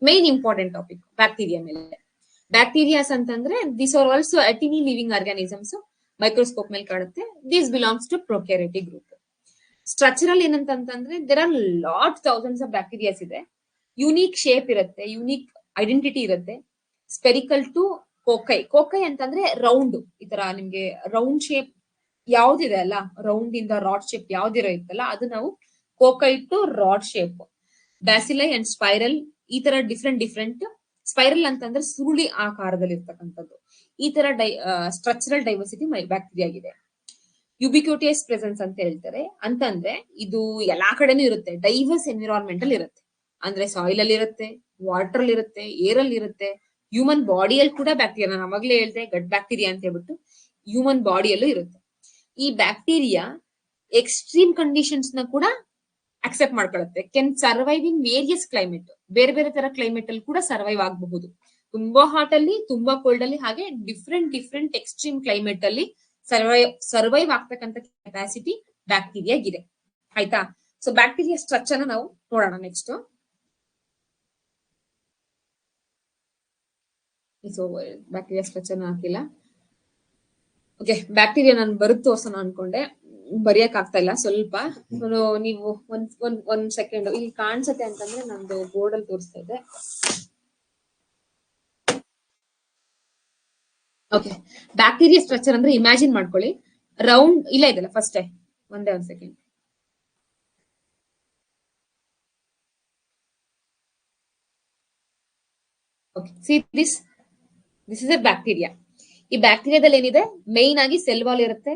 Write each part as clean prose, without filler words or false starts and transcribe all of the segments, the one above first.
Main important topic bacteria ಮೇಲೆ. Bacterias ಅಂತಂದ್ರೆ this are also a tiny living organisms, microscope ಮೇಲೆ ಕಾಣುತ್ತೆ. This belongs to prokaryotic group. Structural ಏನಂತಂದ್ರೆ there are lot thousands of bacterias ಇದೆ. Unique shape ಇರುತ್ತೆ, unique identity ಇರುತ್ತೆ. Spherical to cocci. Cocci ಅಂತಂದ್ರೆ round, ಈ ತರ ನಿಮ್ಗೆ ರೌಂಡ್ ಶೇಪ್ ಯಾವ್ದಿದೆ ಅಲ್ಲ, ರೌಂಡ್ ಇಂದ ರಾಡ್ ಶೇಪ್ ಯಾವ್ದಿರೋ ಇತ್ತಲ್ಲ ಅದು ನಾವು cocci to rod shape. Bacilli and spiral, ಈ ತರ ಡಿಫ್ರೆಂಟ್. ಸ್ಪೈರಲ್ ಅಂತಂದ್ರೆ ಸುರುಳಿ ಆಕಾರದಲ್ಲಿ ಇರ್ತಕ್ಕಂಥದ್ದು. ಈ ತರ ಸ್ಟ್ರಕ್ಚರಲ್ ಡೈವರ್ಸಿಟಿ ಬ್ಯಾಕ್ಟೀರಿಯಾ ಆಗಿದೆ. ಯುಬಿಕ್ಯೂಟಿಯಸ್ ಪ್ರೆಸೆನ್ಸ್ ಅಂತ ಹೇಳ್ತಾರೆ. ಅಂತಂದ್ರೆ ಇದು ಎಲ್ಲಾ ಕಡೆನೂ ಇರುತ್ತೆ, ಡೈವರ್ಸ್ ಎನ್ವಿರಾನ್ಮೆಂಟ್ ಅಲ್ಲಿ ಇರುತ್ತೆ. ಅಂದ್ರೆ ಸಾಯಿಲ್ ಅಲ್ಲಿ ಇರುತ್ತೆ, ವಾಟರ್ ಅಲ್ಲಿ ಇರುತ್ತೆ, ಏರ್ ಅಲ್ಲಿ ಇರುತ್ತೆ, ಹ್ಯೂಮನ್ ಬಾಡಿಯಲ್ಲಿ ಕೂಡ ಬ್ಯಾಕ್ಟೀರಿಯಾ, ನಾನು ಅವಾಗ್ಲೇ ಹೇಳ್ದೆ ಗಟ್ ಬ್ಯಾಕ್ಟೀರಿಯಾ ಅಂತ ಹೇಳ್ಬಿಟ್ಟು, ಹ್ಯೂಮನ್ ಬಾಡಿಯಲ್ಲೂ ಇರುತ್ತೆ. ಈ ಬ್ಯಾಕ್ಟೀರಿಯಾ ಎಕ್ಸ್ಟ್ರೀಮ್ ಕಂಡೀಷನ್ಸ್ ನ ಕೂಡ ಅಕ್ಸೆಪ್ಟ್ ಮಾಡ್ಕೊಳ್ಳುತ್ತೆ. Can survive in various climate, ಬೇರೆ ಬೇರೆ ತರ ಕ್ಲೈಮೇಟ್ ಅಲ್ಲಿ ಕೂಡ ಸರ್ವೈವ್ ಆಗಬಹುದು. ತುಂಬಾ ಹಾಟ್ ಅಲ್ಲಿ, ತುಂಬಾ ಕೋಲ್ಡ್ ಅಲ್ಲಿ, ಹಾಗೆ ಡಿಫ್ರೆಂಟ್ ಎಕ್ಸ್ಟ್ರೀಮ್ ಕ್ಲೈಮೇಟ್ ಅಲ್ಲಿ ಸರ್ವೈವ್ ಆಗ್ತಕ್ಕಂಥ ಕೆಪಾಸಿಟಿ ಬ್ಯಾಕ್ಟೀರಿಯಾಗಿದೆ. ಆಯ್ತಾ? ಸೊ ಬ್ಯಾಕ್ಟೀರಿಯಾ ಸ್ಟ್ರಕ್ಚರ್ ನಾವು ನೋಡೋಣ ನೆಕ್ಸ್ಟ್. ಸೊ ಬ್ಯಾಕ್ಟೀರಿಯಾ ಸ್ಟ್ರಕ್ಚರ್ ಹಾಕಿಲ್ಲ. ಓಕೆ, ಬ್ಯಾಕ್ಟೀರಿಯಾ ನಾನು ಬರುತ್ತೋ ತೋರ್ಸೋಣ ಅನ್ಕೊಂಡೆ, ಬರೆಯಕ್ ಆಗ್ತಾ ಇಲ್ಲ ಸ್ವಲ್ಪ. ನೀವು ಒಂದ್ ಸೆಕೆಂಡ್ ಇಲ್ಲಿ ಕಾಣಿಸುತ್ತೆ ಅಂತಂದ್ರೆ ನಂದು ಬೋರ್ಡ್ ಅಲ್ಲಿ ತೋರಿಸ್ತಾ ಇದೆ. ಓಕೆ, ಬ್ಯಾಕ್ಟೀರಿಯಾ ಸ್ಟ್ರಕ್ಚರ್ ಅಂದ್ರೆ ಇಮ್ಯಾಜಿನ್ ಮಾಡ್ಕೊಳ್ಳಿ, ರೌಂಡ್ ಇಲ್ಲ ಇದೆಲ್ಲ ಫಸ್ಟ್ ಒಂದ್ second. Okay, see this is A bacteria. ಈ ಬ್ಯಾಕ್ಟೀರಿಯಾದಲ್ಲಿ ಏನಿದೆ, ಮೇನ್ ಆಗಿ ಸೆಲ್ ವಾಲ್ ಇರುತ್ತೆ.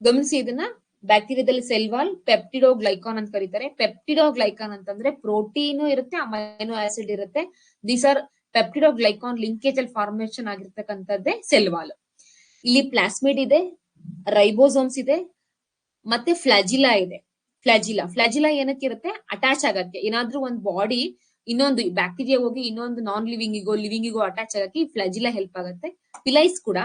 ಗಮನಿಸಿ ಇದನ್ನ, ಬ್ಯಾಕ್ಟೀರಿಯಾದಲ್ಲಿ ಸೆಲ್ ವಾಲ್, ಪೆಪ್ಟಿಡೋಗ್ಲೈಕಾನ್ ಅಂತ ಕರೀತಾರೆ. ಪೆಪ್ಟಿಡೋಗ್ಲೈಕಾನ್ ಅಂತಂದ್ರೆ ಪ್ರೋಟೀನ್ ಇರುತ್ತೆ, ಅಮೈನೋ ಆಸಿಡ್ ಇರುತ್ತೆ. ದೀಸ್ ಆರ್ ಪೆಪ್ಟಿಡೋಗ್ಲೈಕಾನ್ ಲಿಂಕೇಜ್ ಅಲ್ಲಿ ಫಾರ್ಮೇಶನ್ ಆಗಿರ್ತಕ್ಕಂಥದ್ದೇ ಸೆಲ್ ವಾಲ್. ಇಲ್ಲಿ ಪ್ಲಾಸ್ಮಿಡ್ ಇದೆ, ರೈಬೋಸೋಮ್ಸ್ ಇದೆ, ಮತ್ತೆ ಫ್ಲಾಜಿಲಾ ಇದೆ. ಫ್ಲಾಜಿಲಾ ಏನಕ್ಕೆ ಇರುತ್ತೆ, ಅಟ್ಯಾಚ್ ಆಗಕ್ಕೆ. ಏನಾದ್ರೂ ಒಂದು ಬಾಡಿ ಇನ್ನೊಂದು ಬ್ಯಾಕ್ಟೀರಿಯಾ ಹೋಗಿ ಇನ್ನೊಂದು ನಾನ್ ಲಿವಿಂಗಿಗೋ ಅಟ್ಯಾಚ್ ಆಗಕ್ಕೆ ಈ ಫ್ಲಾಜಿಲಾ ಹೆಲ್ಪ್ ಆಗುತ್ತೆ. ಪಿಲೈಸ್ ಕೂಡ,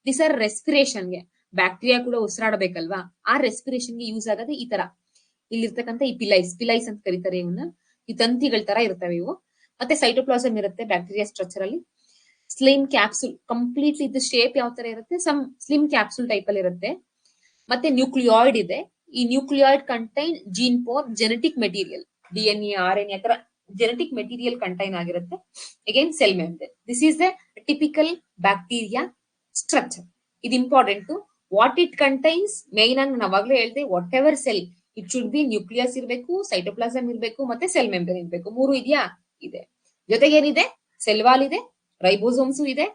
ದಿಸ್ ಆರ್ ರೆಸ್ಪಿರೇಷನ್ಗೆ. ಬ್ಯಾಕ್ಟೀರಿಯಾ ಕೂಡ ಉಸಿರಾಡಬೇಕಲ್ವಾ, ಆ ರೆಸ್ಪಿರೇಷನ್ಗೆ ಯೂಸ್ ಆಗೋದು ಈ ತರ ಇಲ್ಲಿರ್ತಕ್ಕಂಥ ಈ ಪಿಲೈಸ್ ಅಂತ ಕರೀತಾರೆ ಇವನ್ನ. ಈ ತಂತಿಗಳ ತರ ಇರ್ತವೆ ಇವು. ಮತ್ತೆ ಸೈಟೋಪ್ಲಾಸಮ್ ಇರುತ್ತೆ ಬ್ಯಾಕ್ಟೀರಿಯಾ ಸ್ಟ್ರಕ್ಚರ್ ಅಲ್ಲಿ. ಸ್ಲಿಮ್ ಕ್ಯಾಪ್ಸುಲ್, ಕಂಪ್ಲೀಟ್ಲಿ ಇದು ಶೇಪ್ ಯಾವ ತರ ಇರುತ್ತೆ, ಸಮ್ ಸ್ಲಿಮ್ ಕ್ಯಾಪ್ಸುಲ್ ಟೈಪ್ ಅಲ್ಲಿ ಇರುತ್ತೆ. ಮತ್ತೆ ನ್ಯೂಕ್ಲಿಯಾಯ್ಡ್ ಇದೆ. ಈ nucleoid contain gene for genetic material, DNA, RNA ತರ ಜೆನೆಟಿಕ್ ಮೆಟೀರಿಯಲ್ ಕಂಟೈನ್ ಆಗಿರುತ್ತೆ. Again cell membrane. This is the typical bacteria structure. ಇದು important. What it contains, main ಆಗಿ ನಾನು ಅವಾಗ್ಲೇ ಹೇಳ್ದೆ, whatever cell it should be nucleus ಇರಬೇಕು, cytoplasm ಇರಬೇಕು, ಮತ್ತೆ ಸೆಲ್ ಮೆಂಬ್ರೇನ್ ಇರಬೇಕು. ಮೂರು ಇದೆಯಾ? ಇದೆ. ಜೊತೆಗೆ ಏನಿದೆ, ಸೆಲ್ ವಾಲ್ ಇದೆ, ರೈಬೋಸೋಮ್ಸ್ ಇದೆ.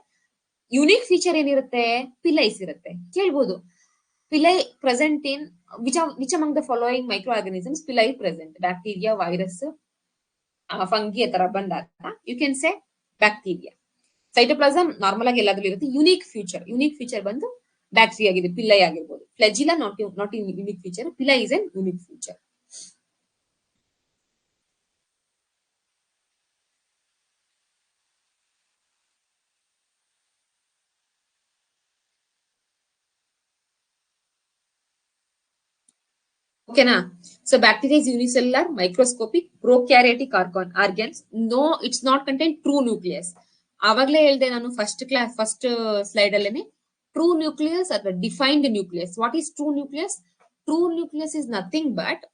ಯುನಿಕ್ ಫೀಚರ್ ಏನಿರುತ್ತೆ, ಪಿಲೈಸ್ ಇರುತ್ತೆ. ಕೇಳ್ಬೋದು, pili present in which among the following microorganisms pili present? Bacteria, virus, fungi ತರ ಬಂದಾಗ you can say bacteria. Cytoplasm normal ಆಗಿ ಎಲ್ಲಾದ್ರೂ ಇರುತ್ತೆ. ಯುನಿಕ್ ಫೀಚರ್ ಬಂದು ಬ್ಯಾಕ್ಟೀರಿಯಾ ಆಗಿದೆ, ಪಿಲೈ ಆಗಿರ್ಬೋದು. Flagella not unique feature, pili is an unique feature. ಓಕೆನಾ? So bacteria is unicellular, microscopic, prokaryotic organs. No, it's not contain true nucleus. ಆವಾಗ್ಲೇ ಹೇಳ್ದೆ ನಾನು ಫಸ್ಟ್ ಸ್ಲೈಡ್ ಅಲ್ಲೇನೆ, ಟ್ರೂ ನ್ಯೂಕ್ಲಿಯಸ್ ಅಥವಾ defined nucleus. What is true nucleus? True nucleus is nothing but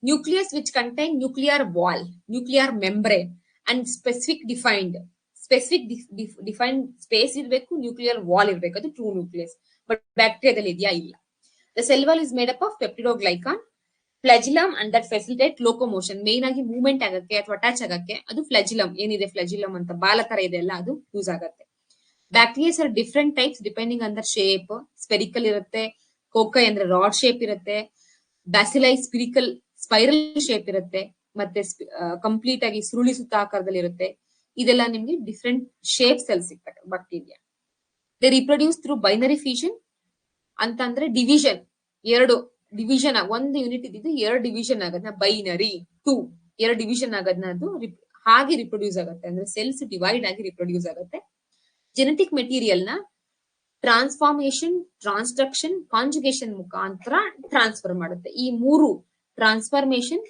nucleus which contain nuclear wall, nuclear membrane and specific defined space ಇರಬೇಕು, nuclear wall ಇರಬೇಕು. ಅದು true nucleus. But ಬ್ಯಾಕ್ಟೀರಿಯಾದಲ್ಲಿ ಇದೆಯಾ? ಇಲ್ಲ. The cell wall is made up of peptidoglycan, flagellum and that facilitate locomotion. Main ಆಗಿ movement ಆಗಕ್ಕೆ ಅಥವಾ attach ಆಗಕ್ಕೆ ಅದು ಫ್ಲಾಜಿಲಮ್ ಏನಿದೆ, ಫ್ಲಾಜಿಲಮ್ ಅಂತ ಬಾಲ ತರ ಇದೆ ಅಲ್ಲ, ಅದು ಯೂಸ್ ಆಗುತ್ತೆ. Bacterias are different types depending on the shape. Spherical ಇರುತ್ತೆ, ಕೋಕೈ ಅಂದ್ರೆ ರಾಡ್ ಶೇಪ್ ಇರುತ್ತೆ, ಬ್ಯಾಸಿಲೈ ಸ್ಪೈರಲ್ ಶೇಪ್ ಇರುತ್ತೆ, ಮತ್ತೆ ಕಂಪ್ಲೀಟ್ ಆಗಿ ಸುರುಳಿ ಸುತ್ತ ಆಕಾರದಲ್ಲಿ ಇರುತ್ತೆ. ಇದೆಲ್ಲ ನಿಮ್ಗೆ ಡಿಫ್ರೆಂಟ್ ಶೇಪ್ಸ್ ಅಲ್ಲಿ ಸಿಗ್ತವೆ bacteria. They reproduce through binary fusion ಅಂತಂದ್ರೆ ಡಿವಿಷನ್, ಎರಡು ಡಿವಿಷನ್, ಒಂದು ಯೂನಿಟ್ ಇದ್ದಿದ್ದು ಎರಡು ಡಿವಿಷನ್ ಆಗೋದನ್ನ ಬೈನರಿ, 2 ಎರಡು ಡಿವಿಷನ್ ಆಗೋದನ್ನ ಅದು ಹಾಗೆ ರಿಪ್ರೊಡ್ಯೂಸ್ ಆಗುತ್ತೆ. ಅಂದ್ರೆ ಸೆಲ್ಸ್ ಡಿವೈಡ್ ಆಗಿ ರಿಪ್ರೊಡ್ಯೂಸ್ ಆಗುತ್ತೆ. ಜೆನೆಟಿಕ್ ಮೆಟೀರಿಯಲ್ ನ ಟ್ರಾನ್ಸ್ಫಾರ್ಮೇಶನ್, ಟ್ರಾನ್ಸ್ಡಕ್ಷನ್, ಕಾಂಜುಗೇಷನ್ ಮುಖಾಂತರ ಟ್ರಾನ್ಸ್ಫರ್ ಮಾಡುತ್ತೆ. ಈ ಮೂರು, ಟ್ರಾನ್ಸ್ಫಾರ್ಮೇಶನ್,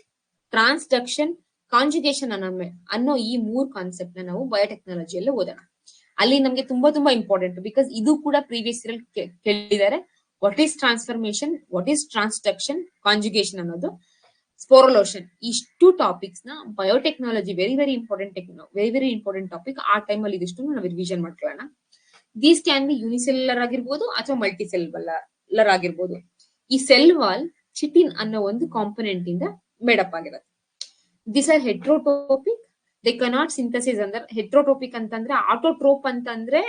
ಟ್ರಾನ್ಸ್ಡಕ್ಷನ್, ಕಾಂಜುಗೇಷನ್ ಅನ್ನೋ ಈ 3 ಕಾನ್ಸೆಪ್ಟ್ ನ ನಾವು ಬಯೋಟೆಕ್ನಾಲಜಿಯಲ್ಲಿ ಓದೋಣ. ಅಲ್ಲಿ ನಮ್ಗೆ ತುಂಬಾ ಇಂಪಾರ್ಟೆಂಟ್, ಬಿಕಾಸ್ ಇದು ಕೂಡ ಪ್ರೀವಿಯಸ್ ಇಯರ್ ಕೇಳಿದ್ದಾರೆ. What is transformation, what is transduction, conjugation ಅನ್ನೋದು, ಸ್ಪೋರಲೋಷನ್, ಇಷ್ಟು ಟಾಪಿಕ್ಸ್ ನ ಬಯೋಟೆಕ್ನಾಲಜಿ ವೆರಿ ಇಂಪಾರ್ಟೆಂಟ್ ಟಾಪಿಕ್. ಆ ಟೈಮ್ ಅಲ್ಲಿ ಇದಿಷ್ಟು ನಾವು ರಿವಿಷನ್ ಮಾಡ್ಕೊಳ್ಳೋಣ. ದೀಸ್ ಕ್ಯಾನ್ ಬಿ ಯೂನಿಸೆಲ್ಯುಲರ್ ಆಗಿರ್ಬೋದು ಅಥವಾ ಮಲ್ಟಿ ಸೆಲ್ಯುಲರ್ ಆಗಿರ್ಬೋದು. ಈ ಸೆಲ್ ವಾಲ್ ಚಿಟಿನ್ ಅನ್ನೋ ಒಂದು ಕಾಂಪೊನೆಂಟ್ ಇಂದ ಮೇಡಪ್ ಆಗಿರುತ್ತೆ. This are heterotrophic, they cannot synthesis. ಅಂದ್ರೆ ಹೆಟ್ರೋಟೋಪಿಕ್ ಅಂತಂದ್ರೆ, ಆಟೋಟ್ರೋಪ್ ಅಂತಂದ್ರೆ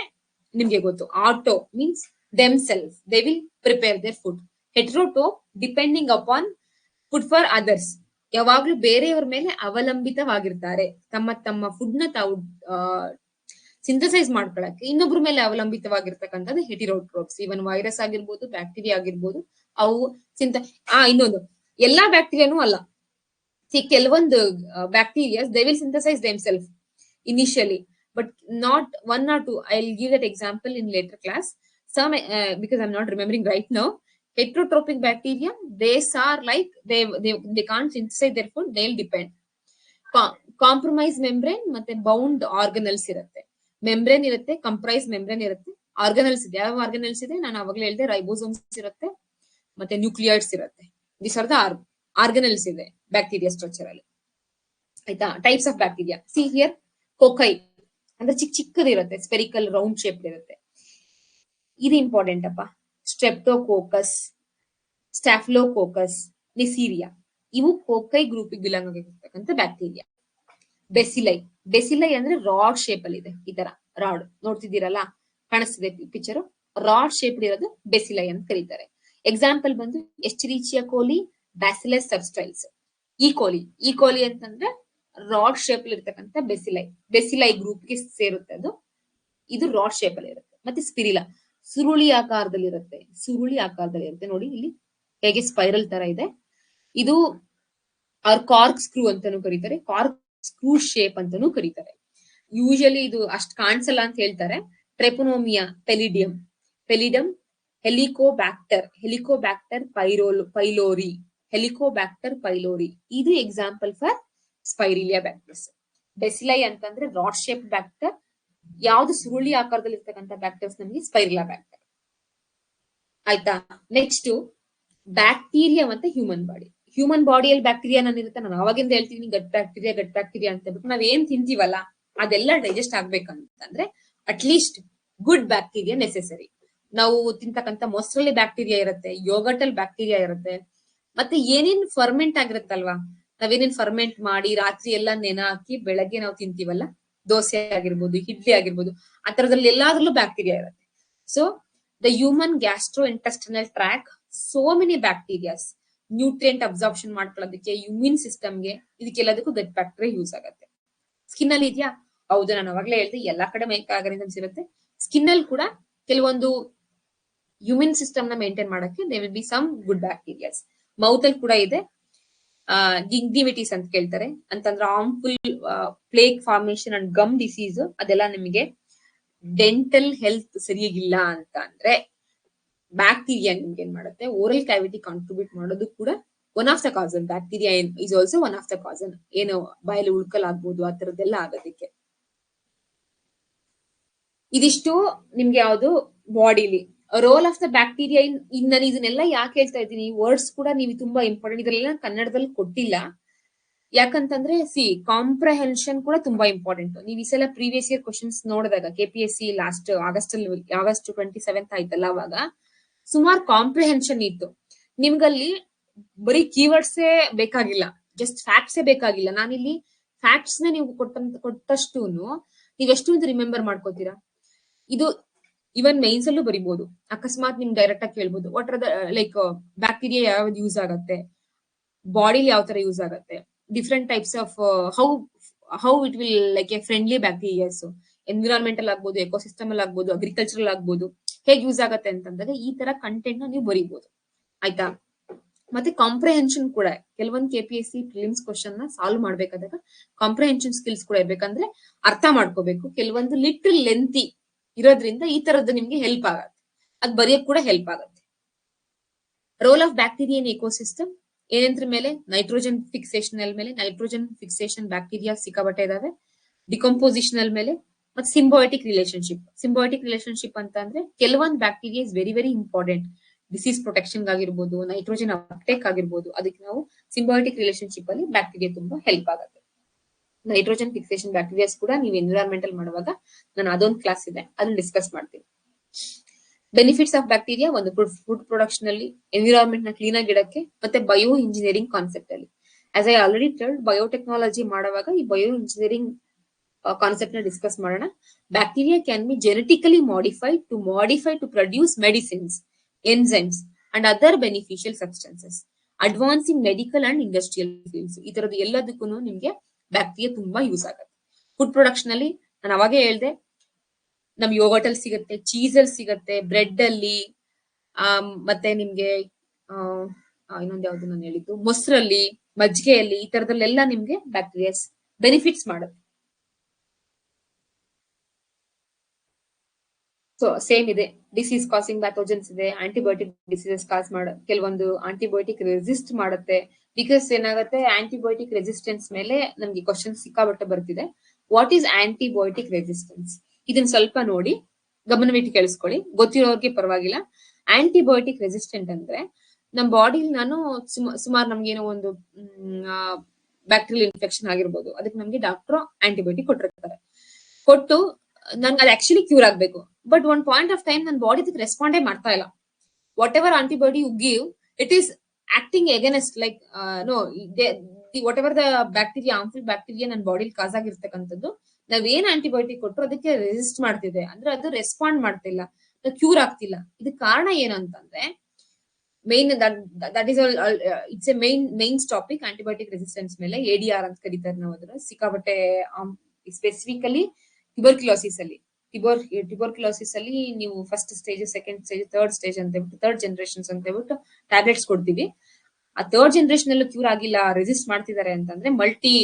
ನಿಮ್ಗೆ ಗೊತ್ತು, auto means them self, they will prepare their food. Heterotroph depending upon food for others, ಯಾವಾಗ್ಲೂ ಬೇರೆಯವ್ರ ಮೇಲೆ ಅವಲಂಬಿತವಾಗಿರ್ತಾರೆ. ತಮ್ಮ ಫುಡ್ ನ ತಾವು ಸಿಂಥಸೈಸ್ ಮಾಡ್ಕೊಳಕ್ಕೆ ಇನ್ನೊಬ್ರ ಮೇಲೆ ಅವಲಂಬಿತವಾಗಿರ್ತಕ್ಕಂಥದ್ದು ಹೆಟಿರೋಟ್ರೋಪ್ಸ್. ಇವನ್ ವೈರಸ್ ಆಗಿರ್ಬೋದು, ಬ್ಯಾಕ್ಟೀರಿಯಾ ಆಗಿರ್ಬೋದು, ಅವು ಇನ್ನೊಂದು ಎಲ್ಲಾ ಬ್ಯಾಕ್ಟೀರಿಯಾನು ಅಲ್ಲ. ಕೆಲವೊಂದು bacterias they will synthesize them self initially, but not one or two. I'll give that example in later class. Some because I'm not remembering right now. Heterotrophic bacteria, they are like they can't synthesize their food, they'll depend. Compromise membrane ಮತ್ತೆ bound organelles ಇರುತ್ತೆ. Membrane ಇರುತ್ತೆ, comprise membrane ಇರುತ್ತೆ, organelles ಇದೆ. ಯಾವ organelles ಇದೆ? ನಾನು ಅವಾಗಲೇ ಹೇಳಿದೆ, ರೈಬೋಸೋಮ್ಸ್ ಇರುತ್ತೆ ಮತ್ತೆ ನ್ಯೂಕ್ಲಿಯೈಡ್ಸ್ ಇರುತ್ತೆ. ದಿಸ್ ಆರ್ ದ ಆರ್ಗನಲ್ಸ್ ಇದೆ ಬ್ಯಾಕ್ಟೀರಿಯಾ ಸ್ಟ್ರಕ್ಚರ್ ಅಲ್ಲಿ. ಆಯ್ತಾ? Types of bacteria, see here. Cocci ಅಂದ್ರೆ ಚಿಕ್ಕದಿರುತ್ತೆ, ಸ್ಪೆರಿಕಲ್ ರೌಂಡ್ ಶೇಪ್ ಇರುತ್ತೆ. ಇದು ಇಂಪಾರ್ಟೆಂಟ್ ಅಪ್ಪ. ಸ್ಟ್ರೆಪ್ಟೋಕೋಕಸ್, ಸ್ಟಾಫ್ಲೋಕೋಕಸ್, ನೆಸೀರಿಯಾ, ಇವು ಕೋಕೈ ಗ್ರೂಪ್ ಬಿಲಾಂಗ್ ಆಗಿರ್ತಕ್ಕಂಥ ಬ್ಯಾಕ್ಟೀರಿಯಾ. ಬೆಸಿಲೈ ಅಂದ್ರೆ ರಾಡ್ ಶೇಪ್ ಅಲ್ಲಿ ಇದೆ. ಈ ತರ ರಾಡ್ ನೋಡ್ತಿದ್ದೀರಲ್ಲ, ಕಾಣಿಸ್ತಿದೆ ಪಿಕ್ಚರ್. ರಾಡ್ ಶೇಪ್ ಇರೋದು ಬೆಸಿಲೈ ಅಂತ ಕರೀತಾರೆ. ಎಕ್ಸಾಂಪಲ್ ಬಂದು ಎಸ್ಚೆರಿಚಿಯಾ ಕೋಲಿ, ಬ್ಯಾಸಿಲಸ್ ಸಬ್ಸ್ಟೈಲ್ಸ್. ಈ ಕೋಲಿ ಅಂತಂದ್ರೆ ರಾಡ್ ಶೇಪ್ ಅಲ್ಲಿ ಇರ್ತಕ್ಕಂಥ ಬೆಸಿಲೈ ಗ್ರೂಪ್ ಗೆ ಸೇರುತ್ತೆ ಅದು. ಇದು ರಾಡ್ ಶೇಪ್ ಅಲ್ಲಿ ಇರುತ್ತೆ. ಮತ್ತೆ ಸ್ಪಿರಿಲಾ ಸುರುಳಿ ಆಕಾರದಲ್ಲಿ ಇರುತ್ತೆ. ನೋಡಿ ಇಲ್ಲಿ ಹೇಗೆ ಸ್ಪೈರಲ್ ತರ ಇದೆ. ಇದು ಕಾರ್ಕ್ ಸ್ಕ್ರೂ ಅಂತಾನೂ ಕರೀತಾರೆ, ಕಾರ್ಕ್ ಸ್ಕ್ರೂ ಶೇಪ್ ಅಂತಾನೂ ಕರೀತಾರೆ. ಯೂಶಲಿ ಇದು ಅಷ್ಟು ಕಾಣಿಸಲ್ಲ ಅಂತ ಹೇಳ್ತಾರೆ. ಟ್ರೆಪೋನೋಮಿಯಾ ಪೆಲಿಡಮ್, ಹೆಲಿಕೋಬ್ಯಾಕ್ಟರ್ ಪೈಲೋರಿ, ಇದು ಎಕ್ಸಾಂಪಲ್ ಫಾರ್ ಸ್ಪೈರಿಲಿಯಾ ಬ್ಯಾಕ್ಟೀರಿಯಸ್. ಬೆಸಿಲೈ ಅಂತಂದ್ರೆ ರಾಡ್ ಶೇಪ್ ಬ್ಯಾಕ್ಟರ್. ಯಾವ್ದು ಸುರುಳಿ ಆಕಾರದಲ್ಲಿ ಇರ್ತಕ್ಕಂಥ ಬ್ಯಾಕ್ಟೀರಿಯಸ್ ನಮಗೆ ಸ್ಪೈರಿಲಿಯಾ ಬ್ಯಾಕ್ಟರ್. ಆಯ್ತಾ? ನೆಕ್ಸ್ಟ್ ಬ್ಯಾಕ್ಟೀರಿಯಾ ಮತ್ತೆ ಹ್ಯೂಮನ್ ಬಾಡಿಯಲ್ಲಿ ಬ್ಯಾಕ್ಟೀರಿಯಾ ಇರುತ್ತೆ. ನಾನು ಅವಾಗಿಂದ ಹೇಳ್ತೀನಿ ಗಟ್ ಬ್ಯಾಕ್ಟೀರಿಯಾ ಅಂತ ಹೇಳ್ಬಿಟ್ಟು. ನಾವ್ ಏನ್ ತಿಂತೀವಲ್ಲ ಅದೆಲ್ಲ ಡೈಜೆಸ್ಟ್ ಆಗ್ಬೇಕಂತಂದ್ರೆ ಅಟ್ಲೀಸ್ಟ್ ಗುಡ್ ಬ್ಯಾಕ್ಟೀರಿಯಾ ನೆಸೆಸರಿ. ನಾವು ತಿಂತಕ್ಕಂಥ ಮೊಸರಲ್ಲಿ ಬ್ಯಾಕ್ಟೀರಿಯಾ ಇರುತ್ತೆ, ಯೋಗರ್ಟ್ ಅಲ್ಲಿ ಬ್ಯಾಕ್ಟೀರಿಯಾ ಇರುತ್ತೆ, ಮತ್ತೆ ಏನೇನ್ ಫರ್ಮೆಂಟ್ ಆಗಿರುತ್ತಲ್ವಾ, ನಾವೇನೇನ್ ಫರ್ಮೆಂಟ್ ಮಾಡಿ ರಾತ್ರಿ ಎಲ್ಲ ನೆನ ಹಾಕಿ ಬೆಳಗ್ಗೆ ನಾವು ತಿಂತೀವಲ್ಲ, ದೋಸೆ ಆಗಿರ್ಬೋದು, ಇಡ್ಲಿ ಆಗಿರ್ಬೋದು, ಆ ತರದಲ್ಲಿ ಎಲ್ಲಾದ್ರಲ್ಲೂ ಬ್ಯಾಕ್ಟೀರಿಯಾ ಇರುತ್ತೆ. So the human gastro intestinal track, so many bacterias, nutrient absorption ಮಾಡ್ಕೊಳ್ಳೋದಕ್ಕೆ, ಇಮ್ಯೂನ್ ಸಿಸ್ಟಮ್ಗೆ, ಇದಕ್ಕೆಲ್ಲದಕ್ಕೂ ಗಟ್ ಬ್ಯಾಕ್ಟೀರಿಯಾ ಯೂಸ್ ಆಗುತ್ತೆ. ಸ್ಕಿನ್ ಅಲ್ಲಿ ಇದೆಯಾ? ಹೌದು, ನಾನು ಅವಾಗಲೇ ಹೇಳ್ದೆ ಎಲ್ಲಾ ಕಡೆ ಮೈಕ್ರೋ ಆರ್ಗಾನಿಸಮ್ಸ್ ಇರುತ್ತೆ. ಸ್ಕಿನ್ ಅಲ್ಲಿ ಕೂಡ ಕೆಲವೊಂದು ಇಮ್ಯೂನ್ ಸಿಸ್ಟಮ್ ನ ಮೇಂಟೈನ್ ಮಾಡಕ್ಕೆ they will be some good bacterias. Mouth ಅಲ್ಲಿ ಕೂಡ ಇದೆ. ಗಿಂಗ್ಡಿವಿಟಿಸ್ ಅಂತ ಕೇಳ್ತಾರೆ, ಅಂತಂದ್ರೆ harmful plaque formation and gum disease, ಅದೆಲ್ಲ ನಿಮಗೆ ಡೆಂಟಲ್ ಹೆಲ್ತ್ ಸರಿಯಾಗಿಲ್ಲ ಅಂತ ಅಂದ್ರೆ ಬ್ಯಾಕ್ಟೀರಿಯಾ ನಿಮ್ಗೆ ಏನ್ ಮಾಡುತ್ತೆ, ಓರಲ್ ಕ್ಯಾವಿಟಿ ಕಾಂಟ್ರಿಬ್ಯೂಟ್ ಮಾಡೋದು ಕೂಡ one of the causes. Bacteria is also one of the causes. ಏನು ಬಾಯಲ್ಲಿ ಉಳ್ಕಲ್ ಆಗ್ಬೋದು, ಆ ತರದ್ದೆಲ್ಲ ಆಗೋದಕ್ಕೆ. ಇದಿಷ್ಟು ನಿಮ್ಗೆ ಯಾವ್ದು ಬಾಡಿಲಿ ರೋಲ್ ಆಫ್ ದ ಬ್ಯಾಕ್ಟೀರಿಯಾ. ನಾನು ಇದನ್ನೆಲ್ಲ ಯಾಕೆ ಹೇಳ್ತಾ ಇದ್ದೀನಿ, ವರ್ಡ್ಸ್ ಕೂಡ ನೀವು ತುಂಬಾ ಇಂಪಾರ್ಟೆಂಟ್. ಇದೆಲ್ಲ ಕನ್ನಡದಲ್ಲಿ ಕೊಟ್ಟಿಲ್ಲ, ಯಾಕಂತಂದ್ರೆ ಕಾಂಪ್ರಹೆನ್ಷನ್ ಕೂಡ ತುಂಬಾ ಇಂಪಾರ್ಟೆಂಟ್. ನೀವು ಈ ಸಲ ಪ್ರೀವಿಯಸ್ ಇಯರ್ ಕ್ವಶನ್ಸ್ ನೋಡಿದಾಗ KPSC ಲಾಸ್ಟ್ ಆಗಸ್ಟ್ 27 ಆಯ್ತಲ್ಲ, ಅವಾಗ ಸುಮಾರು ಕಾಂಪ್ರಿಹೆನ್ಷನ್ ಇತ್ತು. ನಿಮ್ಗಲ್ಲಿ ಬರೀ ಕೀವರ್ಡ್ಸೇ ಬೇಕಾಗಿಲ್ಲ, ಜಸ್ಟ್ ಫ್ಯಾಕ್ಟ್ಸೇ ಬೇಕಾಗಿಲ್ಲ. ನಾನಿಲ್ಲಿ ಫ್ಯಾಕ್ಟ್ಸ್ ನ ನೀವು ಕೊಟ್ಟಷ್ಟು ನೀವೆಷ್ಟು ಅಂತ ರಿಮೆಂಬರ್ ಮಾಡ್ಕೋತೀರಾ. ಇದು ಇವನ್ ಮೈನ್ಸ್ ಅಲ್ಲೂ ಬರಿಬಹುದು. ಅಕಸ್ಮಾತ್ ನಿಮ್ ಡೈರೆಕ್ಟ್ ಆಗಿ ಕೇಳ್ಬೋದು, what are the like bacteria ಯಾವ್ದು ಯೂಸ್ ಆಗತ್ತೆ, ಬಾಡಿಲಿ ಯಾವ ತರ ಯೂಸ್ ಆಗತ್ತೆ, different types of how it will like A friendly bacterias, environmental ಆಗ್ಬೋದು, ಎಕೋಸಿಸ್ಟಮ್ ಅಲ್ಲಿ ಆಗ್ಬೋದು, ಅಗ್ರಿಕಲ್ಚರಲ್ ಆಗ್ಬೋದು, ಹೇಗೆ ಯೂಸ್ ಆಗತ್ತೆ ಅಂತಂದಾಗ ಈ ತರ ಕಂಟೆಂಟ್ ನ ನೀವು ಬರೀಬಹುದು. ಆಯ್ತಾ? ಮತ್ತೆ ಕಾಂಪ್ರಿಹೆನ್ಷನ್ ಕೂಡ ಕೆಲವೊಂದು KPSC ಪ್ರಿಲಿಮ್ಸ್ ಕ್ವಶನ್ ನ ಸಾಲ್ವ್ ಮಾಡ್ಬೇಕಾದಾಗ ಕಾಂಪ್ರಿಹೆನ್ಷನ್ ಸ್ಕಿಲ್ಸ್ ಕೂಡ ಇರ್ಬೇಕಂದ್ರೆ ಅರ್ಥ ಮಾಡ್ಕೋಬೇಕು. ಕೆಲವೊಂದು ಲಿಟಲ್ ಲೆಂತಿ ಇರೋದ್ರಿಂದ ಈ ತರದ್ದು ನಿಮ್ಗೆ ಹೆಲ್ಪ್ ಆಗತ್ತೆ, ಅದ್ ಬರೆಯಕ್ ಕೂಡ ಹೆಲ್ಪ್ ಆಗತ್ತೆ. Role of bacteria in ecosystem, ಏನಂದ್ರ ಮೇಲೆ ನೈಟ್ರೋಜನ್ ಫಿಕ್ಸೇಷನ್ ಮೇಲೆ ನೈಟ್ರೋಜನ್ ಫಿಕ್ಸೇಷನ್ ಬ್ಯಾಕ್ಟೀರಿಯಾ ಸಿಕ್ಕಾಬಟ್ಟೆ ಇದಾವೆ. ಡಿಕಂಪೋಸಿಷನ್ ಮೇಲೆ ಮತ್ತೆ ಸಿಂಬಯೋಟಿಕ್ ರಿಲೇಶನ್ಶಿಪ್ ಅಂತ ಅಂದ್ರೆ ಕೆಲವೊಂದು bacteria is very very important disease protection ಆಗಿರ್ಬೋದು, ನೈಟ್ರೋಜನ್ ಅಪ್ಟೇಕ್ ಆಗಿರ್ಬೋದು. ಅದಕ್ಕೆ ನಾವು ಸಿಂಬಯೋಟಿಕ್ ರಿಲೇಶನ್ಶಿಪ್ ಅಲ್ಲಿ ಬ್ಯಾಕ್ಟೀರಿಯಾ ತುಂಬಾ ಹೆಲ್ಪ್ ಆಗುತ್ತೆ. ನೈಟ್ರೋಜನ್ ಫಿಕ್ಸೇಷನ್ ಬ್ಯಾಕ್ಟೀರಿಯಾಸ್ ಕೂಡ ನೀವು ಎನ್ವಿರಾನ್ಮೆಂಟಲ್ ಮಾಡುವಾಗ ನಾನು ಅದೊಂದು ಕ್ಲಾಸ್ ಇದೆ ಅದನ್ನ ಡಿಸ್ಕಸ್ ಮಾಡ್ತೀನಿ. ಬೆನಿಫಿಟ್ಸ್ ಆಫ್ ಬ್ಯಾಕ್ಟೀರಿಯಾ ಒಂದು ಫುಡ್ ಪ್ರೊಡಕ್ಷನ್ ಅಲ್ಲಿ, ಎನ್ವಿರಾನ್ಮೆಂಟ್ ನ ಕ್ಲೀನ್ ಆಗಿ ಇಡಕ್ಕೆ, ಮತ್ತೆ ಬಯೋ ಇಂಜಿನಿಯರಿಂಗ್ ಕಾನ್ಸೆಪ್ಟ್ ಅಲ್ಲಿ. As I already telled, biotechnology ಮಾಡುವಾಗ ಈ ಬಯೋ ಇಂಜಿನಿಯರಿಂಗ್ ಕಾನ್ಸೆಪ್ಟ್ ನ ಡಿಸ್ಕಸ್ ಮಾಡೋಣ. Bacteria can be genetically modified to produce medicines, enzymes and other beneficial substances, advancing medical and industrial fields. ಈ ತರದ್ದು ಎಲ್ಲದಕ್ಕೂ ನಿಮ್ಗೆ ಬ್ಯಾಕ್ಟೀರಿಯಾ ತುಂಬಾ ಯೂಸ್ ಆಗುತ್ತೆ. ಫುಡ್ ಪ್ರೊಡಕ್ಷನ್ ಅಲ್ಲಿ ನಾನು ಅವಾಗೇ ಹೇಳ್ದೆ, ನಮ್ ಯೋಗರ್ಟ್ ಅಲ್ಲಿ ಸಿಗುತ್ತೆ, ಚೀಸ್ ಅಲ್ಲಿ ಸಿಗುತ್ತೆ, ಬ್ರೆಡ್ ಅಲ್ಲಿ, ಮತ್ತೆ ನಿಮ್ಗೆ ಇನ್ನೊಂದ್ ಯಾವ್ದು ನಾನು ಹೇಳಿದ್ದು, ಮೊಸರಲ್ಲಿ, ಮಜ್ಜಿಗೆಯಲ್ಲಿ, ಈ ತರದಲ್ಲೆಲ್ಲ ನಿಮ್ಗೆ ಬ್ಯಾಕ್ಟೀರಿಯಾಸ್ ಬೆನಿಫಿಟ್ಸ್ ಮಾಡುತ್ತೆ. ಸೊ ಸೇಮ್ ಇದೆ, ಡಿಸೀಸ್ ಕಾಸಿಂಗ್ ಪ್ಯಾಥೋಜನ್ಸ್ ಇದೆ, ಆಂಟಿಬಯೋಟಿಕ್ ಡಿಸೀಸಸ್ ಕಾಸ್ ಕೆಲವೊಂದು ಆಂಟಿಬಯೋಟಿಕ್ ರೆಸಿಸ್ಟ್ ಮಾಡುತ್ತೆ. ಬಿಕಾಸ್ ಏನಾಗುತ್ತೆ, ಆಂಟಿಬಯೋಟಿಕ್ ರೆಸಿಸ್ಟೆನ್ಸ್ ಮೇಲೆ ನಮ್ಗೆ ಕ್ವಶನ್ ಸಿಕ್ಕಾಬಟ್ಟೆ ಬರ್ತಿದೆ. What is antibiotic resistance? ಇದನ್ನ ಸ್ವಲ್ಪ ನೋಡಿ, ಗಮನವಿಟ್ಟು ಕೇಳಿಸ್ಕೊಳ್ಳಿ, ಗೊತ್ತಿರೋರ್ಗೆ ಪರವಾಗಿಲ್ಲ. ಆಂಟಿಬಯೋಟಿಕ್ ರೆಸಿಸ್ಟೆಂಟ್ ಅಂದ್ರೆ ನಮ್ ಬಾಡಿಲಿ ನಾನು ಸುಮಾರು ನಮ್ಗೇನೋ ಒಂದು ಬ್ಯಾಕ್ಟೀರಿಯಲ್ ಇನ್ಫೆಕ್ಷನ್ ಆಗಿರ್ಬೋದು, ಅದಕ್ಕೆ ನಮ್ಗೆ ಡಾಕ್ಟರ್ ಆಂಟಿಬಯೋಟಿಕ್ ಕೊಟ್ಟಿರ್ತಾರೆ. ಕೊಟ್ಟು ನನ್ಗೆ ಅದು ಆಕ್ಚುಲಿ ಕ್ಯೂರ್ ಆಗ್ಬೇಕು. But one point of time ನನ್ನ ಬಾಡಿ ಅದಕ್ಕೆ ರೆಸ್ಪಾಂಡೇ ಮಾಡ್ತಾ ಇಲ್ಲ. Whatever antibody you give, it is acting against, like no, whatever the bacteria, harmful bacteria ನನ್ನ ಬಾಡಿಲಿ ಕಾಸ್ ಆಗಿರ್ತಕ್ಕಂಥದ್ದು, ನಾವೇನ್ ಆಂಟಿಬಯೋಟಿಕ್ ಕೊಟ್ಟರು ಅದಕ್ಕೆ ರೆಸಿಸ್ಟ್ ಮಾಡ್ತಿದೆ, ಅಂದ್ರೆ ಅದು ರೆಸ್ಪಾಂಡ್ ಮಾಡ್ತಿಲ್ಲ, ಕ್ಯೂರ್ ಆಗ್ತಿಲ್ಲ. ಇದಕ್ಕೆ ಕಾರಣ ಏನು ಅಂತಂದ್ರೆ, main that is it's A main topic antibiotic resistance ಮೇಲೆ. ADR ಅಂತ ಕರೀತಾರೆ ನಾವು ಅದನ್ನ. ಸಿಕ್ಕಾಬಟ್ಟೆ ಸ್ಪೆಸಿಫಿಕಲಿ ಟ್ಯೂಬರ್ಕ್ಯುಲೋಸಿಸ್ ಅಲ್ಲಿ, ಟ್ಯೂಬರ್ಕ್ಯುಲೋಸಿಸ್ ಅಲ್ಲಿ ನೀವು first stage, second stage, third stage ಅಂತ ಹೇಳ್ಬಿಟ್ಟು, ಥರ್ಡ್ ಜನರೇಷನ್ಸ್ ಅಂತ ಹೇಳ್ಬಿಟ್ಟು ಟ್ಯಾಬ್ಲೆಟ್ಸ್ ಕೊಡ್ತೀವಿ. ಆ ಥರ್ಡ್ ಜನರೇಷನ್ ಅಲ್ಲೂ ಕ್ಯೂರ್ ಆಗಿಲ್ಲ, ರೆಸಿಸ್ಟ್ ಮಾಡ್ತಿದ್ದಾರೆ ಅಂತಂದ್ರೆ ಮಲ್ಟಿ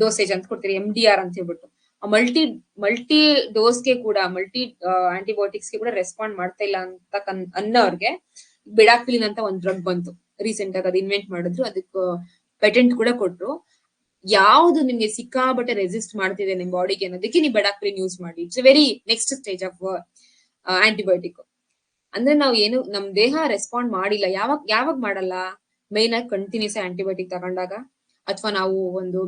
ಡೋಸೇಜ್ ಅಂತ ಕೊಡ್ತೀವಿ, MDR ಅಂತ ಹೇಳ್ಬಿಟ್ಟು. ಆ ಮಲ್ಟಿ ಡೋಸ್ಗೆ ಕೂಡ, ಮಲ್ಟಿ ಆಂಟಿಬಯೋಟಿಕ್ಸ್ಗೆ ಕೂಡ ರೆಸ್ಪಾಂಡ್ ಮಾಡ್ತಾ ಇಲ್ಲ ಅಂತ ಅನ್ನೋರ್ಗೆ ಬೆಡಾಕ್ವಿಲಿನ್ ಅಂತ ಒಂದು ಡ್ರಗ್ ಬಂತು ರೀಸೆಂಟ್ ಆಗಿ, ಅದು ಇನ್ವೆಂಟ್ ಮಾಡಿದ್ರು, ಅದಕ್ಕೆ ಪೇಟೆಂಟ್ ಕೂಡ ಕೊಟ್ರು. ಯಾವ್ದು ನಿಮ್ಗೆ ಸಿಕ್ಕಾಬಟ್ಟೆ ರೆಸಿಸ್ಟ್ ಮಾಡ್ತಿದೆ ನಿಮ್ ಬಾಡಿಗೆ ಅನ್ನೋದಕ್ಕೆ ನೀವು ಬೆಡಾಕ್ವಿಲಿನ್ ಯೂಸ್ ಮಾಡಿ. It's very next stage of antibiotic. ಅಂದ್ರೆ ನಾವು ಏನು ನಮ್ ದೇಹ ರೆಸ್ಪಾಂಡ್ ಮಾಡಿಲ್ಲ, ಯಾವಾಗ ಮಾಡಲ್ಲ, ಮೈನ್ ಆಗಿ ಕಂಟಿನ್ಯೂಸ್ ಆಂಟಿಬಯೋಟಿಕ್ ತಗೊಂಡಾಗ, ಅಥವಾ ನಾವು ಒಂದು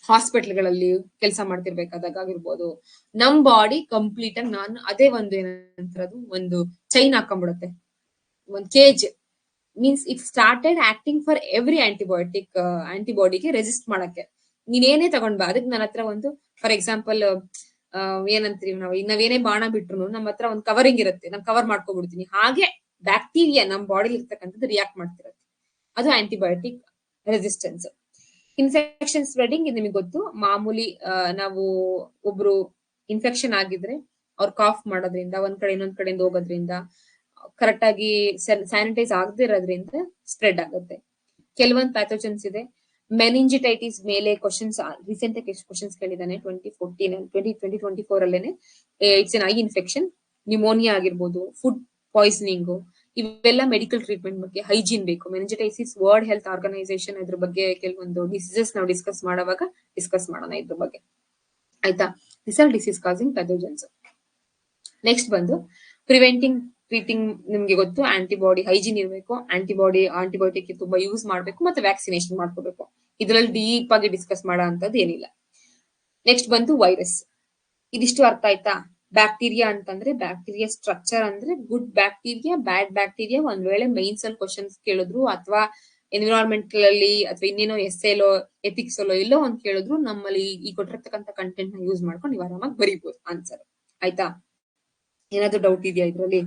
ಹಾಸ್ಪಿಟಲ್ಗಳಲ್ಲಿ ಕೆಲಸ ಮಾಡ್ತಿರ್ಬೇಕಾದಾಗ ಆಗಿರ್ಬೋದು, ನಮ್ ಬಾಡಿ ಕಂಪ್ಲೀಟ್ ಆಗಿ, ನಾನು ಅದೇ ಒಂದು ಏನಂತರದು, ಒಂದು ಚೈನ್ ಹಾಕೊಂಡ್ಬಿಡುತ್ತೆ, ಒಂದು cage. Means it started acting for every ಆಂಟಿಬಾಡಿಗೆ ರೆಸಿಸ್ಟ್ ಮಾಡಕ್ಕೆ. ನೀನೇನೇ ತಗೊಂಡ್ ಬಾ, ಅದಕ್ಕೆ ನನ್ನ ಹತ್ರ ಒಂದು, ಫಾರ್ ಎಕ್ಸಾಂಪಲ್ ಏನಂತೀವಿ ನಾವೇನೇ ಬಾಣ ಬಿಟ್ರು ನಮ್ಮ ಹತ್ರ ಒಂದು ಕವರಿಂಗ್ ಇರುತ್ತೆ, ನಾನು ಕವರ್ ಮಾಡ್ಕೊಬಿಡ್ತೀನಿ. ಹಾಗೆ ಬ್ಯಾಕ್ಟೀರಿಯಾ ನಮ್ ಬಾಡಿಲಿ ಇರ್ತಕ್ಕಂಥದ್ದು ರಿಯಾಕ್ಟ್ ಮಾಡ್ತಿರುತ್ತೆ. ಅದು ಆಂಟಿಬಯೋಟಿಕ್ ರೆಸಿಸ್ಟೆನ್ಸ್. ಇನ್ಫೆಕ್ಷನ್ ಸ್ಪ್ರೆಡಿಂಗ್, ಇದು ನಿಮಗೆ ಗೊತ್ತು. ಮಾಮೂಲಿ ನಾವು ಒಬ್ರು ಇನ್ಫೆಕ್ಷನ್ ಆಗಿದ್ರೆ ಅವ್ರು ಕಾಫ್ ಮಾಡೋದ್ರಿಂದ, ಒಂದ್ ಕಡೆ ಇನ್ನೊಂದ್ ಕಡೆಯಿಂದ ಹೋಗೋದ್ರಿಂದ, ಕರೆಕ್ಟ್ ಆಗಿ ಸ್ಯಾನಿಟೈಸ್ ಆಗದೆ ಇರೋದ್ರಿಂದ ಸ್ಪ್ರೆಡ್ ಆಗುತ್ತೆ. ಕೆಲವೊಂದು ಪ್ಯಾಥೋಜನ್ಸ್ ಇದೆ. ಮೆನಿಂಜಿಟೈಟಿಸ್ ಮೇಲೆ ಕ್ವಶನ್ಸ್ ರೀಸೆಂಟ್ ಆಗಿ ಕ್ವಶನ್ಸ್ ಕೇಳಿದಾನೆ 2024 ಅಲ್ಲೇನೆ. It's an eye infection, pneumonia ಆಗಿರ್ಬೋದು, ಫುಡ್ ಪಾಯ್ಸನಿಂಗ್, ಇವೆಲ್ಲ ಮೆಡಿಕಲ್ ಟ್ರೀಟ್ಮೆಂಟ್ ಬಗ್ಗೆ ಹೈಜೀನ್ ಬೇಕು. ಮೆನಿಂಜಿಟೈಸಿಸ್ ವರ್ಲ್ಡ್ ಹೆಲ್ತ್ ಆರ್ಗನೈಸೇಷನ್ ಇದ್ರ ಬಗ್ಗೆ ಕೆಲವೊಂದು ಡಿಸೀಸಸ್ ನಾವು ಡಿಸ್ಕಸ್ ಮಾಡೋಣ ಇದ್ರ ಬಗ್ಗೆ, ಆಯ್ತಾ. This are disease causing pathogens. Next ಬಂದು ಪ್ರಿವೆಂಟಿಂಗ್, ಟ್ರೀಟಿಂಗ್. ನಿಮ್ಗೆ ಗೊತ್ತು, ಆಂಟಿಬಾಡಿ ಹೈಜೀನ್ ಇರಬೇಕು, ಆಂಟಿಬಯೋಟಿಕ್ ತುಂಬಾ ಯೂಸ್ ಮಾಡ್ಬೇಕು, ಮತ್ತೆ ವ್ಯಾಕ್ಸಿನೇಷನ್ ಮಾಡ್ಕೋಬೇಕು. ಇದ್ರಲ್ಲಿ ಡೀಪ್ ಆಗಿ ಡಿಸ್ಕಸ್ ಮಾಡೋ ಅಂತದ್ದು ಏನಿಲ್ಲ. ನೆಕ್ಸ್ಟ್ ಬಂದು ವೈರಸ್. ಇದಿಷ್ಟು ಅರ್ಥ ಆಯ್ತಾ? ಬ್ಯಾಕ್ಟೀರಿಯಾ ಅಂತಂದ್ರೆ, ಬ್ಯಾಕ್ಟೀರಿಯಾ ಸ್ಟ್ರಕ್ಚರ್ ಅಂದ್ರೆ ಗುಡ್ ಬ್ಯಾಕ್ಟೀರಿಯಾ, ಬ್ಯಾಡ್ ಬ್ಯಾಕ್ಟೀರಿಯಾ. ಒಂದ್ ವೇಳೆ ಮೈನ್ಸ್ ಅಲ್ಲಿ ಕ್ವಶನ್ಸ್ ಕೇಳಿದ್ರು, ಅಥವಾ ಎನ್ವಿರಾನ್ಮೆಂಟಲ್ ಅಲ್ಲಿ, ಅಥವಾ ಇನ್ನೇನೋ ಎಸ್ಸೆಲೋ ಎಥಿಕ್ಸ್ ಅಲ್ಲೋ ಎಲ್ಲೋ ಒಂದ್ ಕೇಳಿದ್ರು, ನಮ್ಮಲ್ಲಿ ಈ ಕೊಟ್ಟಿರ್ತಕ್ಕಂಥ ಕಂಟೆಂಟ್ ನ ಯೂಸ್ ಮಾಡ್ಕೊಂಡು ನೀವು ಆರಾಮಾಗಿ ಬರೀಬಹುದು ಆನ್ಸರ್, ಆಯ್ತಾ. ಏನಾದ್ರು ಡೌಟ್ ಇದೆಯಾ ಇದ್ರಲ್ಲಿ?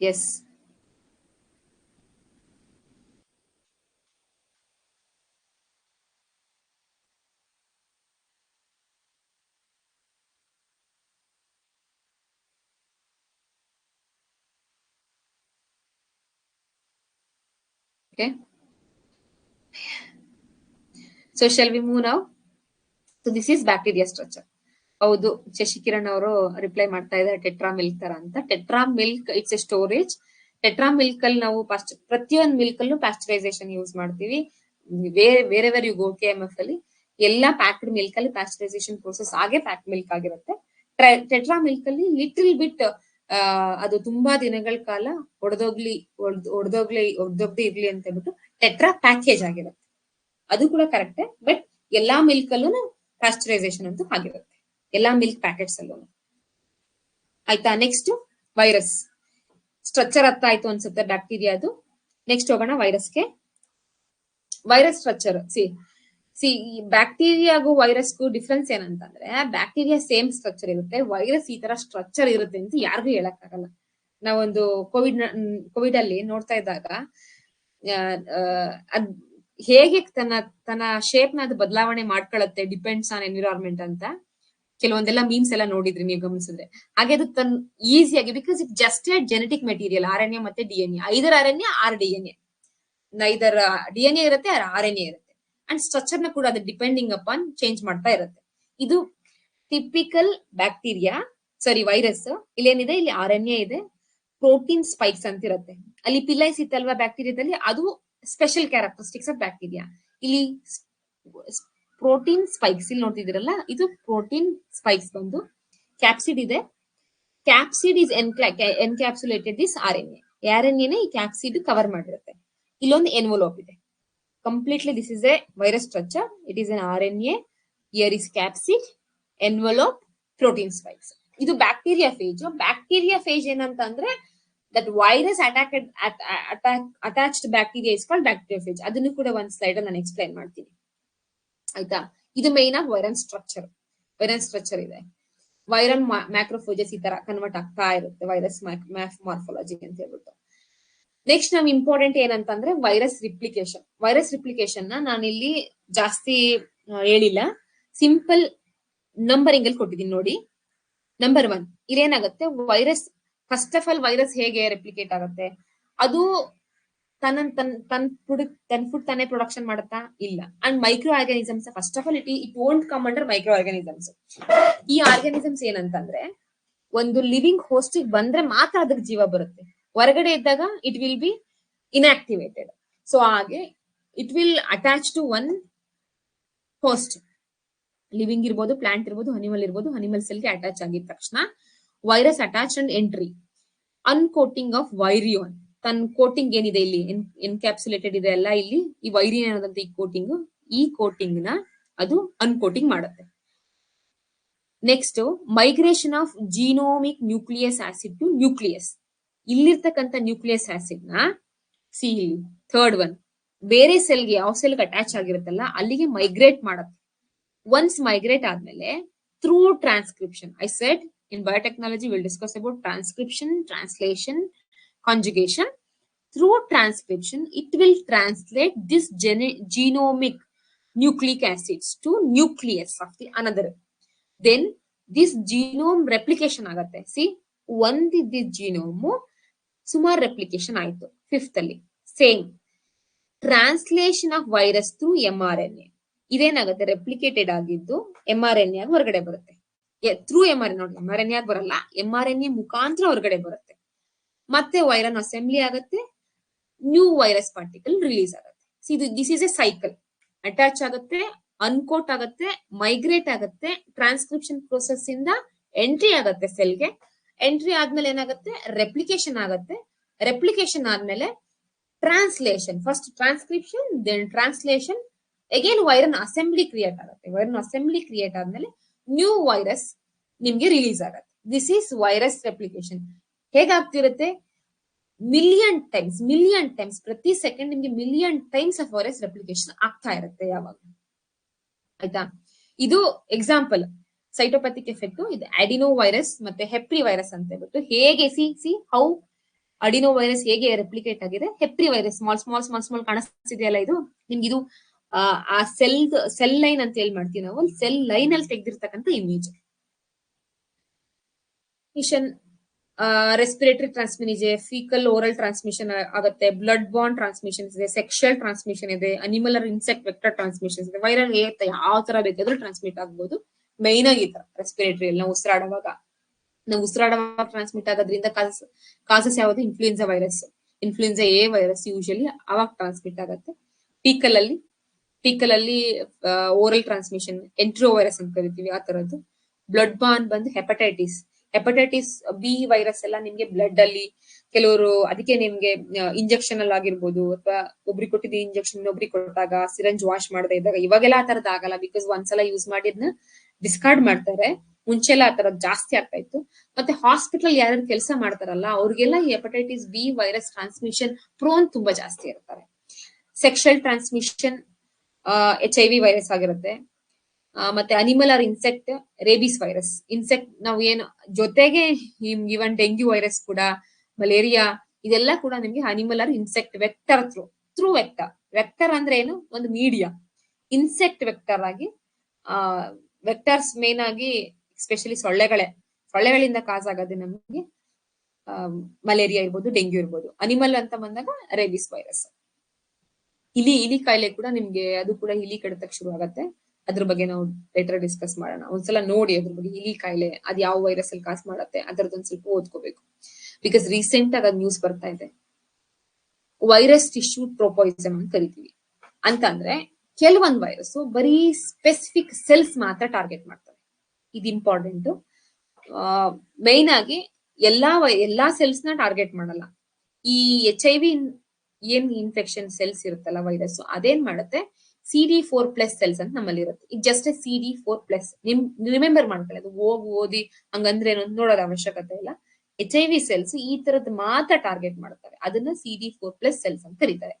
S. Okay. So shall we move now? So this is bacteria structure. ಹೌದು, ಶಶಿಕಿರಣ್ ಅವರು ರಿಪ್ಲೈ ಮಾಡ್ತಾ ಇದ್ದಾರೆ ಟೆಟ್ರಾ ಮಿಲ್ಕ್ ತರ ಅಂತ. Tetra milk it's A storage. Tetra milk ಅಲ್ಲಿ ನಾವು ಪ್ರತಿಯೊಂದು ಮಿಲ್ಕ್ ಅಲ್ಲೂ ಪ್ಯಾಸ್ಚರೈಸೇಷನ್ ಯೂಸ್ ಮಾಡ್ತೀವಿ. ಬೇರೆ ಯು ಗೋ KMF ಅಲ್ಲಿ ಎಲ್ಲಾ ಪ್ಯಾಕ್ಡ್ ಮಿಲ್ಕ್ ಅಲ್ಲಿ ಪ್ಯಾಸ್ಚರೈಸೇಷನ್ ಪ್ರೋಸೆಸ್ ಆಗೇ ಪ್ಯಾಕ್ ಮಿಲ್ಕ್ ಆಗಿರುತ್ತೆ. ಟೆಟ್ರಾ ಮಿಲ್ಕ್ ಅಲ್ಲಿ ಲಿಟಲ್ ಬಿಟ್ ಅದು ತುಂಬಾ ದಿನಗಳ ಕಾಲ ಒಡೆದೋಗದೆ ಇರ್ಲಿ ಅಂತ ಹೇಳ್ಬಿಟ್ಟು ಟೆಟ್ರಾ ಪ್ಯಾಕೇಜ್ ಆಗಿರುತ್ತೆ. ಅದು ಕೂಡ ಕರೆಕ್ಟ್, ಬಟ್ ಎಲ್ಲಾ ಮಿಲ್ಕ್ ಅಲ್ಲೂ ಪ್ಯಾಸ್ಚರೈಸೇಷನ್ ಅಂತೂ ಆಗಿರುತ್ತೆ, ಎಲ್ಲಾ ಮಿಲ್ಕ್ ಪ್ಯಾಕೆಟ್ಸ್ ಅಲ್ಲೂ. ಆಯ್ತಾ? ನೆಕ್ಸ್ಟ್ ವೈರಸ್ ಸ್ಟ್ರಕ್ಚರ್ ಅರ್ಥ ಆಯ್ತು ಅನ್ಸುತ್ತೆ ಬ್ಯಾಕ್ಟೀರಿಯಾದು. ನೆಕ್ಸ್ಟ್ ಹೋಗೋಣ ವೈರಸ್ಗೆ. ವೈರಸ್ ಸ್ಟ್ರಕ್ಚರ್ ಸಿ ಬ್ಯಾಕ್ಟೀರಿಯಾಗೂ ವೈರಸ್ಗೂ ಡಿಫ್ರೆನ್ಸ್ ಏನಂತಂದ್ರೆ, ಬ್ಯಾಕ್ಟೀರಿಯಾ ಸೇಮ್ ಸ್ಟ್ರಕ್ಚರ್ ಇರುತ್ತೆ, ವೈರಸ್ ಈ ತರ ಸ್ಟ್ರಕ್ಚರ್ ಇರುತ್ತೆ ಅಂತ ಯಾರಿಗೂ ಹೇಳಕ್ ಆಗಲ್ಲ. ನಾವೊಂದು ಕೋವಿಡ್ ಅಲ್ಲಿ ನೋಡ್ತಾ ಇದ್ದಾಗ ಅದ್ ಹೇಗೆ ತನ್ನ ಶೇಪ್ ನ ಅದು ಬದಲಾವಣೆ ಮಾಡ್ಕೊಳ್ಳುತ್ತೆ ಡಿಪೆಂಡ್ಸ್ ಆನ್ ಎನ್ವಿರಾನ್ಮೆಂಟ್ ಅಂತ ಕೆಲವೊಂದೆಲ್ಲ ಮೀಮ್ಸ್ ಎಲ್ಲ ನೋಡಿದ್ರಿ ನೀವು ಗಮನಿಸಿದ್ರೆ. ಹಾಗೆ ಅದು ತನ್ನ ಈಸಿಯಾಗಿ, because it just genetic material, RNA ಮತ್ತೆ DNA, either RNA or DNA, neither DNA ಇರುತ್ತೆ RNA ಇರುತ್ತೆ. ಅಂಡ್ ಸ್ಟ್ರಕ್ಚರ್ ನ ಕೂಡ ಅದು ಡಿಪೆಂಡಿಂಗ್ ಅಪಾನ್ ಚೇಂಜ್ ಮಾಡ್ತಾ ಇರುತ್ತೆ. ಇದು ಟಿಪಿಕಲ್ ಬ್ಯಾಕ್ಟೀರಿಯಾ, ವೈರಸ್. ಇಲ್ಲೇನಿದೆ, ಇಲ್ಲಿ RNA ಇದೆ, ಪ್ರೋಟೀನ್ ಸ್ಪೈಕ್ಸ್ ಅಂತ ಇರುತ್ತೆ. ಅಲ್ಲಿ ಪಿಲೈಸ್ ಇತ್ತಲ್ವಾ ಬ್ಯಾಕ್ಟೀರಿಯಾದಲ್ಲಿ, ಅದು ಸ್ಪೆಷಲ್ ಕ್ಯಾರೆಕ್ಟರಿಸ್ಟಿಕ್ಸ್ ಆಫ್ ಬ್ಯಾಕ್ಟೀರಿಯಾ. ಇಲ್ಲಿ ಪ್ರೋಟೀನ್ ಸ್ಪೈಕ್ಸ್ ಇಲ್ಲಿ ನೋಡ್ತಿದ್ದೀರಲ್ಲ, ಇದು ಪ್ರೋಟೀನ್ ಸ್ಪೈಕ್ಸ್ ಬಂದು ಕ್ಯಾಪ್ಸಿಡ್ ಇದೆ. Capsid is encapsulated this RNA. RNA ನೇ ಈ ಕ್ಯಾಪ್ಸಿಡ್ ಕವರ್ ಮಾಡಿರುತ್ತೆ. ಇಲ್ಲೊಂದು ಎನ್ವಲೋಪ್ ಇದೆ. Completely this is a virus structure. It is an RNA. Here is capsid, envelope, protein spikes. ಇದು ಬ್ಯಾಕ್ಟೀರಿಯಾ ಫೇಜ್. ಬ್ಯಾಕ್ಟೀರಿಯಾ ಫೇಜ್ ಏನಂತಂದ್ರೆ that virus attached bacteria is called bacteria phase. ಅದನ್ನು ಕೂಡ ಒಂದು slide ಅಲ್ಲಿ ನಾನು explain ಮಾಡ್ತೀನಿ. ಆಯ್ತಾ? ಇದು ಮೇನ್ ಆಗಿ ವೈರಲ್ ಸ್ಟ್ರಕ್ಚರ್ ಇದೆ. ವೈರಲ್ ಮ್ಯಾಕ್ರೋಫೋಜಸ್ ಈ ತರ ಕನ್ವರ್ಟ್ ಆಗ್ತಾ ಇರುತ್ತೆ, ವೈರಸ್ ಮಾರ್ಫಾಲಜಿ ಅಂತ ಹೇಳ್ಬಿಟ್ಟು. ನೆಕ್ಸ್ಟ್ ನಮ್ ಇಂಪಾರ್ಟೆಂಟ್ ಏನಂತಂದ್ರೆ ವೈರಸ್ ರಿಪ್ಲಿಕೇಶನ್ ನ ನಾನಿಲ್ಲಿ ಜಾಸ್ತಿ ಹೇಳಿಲ್ಲ, ಸಿಂಪಲ್ ನಂಬರಿಂಗ್ ಅಲ್ಲಿ ಕೊಟ್ಟಿದ್ದೀನಿ ನೋಡಿ. ನಂಬರ್ 1 ಇಲ್ಲೇನಾಗುತ್ತೆ, virus first of all virus ಹೇಗೆ ರೆಪ್ಲಿಕೇಟ್ ಆಗುತ್ತೆ? ಅದು ತನ್ನ ಫುಡ್ ತಾನೇ ಪ್ರೊಡಕ್ಷನ್ ಮಾಡುತ್ತಾ? ಇಲ್ಲ. And micro organisms, first of all it won't come under micro organisms. ಈ ಆರ್ಗಾನಿಸಮ್ಸ್ ಏನಂತಂದ್ರೆ, ಒಂದು ಲಿವಿಂಗ್ ಹೋಸ್ಟ್ ಬಂದ್ರೆ ಮಾತ್ರ ಅದಕ್ಕೆ ಜೀವ ಬರುತ್ತೆ. ಹೊರಗಡೆ ಇದ್ದಾಗ it will be inactivated. So ಹಾಗೆ it will attach to one host. Living ಇರ್ಬೋದು, ಪ್ಲಾಂಟ್ ಇರ್ಬೋದು, ಅನಿಮಲ್ ಇರ್ಬೋದು. ಅನಿಮಲ್ ಸೆಲ್ಗೆ ಅಟ್ಯಾಚ್ ಆಗಿದ ತಕ್ಷಣ virus attach and entry, uncoating of virion. ತನ್ನ ಕೋಟಿಂಗ್ ಏನಿದೆ ಇಲ್ಲಿ ಎನ್ಕ್ಯಾಪ್ಸುಲೇಟೆಡ್ ಇದೆ ಅಲ್ಲ, ಇಲ್ಲಿ ಈ ವೈರಿಯನ್ ಅನ್ನೋದಂತ ಈ ಕೋಟಿಂಗ್ ನ ಅದು ಅನ್ಕೋಟಿಂಗ್ ಮಾಡುತ್ತೆ. Next migration of genomic nucleus acid to nucleus. ಇಲ್ಲಿರ್ತಕ್ಕಂಥ ನ್ಯೂಕ್ಲಿಯಸ್ ಆಸಿಡ್ ನ ಇಲ್ಲಿ ಥರ್ಡ್ ಒನ್ ಬೇರೆ ಸೆಲ್ಗೆ, ಯಾವ ಸೆಲ್ಗೆ ಅಟ್ಯಾಚ್ ಆಗಿರುತ್ತಲ್ಲ ಅಲ್ಲಿಗೆ ಮೈಗ್ರೇಟ್ ಮಾಡುತ್ತೆ. ಒನ್ಸ್ ಮೈಗ್ರೇಟ್ ಆದ್ಮೇಲೆ through transcription, I said in biotechnology we'll discuss about transcription, translation, conjugation. Through transcription it will translate this genomic nucleic acids to nucleus of the another. Then this genome replication agate. See, this genome sumar replication ಆಯ್ತು. Fifth ಅಲ್ಲಿ same translation of virus through mRNA. ಇದೇನಾಗುತ್ತೆ, replicated ಆಗಿದ್ದು mRNA ಆಗಿ ಹೊರಗಡೆ ಬರುತ್ತೆ. Through mRNA, ನೋಡಿ mRNA ಆಗಿ ಬರಲ್ಲ, mRNA ಮುಖಾಂತರ ಹೊರಗಡೆ ಬರುತ್ತೆ. ಮತ್ತೆ ವೈರನ್ ಅಸೆಂಬ್ಲಿ ಆಗುತ್ತೆ, ನ್ಯೂ ವೈರಸ್ ಪಾರ್ಟಿಕಲ್ ರಿಲೀಸ್ ಆಗುತ್ತೆ. This is A cycle. Attach ಆಗುತ್ತೆ, ಅನ್ಕೋಟ್ ಆಗುತ್ತೆ, ಮೈಗ್ರೇಟ್ ಆಗುತ್ತೆ, ಟ್ರಾನ್ಸ್ಕ್ರಿಪ್ಷನ್ ಪ್ರೋಸೆಸ್ ಇಂದ ಎಂಟ್ರಿ ಆಗುತ್ತೆ ಸೆಲ್ಗೆ. ಎಂಟ್ರಿ ಆದ್ಮೇಲೆ ಏನಾಗುತ್ತೆ, ರೆಪ್ಲಿಕೇಶನ್ ಆಗುತ್ತೆ. ರೆಪ್ಲಿಕೇಶನ್ ಆದ್ಮೇಲೆ translation, first transcription then translation, again virion assembly create ಆಗುತ್ತೆ. ವೈರನ್ ಅಸೆಂಬ್ಲಿ ಕ್ರಿಯೇಟ್ ಆದ್ಮೇಲೆ ನ್ಯೂ ವೈರಸ್ ನಿಮ್ಗೆ ರಿಲೀಸ್ ಆಗುತ್ತೆ. This is virus replication. ಹೇಗಾಗ್ತಿರುತ್ತೆ, ಮಿಲಿಯನ್ ಟೈಮ್ಸ್ ಪ್ರತಿ ಸೆಕೆಂಡ್ ನಿಮ್ಗೆ million times of virus replication ಆಗ್ತಾ ಇರುತ್ತೆ ಯಾವಾಗ. ಆಯ್ತಾ? ಇದು ಎಕ್ಸಾಂಪಲ್ ಸೈಟೋಪ್ಯಾಥಿಕ್ ಎಫೆಕ್ಟ್. ಇದು ಅಡಿನೋ ವೈರಸ್ ಮತ್ತೆ ಹೆಪ್ರಿ ವೈರಸ್ ಅಂತ ಹೇಳ್ಬಿಟ್ಟು ಹೇಗೆ ಸಿ ಹೌ ಅಡಿನೋ ವೈರಸ್ ಹೇಗೆ ರೆಪ್ಲಿಕೇಟ್ ಆಗಿದೆ, ಹೆಪ್ರಿ ವೈರಸ್ ಸ್ಮಾಲ್ ಕಾಣಿಸ್ತಿದೆಯಲ್ಲ, ಇದು ನಿಮ್ಗೆ ಇದು ಆ ಸೆಲ್ ಲೈನ್ ಅಂತ ಹೇಳಿ ಮಾಡ್ತೀವಿ ನಾವು, ಸೆಲ್ ಲೈನ್ ಅಲ್ಲಿ ತೆಗೆದಿರ್ತಕ್ಕಂಥ ಇಮೇಜ್. ರೆಸ್ಪಿರೇಟರಿ ಟ್ರಾನ್ಸ್ಮಿಷನ್ ಇದೆ, ಫೀಕಲ್ ಓರಲ್ ಟ್ರಾನ್ಸ್ಮಿಷನ್ ಆಗುತ್ತೆ, ಬ್ಲಡ್ ಬಾಂಡ್ ಟ್ರಾನ್ಸ್ಮಿಷನ್ ಇದೆ, ಸೆಕ್ಷುಯಲ್ ಟ್ರಾನ್ಸ್ಮಿಷನ್ ಇದೆ, ಅನಿಮಲ್ ಇನ್ಸೆಕ್ಟ್ ವೆಕ್ಟರ್ ಟ್ರಾನ್ಸ್ಮಿಷನ್ ಇದೆ. ವೈರಲ್ ಯಾವ ತರ ಬೇಕಾದ್ರೂ ಟ್ರಾನ್ಸ್ಮಿಟ್ ಆಗ್ಬಹುದು. ಮೈನ್ ಆಗಿ ಈ ತರ ರೆಸ್ಪಿರೇಟರಿ ನಾವು ಉಸಿರಾಡುವಾಗ ಟ್ರಾನ್ಸ್ಮಿಟ್ ಆಗೋದ್ರಿಂದ ಕಾಸಸ್ ಯಾವುದು, influenza virus. Influenza A virus usually ಅವಾಗ ಟ್ರಾನ್ಸ್ಮಿಟ್ ಆಗುತ್ತೆ. ಪೀಕಲ್ ಅಲ್ಲಿ ಓರಲ್ ಟ್ರಾನ್ಸ್ಮಿಷನ್, ಎಂಟ್ರೋ ವೈರಸ್ ಅಂತ ಕರಿತೀವಿ ಆ ತರದ್ದು. ಬ್ಲಡ್ ಬಾರ್ನ್ ಬಂದು ಹೆಪಟೈಟಿಸ್ ಬಿ ವೈರಸ್ ಎಲ್ಲ ನಿಮ್ಗೆ ಬ್ಲಡ್ ಅಲ್ಲಿ ಕೆಲವರು, ಅದಕ್ಕೆ ನಿಮ್ಗೆ ಇಂಜೆಕ್ಷನ್ ಅಲ್ಲಿ ಆಗಿರ್ಬೋದು, ಅಥವಾ ಒಬ್ರಿಗೆ ಕೊಟ್ಟಿದ್ದ ಇಂಜೆಕ್ಷನ್ ಇನ್ನೊಬ್ರಿಗೆ ಕೊಟ್ಟಾಗ ಸಿರಂಜ್ ವಾಶ್ ಮಾಡದೇ ಇದ್ದಾಗ, ಇವಾಗೆಲ್ಲ ಆ ತರದ್ ಆಗಲ್ಲ, ಬಿಕಾಸ್ ಒಂದ್ಸಲ ಯೂಸ್ ಮಾಡಿದ್ನ ಡಿಸ್ಕಾರ್ಡ್ ಮಾಡ್ತಾರೆ. ಮುಂಚೆಲ್ಲ ಆ ತರದ್ ಜಾಸ್ತಿ ಆಗ್ತಾ ಇತ್ತು. ಮತ್ತೆ ಹಾಸ್ಪಿಟಲ್ ಯಾರು ಕೆಲಸ ಮಾಡ್ತಾರಲ್ಲ ಅವ್ರಿಗೆಲ್ಲ ಈ hepatitis B virus transmission prone ತುಂಬಾ ಜಾಸ್ತಿ ಇರ್ತಾರೆ. ಸೆಕ್ಷುಯಲ್ ಟ್ರಾನ್ಸ್ಮಿಷನ್ HIV ವೈರಸ್ ಆಗಿರುತ್ತೆ. ಮತ್ತೆ animal or insect rabies virus. Insect ನಾವು ಏನು ಜೊತೆಗೆ ಇವನ್ ಡೆಂಗ್ಯೂ ವೈರಸ್ ಕೂಡ, ಮಲೇರಿಯಾ, ಇದೆಲ್ಲ ಕೂಡ ನಿಮ್ಗೆ animal or insect vector through vector ಅಂದ್ರೆ ಏನು, ಒಂದು ಮೀಡಿಯಾ. ಇನ್ಸೆಕ್ಟ್ ವೆಕ್ಟರ್ ಆಗಿ, ವೆಕ್ಟರ್ಸ್ ಮೇನ್ ಆಗಿ ಎಸ್ಪೆಷಲಿ ಸೊಳ್ಳೆಗಳಿಂದ ಕಾಸ್ ಆಗೋದು ನಮಗೆ ಮಲೇರಿಯಾ ಇರ್ಬೋದು, ಡೆಂಗ್ಯೂ ಇರ್ಬೋದು. ಅನಿಮಲ್ ಅಂತ ಬಂದಾಗ ರೇಬಿಸ್ ವೈರಸ್. ಇಲಿ ಕಾಯಿಲೆ ಕೂಡ ನಿಮ್ಗೆ, ಅದು ಕೂಡ ಇಲಿ ಕಡಿತಕ್ಕೆ ಶುರು ಆಗತ್ತೆ. ಅದ್ರ ಬಗ್ಗೆ ನಾವು ಲೇಟರ್ ಡಿಸ್ಕಸ್ ಮಾಡೋಣ. ಒಂದ್ಸಲ ನೋಡಿ ಅದ್ರ ಬಗ್ಗೆ, ಇಲಿ ಕಾಯಿಲೆ ಅದ್ ಯಾವ ವೈರಸ್ ಅಲ್ಲಿ ಕಾಸ್ ಮಾಡತ್ತೆ ಅದರದೊಂದ್ ಸ್ವಲ್ಪ ಓದ್ಕೋಬೇಕು. ಬಿಕಾಸ್ ರೀಸೆಂಟ್ ಆಗಿ ಅದ್ ನ್ಯೂಸ್ ಬರ್ತಾ ಇದೆ. ವೈರಸ್ ಟಿಶ್ಯೂ ಟ್ರೋಪಾಯಿಸಮ್ ಅಂತ ಕರಿತೀವಿ. ಅಂತಂದ್ರೆ ಕೆಲವೊಂದು ವೈರಸ್ ಬರೀ ಸ್ಪೆಸಿಫಿಕ್ ಸೆಲ್ಸ್ ಮಾತ್ರ ಟಾರ್ಗೆಟ್ ಮಾಡ್ತವೆ. ಇದು ಇಂಪಾರ್ಟೆಂಟ್. ಮೈನ್ ಆಗಿ ಎಲ್ಲಾ ಸೆಲ್ಸ್ ನ ಟಾರ್ಗೆಟ್ ಮಾಡಲ್ಲ. ಈ HIV ಏನ್ ಇನ್ಫೆಕ್ಷನ್ ಸೆಲ್ಸ್ ಇರುತ್ತಲ್ಲ, ವೈರಸ್ ಅದೇನ್ ಮಾಡುತ್ತೆ, CD4+ ಸೆಲ್ಸ್ ಅಂತ ನಮ್ಮಲ್ಲಿ ಇರುತ್ತೆ. ಇದು ಜಸ್ಟ್ CD4+. ನಿಮ್ ರಿಮೆಂಬರ್ ಮಾಡ್ಕೊಳ್ಳಿ, ಅದು ಓದಿ ಹಂಗಂದ್ರೆ ನೋಡೋದ ಅವಶ್ಯಕತೆ ಇಲ್ಲ. HIV ಸೆಲ್ಸ್ ಈ ತರದ್ ಮಾತ್ರ ಟಾರ್ಗೆಟ್ ಮಾಡ್ತಾರೆ. ಅದನ್ನ CD4+ ಸೆಲ್ಸ್ ಅಂತ ಕರೀತಾರೆ.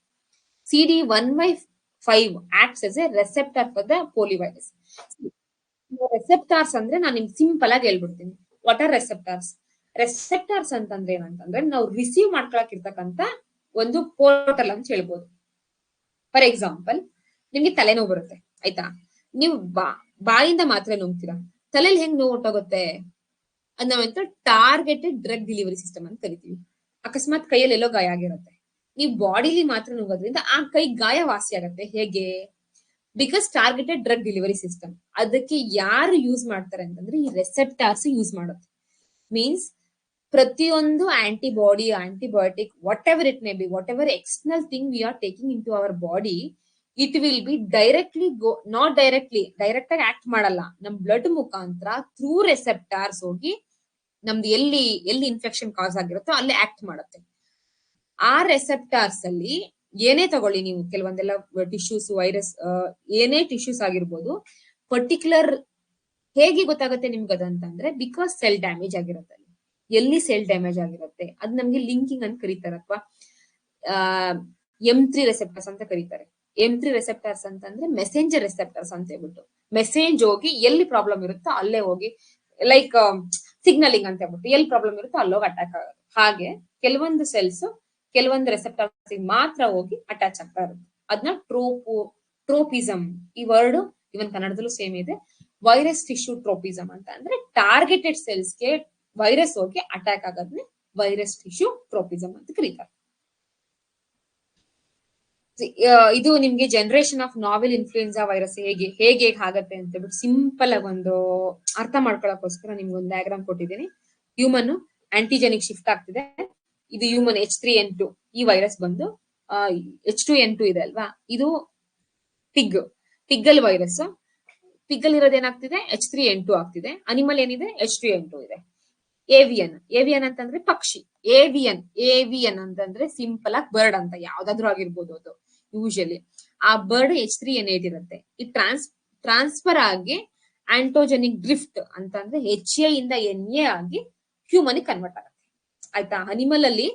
CD1/5 acts as a receptor for the poliovirus. Receptors ಅಂದ್ರೆ ನಾನು ನಿಮ್ಗೆ ಸಿಂಪಲ್ ಆಗಿ ಹೇಳ್ಬಿಡ್ತೀನಿ. What are ರೆಸೆಪ್ಟಾರ್ಸ್? ರೆಸೆಪ್ಟಾರ್ಸ್ ಅಂತಂದ್ರೆ ಏನಂತಂದ್ರೆ ನಾವು ರಿಸೀವ್ ಮಾಡ್ಕೊಳಕ್ ಇರ್ತಕ್ಕಂತ ಒಂದು ಪೋರ್ಟಲ್ ಅಂತ ಹೇಳ್ಬೋದು. ಫಾರ್ ಎಕ್ಸಾಂಪಲ್, ನಿಮ್ಗೆ ತಲೆನೋವು ಬರುತ್ತೆ, ಆಯ್ತಾ? ನೀವು ಬಾಯಿಂದ ಮಾತ್ರ ನುಂಗ್ತೀರಾ. ತಲೆಯಲ್ಲಿ ಹೆಂಗ್ ನೋವು ಹೊಟ್ಟೋಗುತ್ತೆ? ಅದ್ ನಾವಂತ ಟಾರ್ಗೆಟೆಡ್ ಡ್ರಗ್ ಡೆಲಿವರಿ ಸಿಸ್ಟಮ್ ಅಂತ ಕರಿತೀವಿ. ಅಕಸ್ಮಾತ್ ಕೈಯಲ್ಲಿ ಎಲ್ಲೋ ಗಾಯ ಆಗಿರುತ್ತೆ, ನೀವು ಬಾಡಿಲಿ ಮಾತ್ರ ನುಂಗೋದ್ರಿಂದ ಆ ಕೈ ಗಾಯ ವಾಸಿ ಆಗತ್ತೆ. ಹೇಗೆ? Because targeted drug delivery system. ಅದಕ್ಕೆ ಯಾರು ಯೂಸ್ ಮಾಡ್ತಾರೆ ಅಂತಂದ್ರೆ ಈ ರೆಸೆಪ್ಟಾರ್ಸ್ ಯೂಸ್ ಮಾಡುತ್ತೆ. ಮೀನ್ಸ್ ಪ್ರತಿಯೊಂದು antibiotic, whatever it may be, whatever external thing we are taking into our body, it will be direct ಆಗಿ ಆಕ್ಟ್ ಮಾಡಲ್ಲ. ನಮ್ ಬ್ಲಡ್ ಮುಖಾಂತರ ಥ್ರೂ ರೆಸೆಪ್ಟಾರ್ಸ್ ಹೋಗಿ ನಮ್ದು ಎಲ್ಲಿ ಇನ್ಫೆಕ್ಷನ್ ಕಾಸ್ ಆಗಿರುತ್ತೋ ಅಲ್ಲಿ ಆಕ್ಟ್ ಮಾಡುತ್ತೆ. ಆ ರೆಸೆಪ್ಟಾರ್ಸ್ ಅಲ್ಲಿ ಏನೇ ತಗೊಳ್ಳಿ ನೀವು, ಕೆಲವೊಂದೆಲ್ಲ ಟಿಶ್ಯೂಸ್, ವೈರಸ್, ಏನೇ ಟಿಶ್ಯೂಸ್ ಆಗಿರ್ಬೋದು, ಪರ್ಟಿಕ್ಯುಲರ್ ಹೇಗೆ ಗೊತ್ತಾಗುತ್ತೆ ನಿಮ್ಗೆ ಅದಂತಂದ್ರೆ, ಬಿಕಾಸ್ ಸೆಲ್ ಡ್ಯಾಮೇಜ್ ಆಗಿರುತ್ತೆ. ಎಲ್ಲಿ ಸೆಲ್ ಡ್ಯಾಮೇಜ್ ಆಗಿರುತ್ತೆ ಅದು ನಮ್ಗೆ ಲಿಂಕಿಂಗ್ ಅಂತ ಕರೀತಾರೆ, ಅಥವಾ M3 ರೆಸೆಪ್ಟರ್ಸ್ ಅಂತ ಕರೀತಾರೆ. M3 ರೆಸೆಪ್ಟರ್ಸ್ ಅಂತಂದ್ರೆ ಮೆಸೆಂಜರ್ ರೆಸೆಪ್ಟರ್ಸ್ ಅಂತ ಹೇಳ್ಬಿಟ್ಟು, ಮೆಸೇಜ್ ಹೋಗಿ ಎಲ್ಲಿ ಪ್ರಾಬ್ಲಮ್ ಇರುತ್ತೋ ಅಲ್ಲೇ ಹೋಗಿ, ಲೈಕ್ ಸಿಗ್ನಲಿಂಗ್ ಅಂತ ಹೇಳ್ಬಿಟ್ಟು, ಎಲ್ಲಿ ಪ್ರಾಬ್ಲಮ್ ಇರುತ್ತೋ ಅಲ್ಲೋಗಿ ಅಟ್ಯಾಕ್ ಆಗೋದು. ಹಾಗೆ ಕೆಲವೊಂದು ಸೆಲ್ಸ್ ಕೆಲವೊಂದು ರೆಸೆಪ್ಟರ್ಸ್ ಮಾತ್ರ ಹೋಗಿ ಅಟ್ಯಾಚ್ ಆಗ್ತಾ ಇರುತ್ತೆ. ಅದನ್ನ ಟ್ರೋಪಿಸಮ್, ಈ ವರ್ಡ್ ಇವನ್ ಕನ್ನಡದಲ್ಲೂ ಸೇಮ್ ಇದೆ. ವೈರಸ್ ಟಿಶ್ಯೂ ಟ್ರೋಪಿಸಮ್ ಅಂತ ಅಂದ್ರೆ ಟಾರ್ಗೆಟೆಡ್ ಸೆಲ್ಸ್ಗೆ ವೈರಸ್ ಹೋಗಿ ಅಟ್ಯಾಕ್ ಆಗೋದನ್ನೇ ವೈರಸ್ ಟಿಶ್ಯೂ ಟ್ರೋಪಿಸಮ್ ಅಂತ ಕರೀತಾರೆ. ಇದು ನಿಮ್ಗೆ generation of novel influenza virus ಹೇಗೆ ಆಗತ್ತೆ ಅಂತ ಹೇಳ್ಬಿಟ್ಟು ಸಿಂಪಲ್ ಆಗಿ ಒಂದು ಅರ್ಥ ಮಾಡ್ಕೊಳಕ್ಕೋಸ್ಕರ ನಿಮ್ಗೆ ಒಂದು ಡಯಾಗ್ರಾಮ್ ಕೊಟ್ಟಿದ್ದೀನಿ. ಹ್ಯೂಮನ್ ಆಂಟಿಜೆನಿಕ್ ಶಿಫ್ಟ್ ಆಗ್ತಿದೆ. ಇದು ಹ್ಯೂಮನ್ H3N2. ಈ ವೈರಸ್ ಬಂದು H2N2 ಇದೆ ಅಲ್ವಾ, ಇದು ಪಿಗ್ಗಲ್ ವೈರಸ್. ಪಿಗ್ಗಲ್ ಇರೋದು ಏನಾಗ್ತಿದೆ, H3N2 ಆಗ್ತಿದೆ. ಅನಿಮಲ್ ಏನಿದೆ, H2N2 ಇದೆ. ಏವಿಯನ್ ಅಂತಂದ್ರೆ ಪಕ್ಷಿ. ಏವಿಯನ್ ಅಂತಂದ್ರೆ ಸಿಂಪಲ್ ಆಗಿ ಬರ್ಡ್ ಅಂತ, ಯಾವ್ದಾದ್ರು ಆಗಿರ್ಬೋದು ಅದು. ಯೂಶಲಿ ಆ ಬರ್ಡ್ H3N8 ಇರುತ್ತೆ. ಈ ಟ್ರಾನ್ಸ್ಫರ್ ಆಗಿ ಆಂಟೋಜೆನಿಕ್ ಡ್ರಿಫ್ಟ್ ಅಂತಂದ್ರೆ HA ಇಂದ NA ಆಗಿ ಹ್ಯೂಮನ್ ಕನ್ವರ್ಟ್ ಆಗುತ್ತೆ, ಆಯ್ತಾ? ಅನಿಮಲ್ ಅಲ್ಲಿ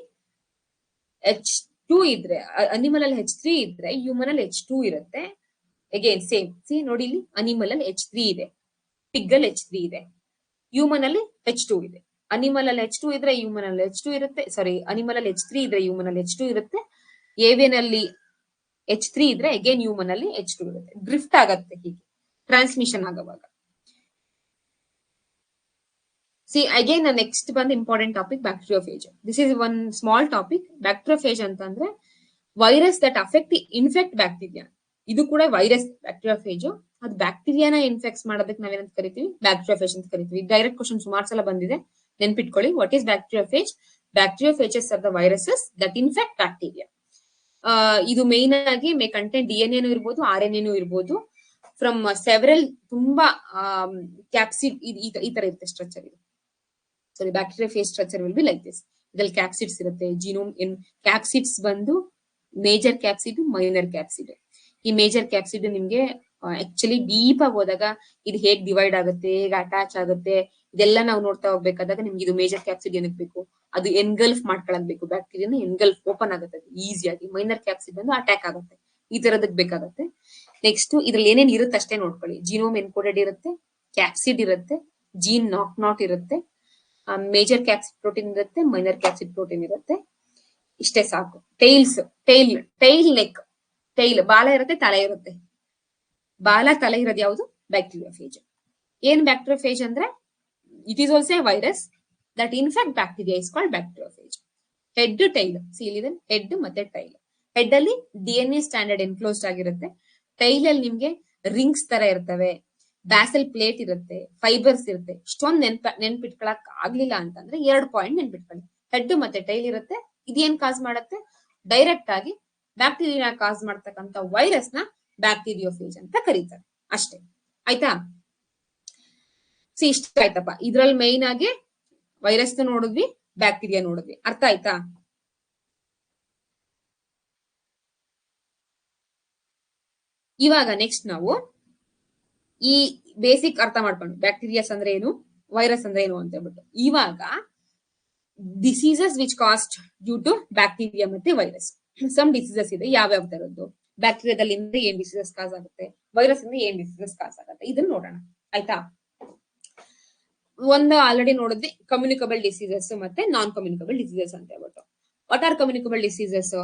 H2 ಇದ್ರೆ, ಅನಿಮಲ್ ಅಲ್ಲಿ H3 ಇದ್ರೆ, ಹ್ಯೂಮನ್ ಅಲ್ಲಿ H2 ಇರುತ್ತೆ. ಅಗೇನ್ ಸೇಮ್, ನೋಡಿ ಇಲ್ಲಿ ಅನಿಮಲ್ ಅಲ್ಲಿ H3 ಇದೆ, ಪಿಗ್ಗಲ್ H3 ಇದೆ, ಹ್ಯೂಮನ್ ಅಲ್ಲಿ H2 ಇದೆ. ಅನಿಮಲ್ ಅಲ್ಲಿ H2 ಇದ್ರೆ ಹ್ಯೂಮನ್ ಅಲ್ಲಿ H2 ಇರುತ್ತೆ. ಸಾರಿ, ಅನಿಮಲ್ ಅಲ್ಲಿ H3 ಇದ್ರೆ ಹ್ಯೂಮನ್ ಅಲ್ಲಿ H2 ಇರುತ್ತೆ. ಏವಿಯನ್ ಅಲ್ಲಿ H3 ಇದ್ರೆ ಅಗೇನ್ ಹ್ಯೂಮನ್ ಅಲ್ಲಿ H2 ಇರುತ್ತೆ. ಡ್ರಿಫ್ಟ್ ಆಗತ್ತೆ ಹೀಗೆ ಟ್ರಾನ್ಸ್ಮಿಷನ್ ಆಗುವಾಗ. ಅಗೇನ್ ನೆಕ್ಸ್ಟ್ ಬಂದು important topic bacteriophage. This is one small topic. Bacteriophage ಅಂತಂದ್ರೆ ವೈರಸ್ ದಟ್ ಇನ್ಫೆಕ್ಟ್ ಬ್ಯಾಕ್ಟೀರಿಯಾ. ಇದು ಕೂಡ ವೈರಸ್ ಬ್ಯಾಕ್ಟೀರಿಯೋಫೇಜ್. ಅದು ಬ್ಯಾಕ್ಟೀರಿಯಾನ ಇನ್ಫೆಕ್ಟ್ ಮಾಡೋದಕ್ಕೆ ನಾವೇನಂತ ಕರಿತೀವಿ, ಬ್ಯಾಕ್ಟೀರಿಯೋಫೇಜ್ ಅಂತ ಕರಿತೀವಿ. ಡೈರೆಕ್ಟ್ ಕ್ವಶನ್ ಸುಮಾರು ಸಲ ಬಂದಿದೆ, ನೆನ್ಪಿಟ್ಕೊಳ್ಳಿ. What is bacteriophage? Bacteriophages are the viruses that infect bacteria. ಇದು ಮೇನ್ ಆಗಿ ಮೇ ಕಂಟೆಂಟ್ DNA ಇರ್ಬೋದು, RNA ಇರ್ಬೋದು, ಫ್ರಮ್ ಸೆವೆರಲ್ ತುಂಬಾ ಕ್ಯಾಪ್ಸಿಡ್ ಈ ತರ ಇರುತ್ತೆ ಸ್ಟ್ರಕ್ಚರ್. ಇದು sorry bacteriophage structure will be like this. ಇದ್ರಲ್ಲಿ ಕ್ಯಾಪ್ಸಿಡ್ಸ್ ಇರುತ್ತೆ. ಜಿನೋಮ್ ಕ್ಯಾಪ್ಸಿಡ್ಸ್ ಬಂದು ಮೇಜರ್ ಕ್ಯಾಪ್ಸಿಡ್, ಮೈನರ್ ಕ್ಯಾಪ್ಸಿಡ್. ಈ ಮೇಜರ್ ಕ್ಯಾಪ್ಸಿಡ್ ನಿಮ್ಗೆ ಆಕ್ಚುಲಿ ಡೀಪ್ ಆಗಿ ಹೋದಾಗ ಇದು ಹೇಗ್ ಡಿವೈಡ್ ಆಗುತ್ತೆ, ಹೇಗೆ ಅಟ್ಯಾಚ್ ಆಗುತ್ತೆ, ಇದೆಲ್ಲ ನಾವು ನೋಡ್ತಾ ಹೋಗ್ಬೇಕಾದಾಗ ನಿಮ್ಗೆ ಇದು ಮೇಜರ್ ಕ್ಯಾಪ್ಸಿಡ್ ಏನಕ್ಕೆ ಬೇಕು, ಅದು ಎನ್ಗಲ್ಫ್ ಮಾಡ್ಕೊಳಕ್ಬೇಕು. ಬ್ಯಾಕ್ಟೀರಿಯಾನ ಎನ್ಗಲ್ಫ್ ಓಪನ್ ಆಗುತ್ತೆ ಈಸಿಯಾಗಿ. ಮೈನರ್ ಕ್ಯಾಪ್ಸಿಡ್ ಬಂದು ಅಟ್ಯಾಕ್ ಆಗುತ್ತೆ. ಈ ತರದಕ್ ಬೇಕಾಗುತ್ತೆ. ನೆಕ್ಸ್ಟ್ ಇದ್ರಲ್ಲಿ ಏನೇನ್ ಇರುತ್ತೆ ಅಷ್ಟೇ ನೋಡ್ಕೊಳ್ಳಿ. ಜಿನೋಮ್ ಎನ್ಕೋಡೆಡ್ ಇರುತ್ತೆ, ಕ್ಯಾಪ್ಸಿಡ್ ಇರುತ್ತೆ, ಜೀನ್ ನಾಟ್ ಇರುತ್ತೆ, ಮೇಜರ್ ಕ್ಯಾಪ್ಸಿಡ್ ಪ್ರೋಟೀನ್ ಇರುತ್ತೆ, ಮೈನರ್ ಕ್ಯಾಪ್ಸಿಡ್ ಪ್ರೋಟೀನ್ ಇರುತ್ತೆ. ಇಷ್ಟೇ ಸಾಕು. ಟೈಲ್ ನೆಕ್, ಟೈಲ್ ಬಾಲ ಇರುತ್ತೆ, ತಲೆ ಇರುತ್ತೆ. ಬಾಲ ತಲೆ ಇರೋದು ಯಾವುದು? ಬ್ಯಾಕ್ಟೀರಿಯೋಫೇಜ್. ಏನ್ ಬ್ಯಾಕ್ಟೀರಿಯೋಫೇಜ್ ಅಂದ್ರೆ it is also a virus that infect bacteria is called bacteriophage. Head tail ಸೀಲಿದೆ, ಹೆಡ್ ಮತ್ತೆ ಟೈಲ್. ಹೆಡ್ ಅಲ್ಲಿ DNA ಸ್ಟ್ಯಾಂಡರ್ಡ್ ಎನ್ಕ್ಲೋಸ್ಡ್ ಆಗಿರುತ್ತೆ. ಟೈಲ್ ಅಲ್ಲಿ ನಿಮ್ಗೆ ರಿಂಗ್ಸ್ ತರ ಇರ್ತವೆ, ಬ್ಯಾಸಲ್ ಪ್ಲೇಟ್ ಇರುತ್ತೆ, ಫೈಬರ್ಸ್ ಇರುತ್ತೆ. ಇಷ್ಟೊಂದು ನೆನ್ಪಿಟ್ಕೊಳಕ್ ಆಗ್ಲಿಲ್ಲ ಅಂತಂದ್ರೆ 2 ಪಾಯಿಂಟ್ ನೆನ್ಪಿಟ್ಕೊಳ್ಳಿ. ಹೆಡ್ ಮತ್ತೆ ಟೈಲ್ ಇರುತ್ತೆ. ಇದೇನ್ ಕಾಸ್ ಮಾಡುತ್ತೆ? ಡೈರೆಕ್ಟ್ ಆಗಿ ಬ್ಯಾಕ್ಟೀರಿಯಾ ಕಾಸ್ ಮಾಡ್ತಕ್ಕಂಥ ವೈರಸ್ ನ ಬ್ಯಾಕ್ಟೀರಿಯೋಫೇಜ್ ಅಂತ ಕರೀತಾರೆ. ಅಷ್ಟೇ ಆಯ್ತಾ? ಇಷ್ಟ ಆಯ್ತಪ್ಪ. ಇದ್ರಲ್ಲಿ ಮೈನ್ ಆಗಿ ವೈರಸ್ ನೋಡಿದ್ವಿ, ಬ್ಯಾಕ್ಟೀರಿಯಾ ನೋಡಿದ್ವಿ. ಅರ್ಥ ಆಯ್ತಾ? ಇವಾಗ ನೆಕ್ಸ್ಟ್ ನಾವು ಈ ಬೇಸಿಕ್ ಅರ್ಥ ಮಾಡ್ಕೊಂಡು ಬ್ಯಾಕ್ಟೀರಿಯಾಸ್ ಅಂದ್ರೆ ಏನು, ವೈರಸ್ ಅಂದ್ರೆ ಏನು ಅಂತ ಹೇಳ್ಬಿಟ್ಟು, ಇವಾಗ diseases which caused due to bacteria ಮತ್ತೆ ವೈರಸ್. ಸಮ್ ಡಿಸೀಸಸ್ ಇದೆ. ಯಾವ್ಯಾವ ತರದ್ದು? ಬ್ಯಾಕ್ಟೀರಿಯಾದಲ್ಲಿ ಏನ್ ಡಿಸೀಸಸ್ ಕಾಸ್ ಆಗುತ್ತೆ, ವೈರಸ್ ಇಂದ ಏನ್ ಡಿಸೀಸಸ್ ಕಾಸ್ ಆಗುತ್ತೆ, ಇದನ್ನ ನೋಡೋಣ ಆಯ್ತಾ? ಒಂದು ಆಲ್ರೆಡಿ ನೋಡಿದ್ವಿ, ಕಮ್ಯುನಿಕಬಲ್ ಡಿಸೀಸಸ್ ಮತ್ತೆ ನಾನ್ ಕಮ್ಯುನಿಕಬಲ್ ಡಿಸೀಸಸ್ ಅಂತ ಹೇಳ್ಬಿಟ್ಟು. What are communicable diseases?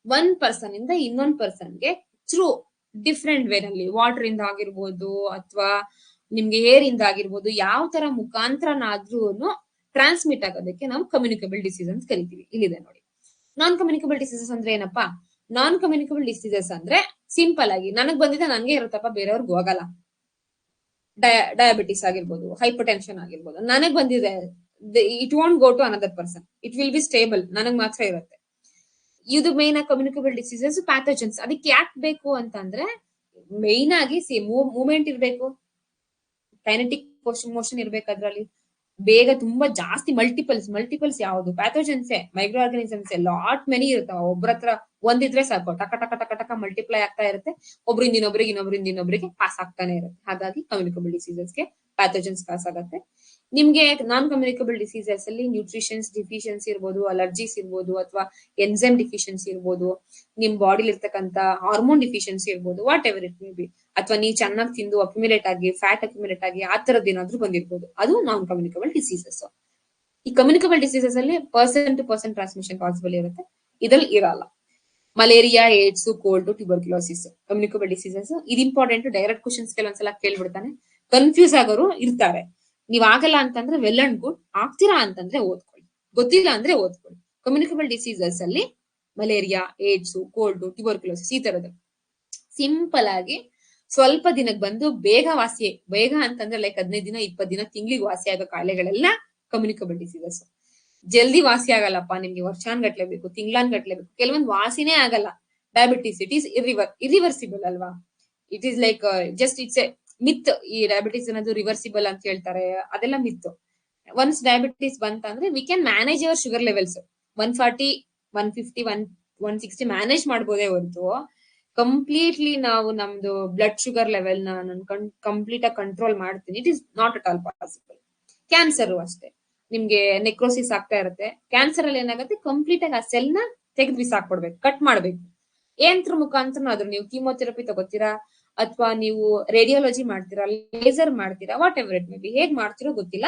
One person ಇಂದ ಇನ್ನೊಂದ್ ಪರ್ಸನ್ಗೆ ಥ್ರೂ ಡಿಫ್ರೆಂಟ್ ವೇ ನಲ್ಲಿ, ವಾಟರ್ ಇಂದ ಆಗಿರ್ಬೋದು ಅಥವಾ ನಿಮ್ಗೆ ಏರ್ ಇಂದ ಆಗಿರ್ಬೋದು, ಯಾವ ತರ ಮುಖಾಂತರನಾದ್ರೂ ಟ್ರಾನ್ಸ್ಮಿಟ್ ಆಗೋದಕ್ಕೆ ನಾವು ಕಮ್ಯುನಿಕಬಲ್ ಡಿಸೀಸ್ ಅಂತ ಕರಿತೀವಿ. ಇಲ್ಲಿದೆ ನೋಡಿ. ನಾನ್ ಕಮ್ಯುನಿಕಬಲ್ ಡಿಸೀಸಸ್ ಅಂದ್ರೆ ಏನಪ್ಪಾ? ನಾನ್ ಕಮ್ಯುನಿಕಬಲ್ ಡಿಸೀಸಸ್ ಅಂದ್ರೆ ಸಿಂಪಲ್ ಆಗಿ ನನಗ್ ಬಂದಿದೆ ನನ್ಗೆ ಇರುತ್ತಪ್ಪ, ಬೇರೆಯವ್ರಿಗೆ ಹೋಗಲ್ಲ. ಡಯಾಬಿಟಿಸ್ ಆಗಿರ್ಬೋದು, ಹೈಪರ್ ಟೆನ್ಷನ್ ಆಗಿರ್ಬೋದು, ನನಗ್ ಬಂದಿದೆ, it want go to another person, it will be stable, ನನಗ್ ಮಾತ್ರ ಇರುತ್ತೆ. ಇದು ಮೇನ್ ಆಗಿ ಕಮ್ಯುನಿಕಬಲ್ ಡಿಸೀಸಸ್. ಪ್ಯಾಥೋಜನ್ಸ್ ಅದಕ್ಕೆ ಯಾಕೆ ಬೇಕು ಅಂತಂದ್ರೆ ಮೇನ್ ಆಗಿ ಮೂವ್ಮೆಂಟ್ ಇರ್ಬೇಕು, ಕೈನೆಟಿಕ್ ಮೋಷನ್ ಇರ್ಬೇಕು, ಅದ್ರಲ್ಲಿ ಬೇಗ ತುಂಬಾ ಜಾಸ್ತಿ ಮಲ್ಟಿಪಲ್ಸ್ ಯಾವುದು? ಪ್ಯಾಥೋಜನ್ಸೇ, ಮೈಕ್ರೋ ಆರ್ಗಾನಿಸಮ್ಸ್ ಲಾಟ್ ಮೆನಿ ಇರ್ತಾವ. ಒಬ್ರ ಹತ್ರ ಒಂದಿದ್ರೆ ಸಾಕು, ಟಕ ಟಕ ಟಕ ಟಕ ಮಲ್ಟಿಪ್ಲೈ ಆಗ್ತಾ ಇರುತ್ತೆ. ಒಬ್ರಿಂದ ಇನ್ನೊಬ್ರಿಗೆ ಪಾಸ್ ಆಗ್ತಾನೆ ಇರುತ್ತೆ. ಹಾಗಾಗಿ ಕಮ್ಯುನಿಕಬಲ್ ಡಿಸೀಸಸ್ಗೆ ಪ್ಯಾಥೋಜನ್ಸ್ ಕಾಸ್ ಆಗುತ್ತೆ. ನಿಮ್ಗೆ ನಾನ್ ಕಮ್ಯುನಿಕಬಲ್ ಡಿಸೀಸಸ್ ಅಲ್ಲಿ ನ್ಯೂಟ್ರಿಷನ್ಸ್ ಡಿಫಿಷಿಯನ್ಸಿ ಇರ್ಬೋದು, ಅಲರ್ಜೀಸ್ ಇರ್ಬೋದು, ಅಥವಾ ಎನ್ಸೈಮ್ ಡಿಫಿಷಿಯನ್ಸಿ ಇರ್ಬೋದು, ನಿಮ್ ಬಾಡಿಲಿ ಇರ್ತಕ್ಕಂಥ ಹಾರ್ಮೋನ್ ಡಿಫಿಷಿಯನ್ಸಿ ಇರ್ಬೋದು, what ever it may B, ಅಥವಾ ನೀವು ಚೆನ್ನಾಗಿ ತಿಂದು ಅಕ್ಯುಮಿಲೇಟ್ ಆಗಿ ಫ್ಯಾಟ್ ಅಕ್ಯುಮಿಲೇಟ್ ಆಗಿ ಆ ತರದ್ ಏನಾದ್ರೂ ಬಂದಿರ್ಬೋದು, ಅದು ನಾನ್ ಕಮ್ಯುನಿಕಬಲ್ ಡಿಸೀಸಸ್. ಈ ಕಮ್ಯುನಿಕಬಲ್ ಡಿಸೀಸಸ್ ಅಲ್ಲಿ person to person transmission possible ಇರುತ್ತೆ, ಇದ್ರಲ್ಲಿ ಇರಲ್ಲ. Malaria, AIDS, cold, tuberculosis communicable diseases. ಇದು ಇಂಪಾರ್ಟೆಂಟ್. ಡೈರೆಕ್ಟ್ ಕ್ವಶನ್ಸ್ ಕೆಲವೊಂದ್ಸಲ ಕೇಳ್ಬಿಡ್ತಾನೆ, ಕನ್ಫ್ಯೂಸ್ ಆಗೋರು ಇರ್ತಾರೆ. ನೀವ್ ಆಗಲ್ಲ ಅಂತಂದ್ರೆ ವೆಲ್ ಅಂಡ್ ಗುಡ್, ಆಗ್ತೀರಾ ಅಂತಂದ್ರೆ ಓದ್ಕೊಳ್ಳಿ, ಗೊತ್ತಿಲ್ಲ ಅಂದ್ರೆ ಓದ್ಕೊಳ್ಳಿ. ಕಮ್ಯುನಿಕಬಲ್ ಡಿಸೀಸಸ್ ಅಲ್ಲಿ ಮಲೇರಿಯಾ, ಏಡ್ಸ್, ಕೋಲ್ಡ್, ಟ್ಯೂಬರ್ಕ್ಯುಲೋಸಿಸ್ ಈ ತರದ್ದು ಸಿಂಪಲ್ ಆಗಿ ಸ್ವಲ್ಪ ದಿನಕ್ಕೆ ಬಂದು ಬೇಗ ಬೇಗ ಅಂತಂದ್ರೆ ಲೈಕ್ 15 ದಿನ, 20 ದಿನ, ತಿಂಗಳಿಗೆ ವಾಸಿ ಆಗೋ ಕಾಯಿಲೆಗಳೆಲ್ಲ ಕಮ್ಯುನಿಕಬಲ್ ಡಿಸೀಸಸ್. ಜಲ್ದಿ ವಾಸಿ ಆಗಲ್ಲಪ್ಪ, ನಿಮ್ಗೆ ವರ್ಷಾನ್ಗಟ್ಲೆ ಬೇಕು, ತಿಂಗ್ಳಾನ್ಗಟ್ಲೆ ಬೇಕು, ಕೆಲವೊಂದು ವಾಸಿನೇ ಆಗಲ್ಲ. ಡಯಾಬಿಟಿಸ್ ಇಟ್ ಈಸ್ ಇರಿವರ್ಸಿಬಲ್ ಅಲ್ವಾ? It is like just it's a myth. ಈ ಡಯಾಬಿಟಿಸ್ ಅನ್ನೋದು ರಿವರ್ಸಿಬಲ್ ಅಂತ ಹೇಳ್ತಾರೆ, ಅದೆಲ್ಲ ಮಿತ್. ಒನ್ಸ್ ಡಯಾಬಿಟಿಸ್ ಬಂತಂದ್ರೆ we can manage our sugar levels. 140, 150, 160 manage ಮಾಡ್ಬೋದೇ ಹೊರತು ಕಂಪ್ಲೀಟ್ಲಿ ನಾವು ನಮ್ದು ಬ್ಲಡ್ ಶುಗರ್ ಲೆವೆಲ್ ನಾನು ಕಂಪ್ಲೀಟ್ ಆಗಿ ಕಂಟ್ರೋಲ್ ಮಾಡ್ತೀನಿ, it is not at all possible. Cancer ಅಷ್ಟೇ, ನಿಮ್ಗೆ ನೆಕ್ರೋಸಿಸ್ ಆಗ್ತಾ ಇರುತ್ತೆ. ಕ್ಯಾನ್ಸರ್ ಅಲ್ಲಿ ಏನಾಗುತ್ತೆ, ಕಂಪ್ಲೀಟ್ ಆಗಿ ಆ ಸೆಲ್ ನ ತೆಗೆದು ಬಿಸಾಕ್ಬಿಡ್ಬೇಕು, ಕಟ್ ಮಾಡ್ಬೇಕು. ಯಂತ್ರ ಮುಖಾಂತರ ಆದ್ರೂ ನೀವು ಕೀಮೋಥೆರಪಿ ತಗೋತೀರಾ, ಅಥವಾ ನೀವು ರೇಡಿಯಾಲಜಿ ಮಾಡ್ತೀರಾ, ಲೇಸರ್ ಮಾಡ್ತೀರಾ, what ever it may B, ಹೇಗ್ ಮಾಡ್ತಿರೋ ಗೊತ್ತಿಲ್ಲ.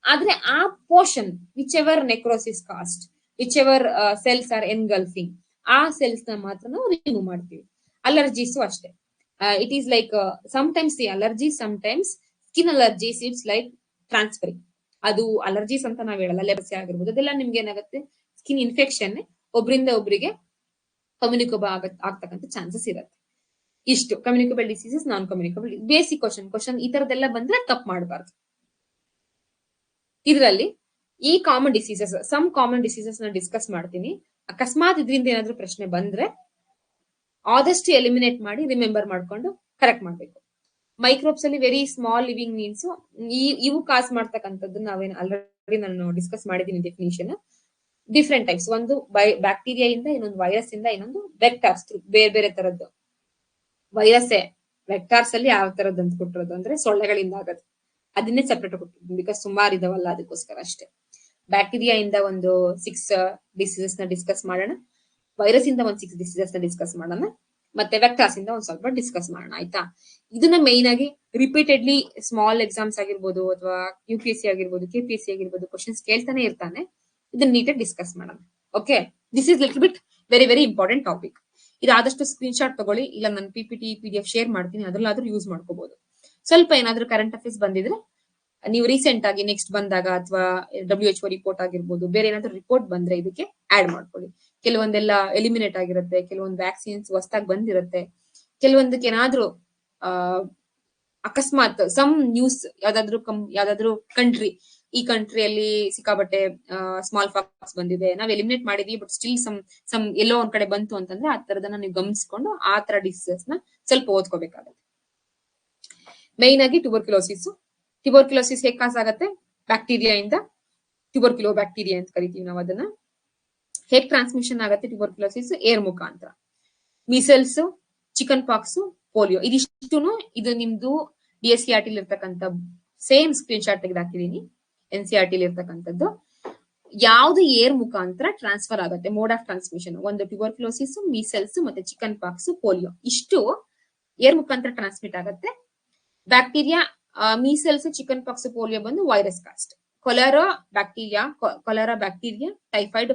ಆದ್ರೆ ಆ portion which ever necrosis cost, which ever cells R engulfing, ಆ ಸೆಲ್ಸ್ ನ ಮಾತ್ರ ನಾವು ರಿಮೂವ್ ಮಾಡ್ತೀವಿ. ಅಲರ್ಜೀಸು ಅಷ್ಟೇ. It is like sometimes the allergy, sometimes skin allergies, it's like transferring. ಅದು ಅಲರ್ಜೀಸ್ ಅಂತ ನಾವ್ ಹೇಳಲ್ಲ, ಲೆಬರ್ಸಿ ಆಗಿರ್ಬೋದು, ಅದೆಲ್ಲ ನಿಮ್ಗೆ ಏನಾಗುತ್ತೆ, ಸ್ಕಿನ್ ಇನ್ಫೆಕ್ಷನ್ ಒಬ್ರಿಂದ ಒಬ್ರಿಗೆ ಕಮ್ಯುನಿಕಬಲ್ ಆಗ್ತಕ್ಕಂಥ ಚಾನ್ಸಸ್ ಇರುತ್ತೆ. ಇಷ್ಟು communicable diseases, non communicable. Basic question ಈ ತರದೆಲ್ಲ ಬಂದ್ರೆ ತಪ್ಪು ಮಾಡಬಾರ್ದು. ಇದರಲ್ಲಿ ಈ common diseases, some common diseases ನ ಡಿಸ್ಕಸ್ ಮಾಡ್ತೀನಿ. ಅಕಸ್ಮಾತ್ ಇದರಿಂದ ಏನಾದ್ರೂ ಪ್ರಶ್ನೆ ಬಂದ್ರೆ ಆದಷ್ಟು ಎಲಿಮಿನೇಟ್ ಮಾಡಿ ರಿಮೆಂಬರ್ ಮಾಡ್ಕೊಂಡು ಕರೆಕ್ಟ್ ಮಾಡ್ಬೇಕು. ಮೈಕ್ರೋಬ್ಸ್ ಅಲ್ಲಿ ವೆರಿ ಸ್ಮಾಲ್ ಲಿವಿಂಗ್ ಮೀನ್ಸ್ ಇವು ಕಾಸ್ ಮಾಡ್ತಕ್ಕಂಥದ್ದು ನಾವೇನು ಆಲ್ರೆಡಿ ನಾನು ಡಿಸ್ಕಸ್ ಮಾಡಿದೀನಿ ಡೆಫಿನಿಷನ್. ಡಿಫ್ರೆಂಟ್ ಟೈಪ್ಸ್, ಒಂದು ಬ್ಯಾಕ್ಟೀರಿಯಾ ಇಂದ, ಇನ್ನೊಂದು ವೈರಸ್ ಇಂದ, ಇನ್ನೊಂದು ವೆಕ್ಟಾರ್ಸ್, ಬೇರೆ ಬೇರೆ ತರದ್ದು. ವೈರಸ್ಸೇ ವೆಕ್ಟಾರ್ಸ್ ಅಲ್ಲಿ ಯಾವ ತರದ್ದು ಅಂತ ಕೊಟ್ಟಿರೋದು ಅಂದ್ರೆ ಸೊಳ್ಳೆಗಳಿಂದ ಆಗೋದು, ಅದನ್ನೇ ಸೆಪರೇಟ್ ಕೊಟ್ಟಿದ್ದೀನಿ ಬಿಕಾಸ್ ಸುಮಾರು ಇದಾವಲ್ಲ ಅದಕ್ಕೋಸ್ಕರ ಅಷ್ಟೇ. ಬ್ಯಾಕ್ಟೀರಿಯಾ ಇಂದ ಒಂದು 6 ಡಿಸೀಸಸ್ ನ ಡಿಸ್ಕಸ್ ಮಾಡೋಣ, ವೈರಸ್ ಇಂದ ಒಂದು 6 ಡಿಸೀಸಸ್ ನ ಡಿಸ್ಕಸ್ ಮಾಡೋಣ, ಮತ್ತೆ ವೆಕ್ಟಾರ್ಸ್ ಇಂದ ಒಂದ್ ಸ್ವಲ್ಪ ಡಿಸ್ಕಸ್ ಮಾಡೋಣ. ಆಯ್ತಾ? ಇದನ್ನ ಮೈನ್ ಆಗಿ ರಿಪೀಟೆಡ್ಲಿ ಸ್ಮಾಲ್ ಎಕ್ಸಾಮ್ಸ್ ಆಗಿರ್ಬೋದು ಅಥವಾ UPSC ಆಗಿರ್ಬೋದು, KPSC ಆಗಿರ್ಬೋದು ಕ್ವಶನ್ಸ್ ಕೇಳ್ತಾನೆ ಇರ್ತಾನೆ. ಇದನ್ನ ನೀಟಾಗಿ ಡಿಸ್ಕಸ್ ಮಾಡೋಣ. Okay, this is little bit very very important topic. ಇದಾದಷ್ಟು ಸ್ಕ್ರೀನ್ ಶಾಟ್ ತಗೊಳ್ಳಿ, ಇಲ್ಲ ನಾನು PPT PDF ಶೇರ್ ಮಾಡ್ತೀನಿ, ಅದ್ರಲ್ಲಾದ್ರೂ ಯೂಸ್ ಮಾಡ್ಕೋಬಹುದು. ಸ್ವಲ್ಪ ಏನಾದ್ರೂ ಕರೆಂಟ್ ಅಫೇರ್ಸ್ ಬಂದಿದ್ರೆ ನೀವು ರೀಸೆಂಟ್ ಆಗಿ ನೆಕ್ಸ್ಟ್ ಬಂದಾಗ ಅಥವಾ WHO ರಿಪೋರ್ಟ್ ಆಗಿರ್ಬೋದು, ಬೇರೆ ಏನಾದ್ರೂ ರಿಪೋರ್ಟ್ ಬಂದ್ರೆ ಇದಕ್ಕೆ ಆಡ್ ಮಾಡ್ಕೊಳ್ಳಿ. ಕೆಲವೊಂದೆಲ್ಲ ಎಲಿಮಿನೇಟ್ ಆಗಿರುತ್ತೆ, ಕೆಲವೊಂದು ವ್ಯಾಕ್ಸಿನ್ಸ್ ಹೊಸದಾಗಿ ಬಂದಿರುತ್ತೆ, ಕೆಲವೊಂದಕ್ಕೆ ಏನಾದ್ರೂ ಅಕಸ್ಮಾತ್ ಸಮ್ ನ್ಯೂಸ್ ಯಾವ್ದಾದ್ರು ಕಂಟ್ರಿ, ಈ ಕಂಟ್ರಿಯಲ್ಲಿ ಸಿಕ್ಕಾಬಟ್ಟೆ ಸ್ಮಾಲ್ ಪಾಕ್ಸ್ ಬಂದಿದೆ, ನಾವ್ ಎಲಿಮಿನೇಟ್ ಮಾಡಿದೀವಿ ಬಟ್ ಸ್ಟಿಲ್ ಸಮ್ ಎಲ್ಲೋ ಒಂದ್ ಕಡೆ ಬಂತು ಅಂತಂದ್ರೆ ಆ ತರದನ್ನ ನೀವು ಗಮನಿಸ್ಕೊಂಡು ಆ ತರ ಡಿಸೀಸಸ್ ನ ಸ್ವಲ್ಪ ಓದ್ಕೋಬೇಕಾಗುತ್ತೆ. ಮೈನ್ ಆಗಿ ಟ್ಯೂಬರ್ಕ್ಯುಲೋಸಿಸ್ ಹೇಗೆ ಕಾಸ್ ಆಗುತ್ತೆ? ಬ್ಯಾಕ್ಟೀರಿಯಾ ಇಂದ. ಟ್ಯೂಬರ್ಕ್ಯುಲೋ ಬ್ಯಾಕ್ಟೀರಿಯಾ ಅಂತ ಕರಿತೀವಿ ನಾವು ಅದನ್ನ. ಹೇಗ್ ಟ್ರಾನ್ಸ್ಮಿಷನ್ ಆಗುತ್ತೆ ಟ್ಯೂಬರ್ಕ್ಯುಲೋಸಿಸ್? ಏರ್ ಮುಖಾಂತರ. ಮೀಸಲ್ಸ್, ಚಿಕನ್ ಪಾಕ್ಸ್, ಪೋಲಿಯೋ, ಇದಿಷ್ಟುನು ಇದು ನಿಮ್ದು DSCRT ಇರ್ತಕ್ಕಂಥ ಸೇಮ್ ಸ್ಕ್ರೀನ್ ಶಾಟ್ ತೆಗೆದು ಹಾಕಿದೀನಿ. NCERT ಇರ್ತಕ್ಕಂಥದ್ದು. ಯಾವ್ದು ಏರ್ ಮುಖಾಂತರ ಟ್ರಾನ್ಸ್ಫರ್ ಆಗುತ್ತೆ, ಮೋಡ್ ಆಫ್ ಟ್ರಾನ್ಸ್ಮಿಷನ್, ಒಂದು ಟ್ಯೂಬರ್ಕ್ಯುಲೋಸಿಸ್, ಮೀಸಲ್ಸ್ ಮತ್ತೆ ಚಿಕನ್ ಪಾಕ್ಸ್, ಪೋಲಿಯೋ, ಇಷ್ಟು ಏರ್ ಮುಖಾಂತರ ಟ್ರಾನ್ಸ್ಮಿಟ್ ಆಗುತ್ತೆ. Bacteria, measles, chicken pox, polio ಬಂದು virus caused. Cholera bacteria, typhoid.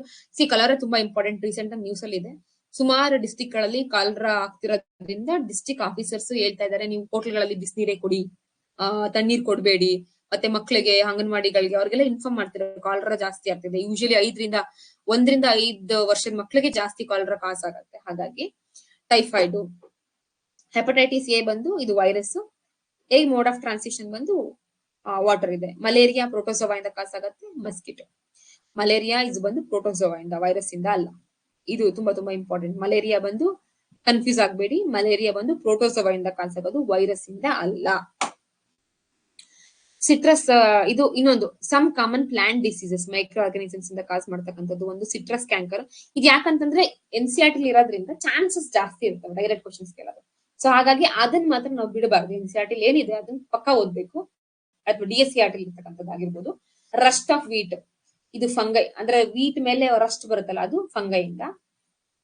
Cholera ತುಂಬಾ ಇಂಪಾರ್ಟೆಂಟ್, ರೀಸೆಂಟ್ ಆಗಿ ನ್ಯೂಸ್ ಅಲ್ಲಿ ಇದೆ. ಸುಮಾರು ಡಿಸ್ಟಿಕ್ ಗಳಲ್ಲಿ ಕಾಲರಾ ಆಗ್ತಿರೋದ್ರಿಂದ ಡಿಸ್ಟಿಕ್ ಆಫೀಸರ್ಸ್ ಹೇಳ್ತಾ ಇದಾರೆ, ನೀವು ಹೋಟೆಲ್ಗಳಲ್ಲಿ ಬಿಸಿನೀರೇ ಕೊಡಿ, ತಣ್ಣೀರ್ ಕೊಡಬೇಡಿ, ಮತ್ತೆ ಮಕ್ಕಳಿಗೆ, ಅಂಗನವಾಡಿಗಳಿಗೆ ಅವ್ರಿಗೆಲ್ಲ ಇನ್ಫಾರ್ಮ್ ಮಾಡ್ತಾರೆ ಕಾಲರಾ ಜಾಸ್ತಿ ಆಗ್ತಿದೆ. ಯೂಶಲಿ 1 ರಿಂದ 5 ವರ್ಷದ ಮಕ್ಕಳಿಗೆ ಜಾಸ್ತಿ ಕಾಲರಾ ಕಾಸ್ ಆಗುತ್ತೆ. ಹಾಗಾಗಿ ಟೈಫಾಯ್ಡ್. ಹೆಪಟೈಟಿಸ್ ಎ ಬಂದು ಇದು ವೈರಸ್. ಹೇಗ್ ಮೋಡ್ ಆಫ್ ಟ್ರಾನ್ಸಿಷನ್ ಬಂದು ವಾಟರ್ ಇದೆ. ಮಲೇರಿಯಾ ಪ್ರೋಟೋಸೋವಾ ಇಂದ ಕಾಸ್ ಆಗುತ್ತೆ. ಮಸ್ಕಿಟೋ. ಮಲೇರಿಯಾ ಇದು ಬಂದು ಪ್ರೋಟೋಸೋವಾ ಇಂದ, ವೈರಸ್ ಇಂದ ಅಲ್ಲ. ಇದು ತುಂಬಾ ತುಂಬಾ ಇಂಪಾರ್ಟೆಂಟ್. ಮಲೇರಿಯಾ ಬಂದು ಕನ್ಫ್ಯೂಸ್ ಆಗ್ಬೇಡಿ, ಮಲೇರಿಯಾ ಬಂದು ಪ್ರೋಟೋಸೋವಾ ಇಂದ ಕಾಸ್ ಆಗೋದು, ವೈರಸ್ ಇಂದ ಅಲ್ಲ. ಸಿಟ್ರಸ್, ಇದು ಇನ್ನೊಂದು some common plant diseases, micro organisms ಇಂದ ಕಾಸ್ ಮಾಡ್ತಕ್ಕಂಥದ್ದು. ಒಂದು ಸಿಟ್ರಸ್ ಕ್ಯಾಂಕರ್. ಇದು ಯಾಕಂತಂದ್ರೆ NCERT ಇರೋದ್ರಿಂದ ಚಾನ್ಸಸ್ ಜಾಸ್ತಿ ಇರ್ತವೆ ಡೈರೆಕ್ಟ್ ಕ್ವಶನ್ಸ್ ಕೇಳೋದು. ಸೊ ಹಾಗಾಗಿ ಅದನ್ನ ಮಾತ್ರ ನಾವು ಬಿಡಬಾರ್ದು. NCERT ಏನಿದೆ ಅದನ್ನ ಪಕ್ಕಾ ಓದ್ಬೇಕು. ಅಥವಾ DSCRT ಇರ್ತಕ್ಕಂಥದ್ದು ಆಗಿರ್ಬೋದು. ರಸ್ಟ್ ಆಫ್ ವೀಟ್, ಇದು ಫಂಗೈ, ಅಂದ್ರೆ ವೀಟ್ ಮೇಲೆ ರಸ್ಟ್ ಬರುತ್ತಲ್ಲ, ಅದು ಫಂಗೈ ಇಂದ.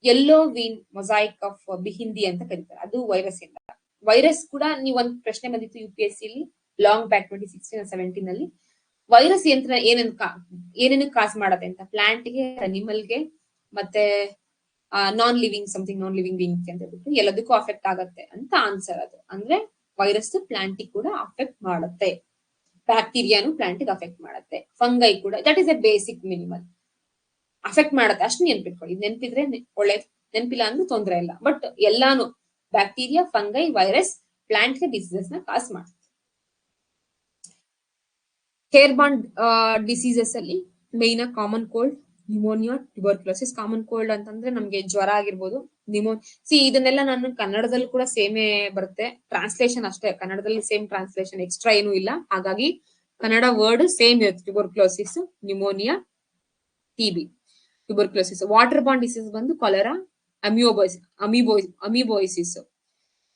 ಯೆಲ್ಲೋ ವೀನ್ ಮೊಸಾಯಿಕ್ ಆಫ್ ಬಿಹಿಂದಿ ಅಂತ ಕರೀತಾರೆ, ಅದು ವೈರಸ್ ಇಂದ. ವೈರಸ್ ಕೂಡ ನೀವು ಒಂದು ಪ್ರಶ್ನೆ ಬಂದಿತ್ತು UPSC ಅಲ್ಲಿ ಲಾಂಗ್ ಬ್ಯಾಕ್ 2016-17 ಅಲ್ಲಿ. ವೈರಸ್ ಏನೇನು ಕಾಸ್ ಮಾಡತ್ತೆ ಅಂತ, ಪ್ಲಾಂಟ್ ಗೆ, ಅನಿಮಲ್ ಗೆ, ಮತ್ತೆ ನಾನ್ ಲಿವಿಂಗ್ ಬೀಯಿಂಗ್ ಅಂತ ಹೇಳ್ಬಿಟ್ಟು ಎಲ್ಲದಕ್ಕೂ ಅಫೆಕ್ಟ್ ಆಗತ್ತೆ ಅಂತ ಆನ್ಸರ್ ಅದು. ಅಂದ್ರೆ ವೈರಸ್ ಪ್ಲಾಂಟ್ ಕೂಡ ಅಫೆಕ್ಟ್ ಮಾಡುತ್ತೆ, ಬ್ಯಾಕ್ಟೀರಿಯಾನು ಪ್ಲಾಂಟ್ ಅಫೆಕ್ಟ್ ಮಾಡುತ್ತೆ, ಫಂಗೈ ಕೂಡ. That is A basic minimal. Affect ಮಾಡುತ್ತೆ ಅಷ್ಟು ನೆನ್ಪಿಟ್ಕೊಳ್ಳಿ. ನೆನ್ಪಿದ್ರೆ ಒಳ್ಳೇದು, ನೆನ್ಪಿಲ್ಲ ಅಂದ್ರೆ ತೊಂದರೆ ಇಲ್ಲ. ಬಟ್ ಎಲ್ಲಾನು ಬ್ಯಾಕ್ಟೀರಿಯಾ, ಫಂಗೈ, ವೈರಸ್ ಪ್ಲಾಂಟ್ ಗೆ ಡಿಸೀಸಸ್ ನ ಕಾಸ್ ಮಾಡುತ್ತೆ. ಹೇರ್ ಬಾಂಡ್ ಡಿಸೀಸಸ್ ಅಲ್ಲಿ main common cold, pneumonia, tuberculosis. Common cold ಅಂತಂದ್ರೆ ನಮ್ಗೆ ಜ್ವರ ಆಗಿರ್ಬೋದು, ಇದನ್ನೆಲ್ಲ ನಾನು ಕನ್ನಡದಲ್ಲಿ ಕೂಡ ಸೇಮೇ ಬರುತ್ತೆ, ಟ್ರಾನ್ಸ್ಲೇಷನ್ ಅಷ್ಟೇ, ಕನ್ನಡದಲ್ಲಿ ಸೇಮ್ ಟ್ರಾನ್ಸ್ಲೇಷನ್, ಎಕ್ಸ್ಟ್ರಾ ಏನು ಇಲ್ಲ. ಹಾಗಾಗಿ ಕನ್ನಡ ವರ್ಡ್ ಸೇಮ್ ಇರುತ್ತೆ. Tuberculosis, pneumonia, TB, tuberculosis. Water bond disease ಬಂದು ಕೊಲೆರಾ, ಅಮೀಬೋಯಿಸಿಸ್.